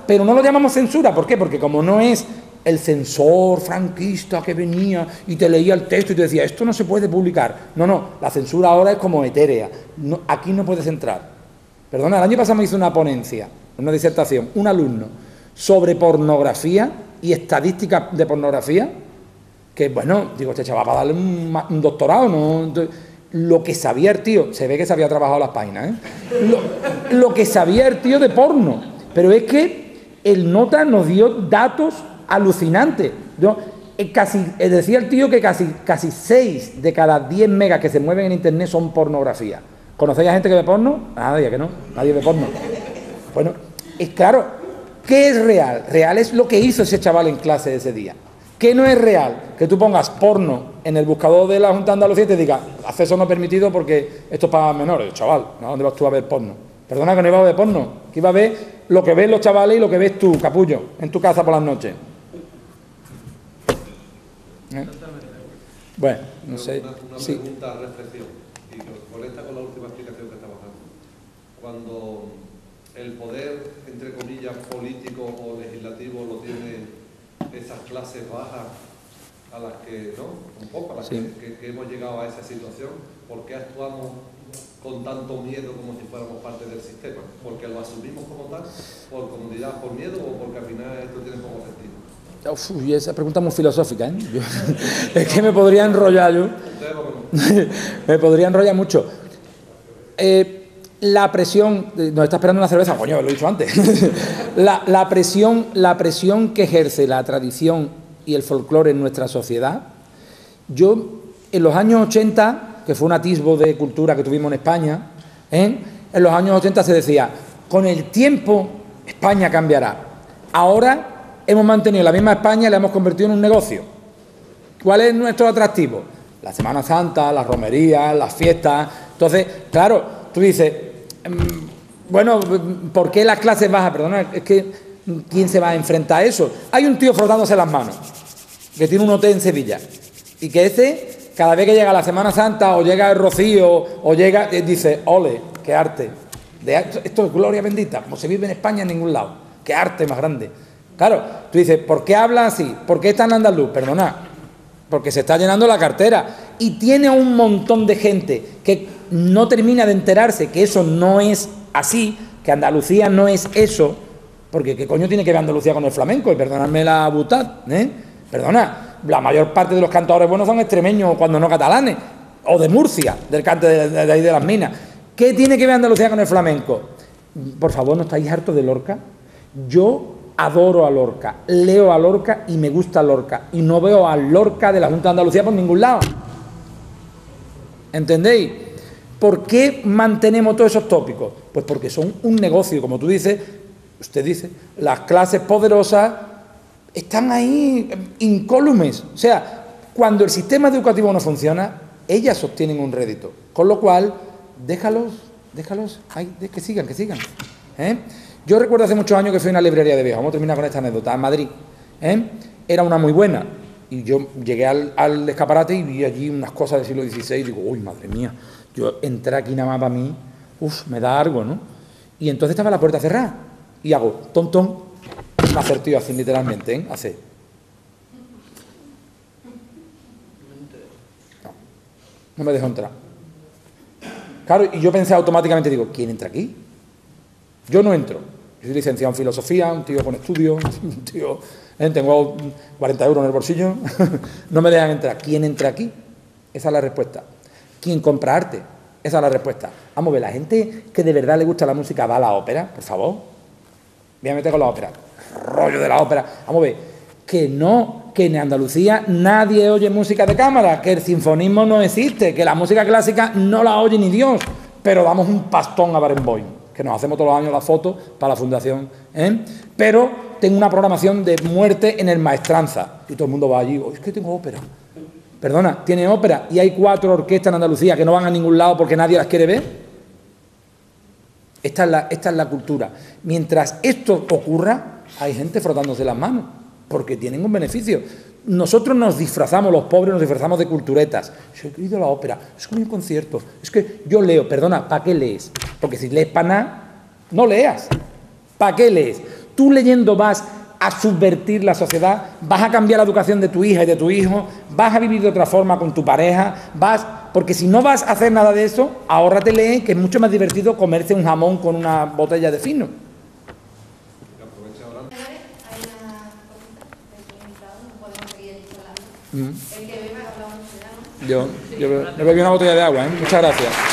pero no lo llamamos censura. ¿Por qué? Porque como no es el censor franquista que venía y te leía el texto y te decía, esto no se puede publicar. No, la censura ahora es como etérea. No, aquí no puedes entrar. Perdona, el año pasado me hizo una ponencia, una disertación, un alumno, sobre pornografía y estadística de pornografía, que bueno, digo, este chaval va a darle un doctorado, ¿no? Entonces, lo que sabía el tío, se ve que se había trabajado las páginas, ¿eh? Lo que sabía el tío de porno, pero es que el nota nos dio datos alucinantes. Decía el tío que casi 6 de cada 10 megas que se mueven en internet son pornografía. ¿Conocéis a gente que ve porno? Nadie, que no, nadie ve porno. Bueno, es claro, ¿qué es real? Real es lo que hizo ese chaval en clase ese día. ¿Qué no es real? Que tú pongas porno en el buscador de la Junta de Andalucía y te diga, acceso no permitido porque esto es para menores. Chaval, ¿no? ¿Dónde vas tú a ver porno? Perdona, que no iba a ver porno, que iba a ver lo que ven los chavales y lo que ves tú, capullo, en tu casa por las noches. Bueno, no sé. Una sí. pregunta a reflexión, y que conecta con la última explicación que estaba dando. Cuando el poder, entre comillas, político o legislativo lo tiene esas clases bajas a las que, ¿no? Un poco a las sí. que hemos llegado a esa situación, ¿por qué actuamos con tanto miedo como si fuéramos parte del sistema? ¿Porque lo asumimos como tal, por comodidad, por miedo o porque al final esto tiene poco sentido? Uf, y esa pregunta es muy filosófica, ¿eh? Es que me podría enrollar yo. Me podría enrollar mucho. La presión, nos está esperando una cerveza, coño, lo he dicho antes. la presión que ejerce la tradición y el folclore en nuestra sociedad. Yo, en los años 80, que fue un atisbo de cultura que tuvimos en España, en los años 80 se decía, con el tiempo España cambiará. Ahora hemos mantenido la misma España y la hemos convertido en un negocio. ¿Cuál es nuestro atractivo? La Semana Santa, las romerías, las fiestas. Entonces, claro, tú dices, bueno, ¿por qué las clases bajas? Perdona, es que ¿quién se va a enfrentar a eso? Hay un tío frotándose las manos, que tiene un hotel en Sevilla, y que ese, cada vez que llega la Semana Santa, o llega el Rocío, o llega, dice, ole, qué arte. Esto es gloria bendita, como se vive en España en ningún lado. Qué arte más grande. Claro, tú dices, ¿por qué habla así? ¿Por qué es tan andaluz? Perdona, porque se está llenando la cartera y tiene un montón de gente que no termina de enterarse que eso no es así, que Andalucía no es eso, porque ¿qué coño tiene que ver Andalucía con el flamenco? Y perdonadme la butad, Perdona, la mayor parte de los cantadores buenos son extremeños, cuando no catalanes, o de Murcia, del cante de ahí de las minas. ¿Qué tiene que ver Andalucía con el flamenco? Por favor, ¿no estáis hartos de Lorca? Yo adoro a Lorca, leo a Lorca y me gusta Lorca, y no veo a Lorca de la Junta de Andalucía por ningún lado. ¿Entendéis? ¿Por qué mantenemos todos esos tópicos? Pues porque son un negocio, como tú dices, usted dice, las clases poderosas están ahí incólumes. O sea, cuando el sistema educativo no funciona, ellas sostienen un rédito. Con lo cual, déjalos, que sigan. Yo recuerdo hace muchos años que fui a una librería de viejos, vamos a terminar con esta anécdota, en Madrid. Era una muy buena. Y yo llegué al escaparate y vi allí unas cosas del siglo XVI y digo, uy, madre mía, yo entré aquí nada más para mí, me da algo, ¿no? Y entonces estaba la puerta cerrada y hago, tontón, me acertó así literalmente, hace. No me dejó entrar. Claro, y yo pensé automáticamente, digo, ¿quién entra aquí? Yo no entro. Yo soy licenciado en filosofía, un tío con estudios, un tío... tengo 40 euros en el bolsillo, no me dejan entrar. ¿Quién entra aquí? Esa es la respuesta. ¿Quién compra arte? Esa es la respuesta. Vamos a ver, la gente que de verdad le gusta la música va a la ópera, por favor. Voy a meter con la ópera. Rollo de la ópera. Vamos a ver, que no, que en Andalucía nadie oye música de cámara, que el sinfonismo no existe, que la música clásica no la oye ni Dios, pero damos un pastón a Barenboim, que nos hacemos todos los años la foto para la fundación, pero tengo una programación de muerte en el Maestranza, y todo el mundo va allí, es que tengo ópera. Perdona, tiene ópera, y hay 4 orquestas en Andalucía que no van a ningún lado porque nadie las quiere ver. Esta es la cultura. Mientras esto ocurra, hay gente frotándose las manos, porque tienen un beneficio. Nosotros nos disfrazamos, los pobres nos disfrazamos de culturetas. Yo he querido la ópera, es como un concierto, es que yo leo, perdona, ¿para qué lees? Porque si lees para nada, no leas. ¿Para qué lees? Tú leyendo vas a subvertir la sociedad, vas a cambiar la educación de tu hija y de tu hijo, vas a vivir de otra forma con tu pareja, porque si no vas a hacer nada de eso, ahórrate leer, que es mucho más divertido comerse un jamón con una botella de fino. Yo me bebí una botella de agua, Muchas gracias.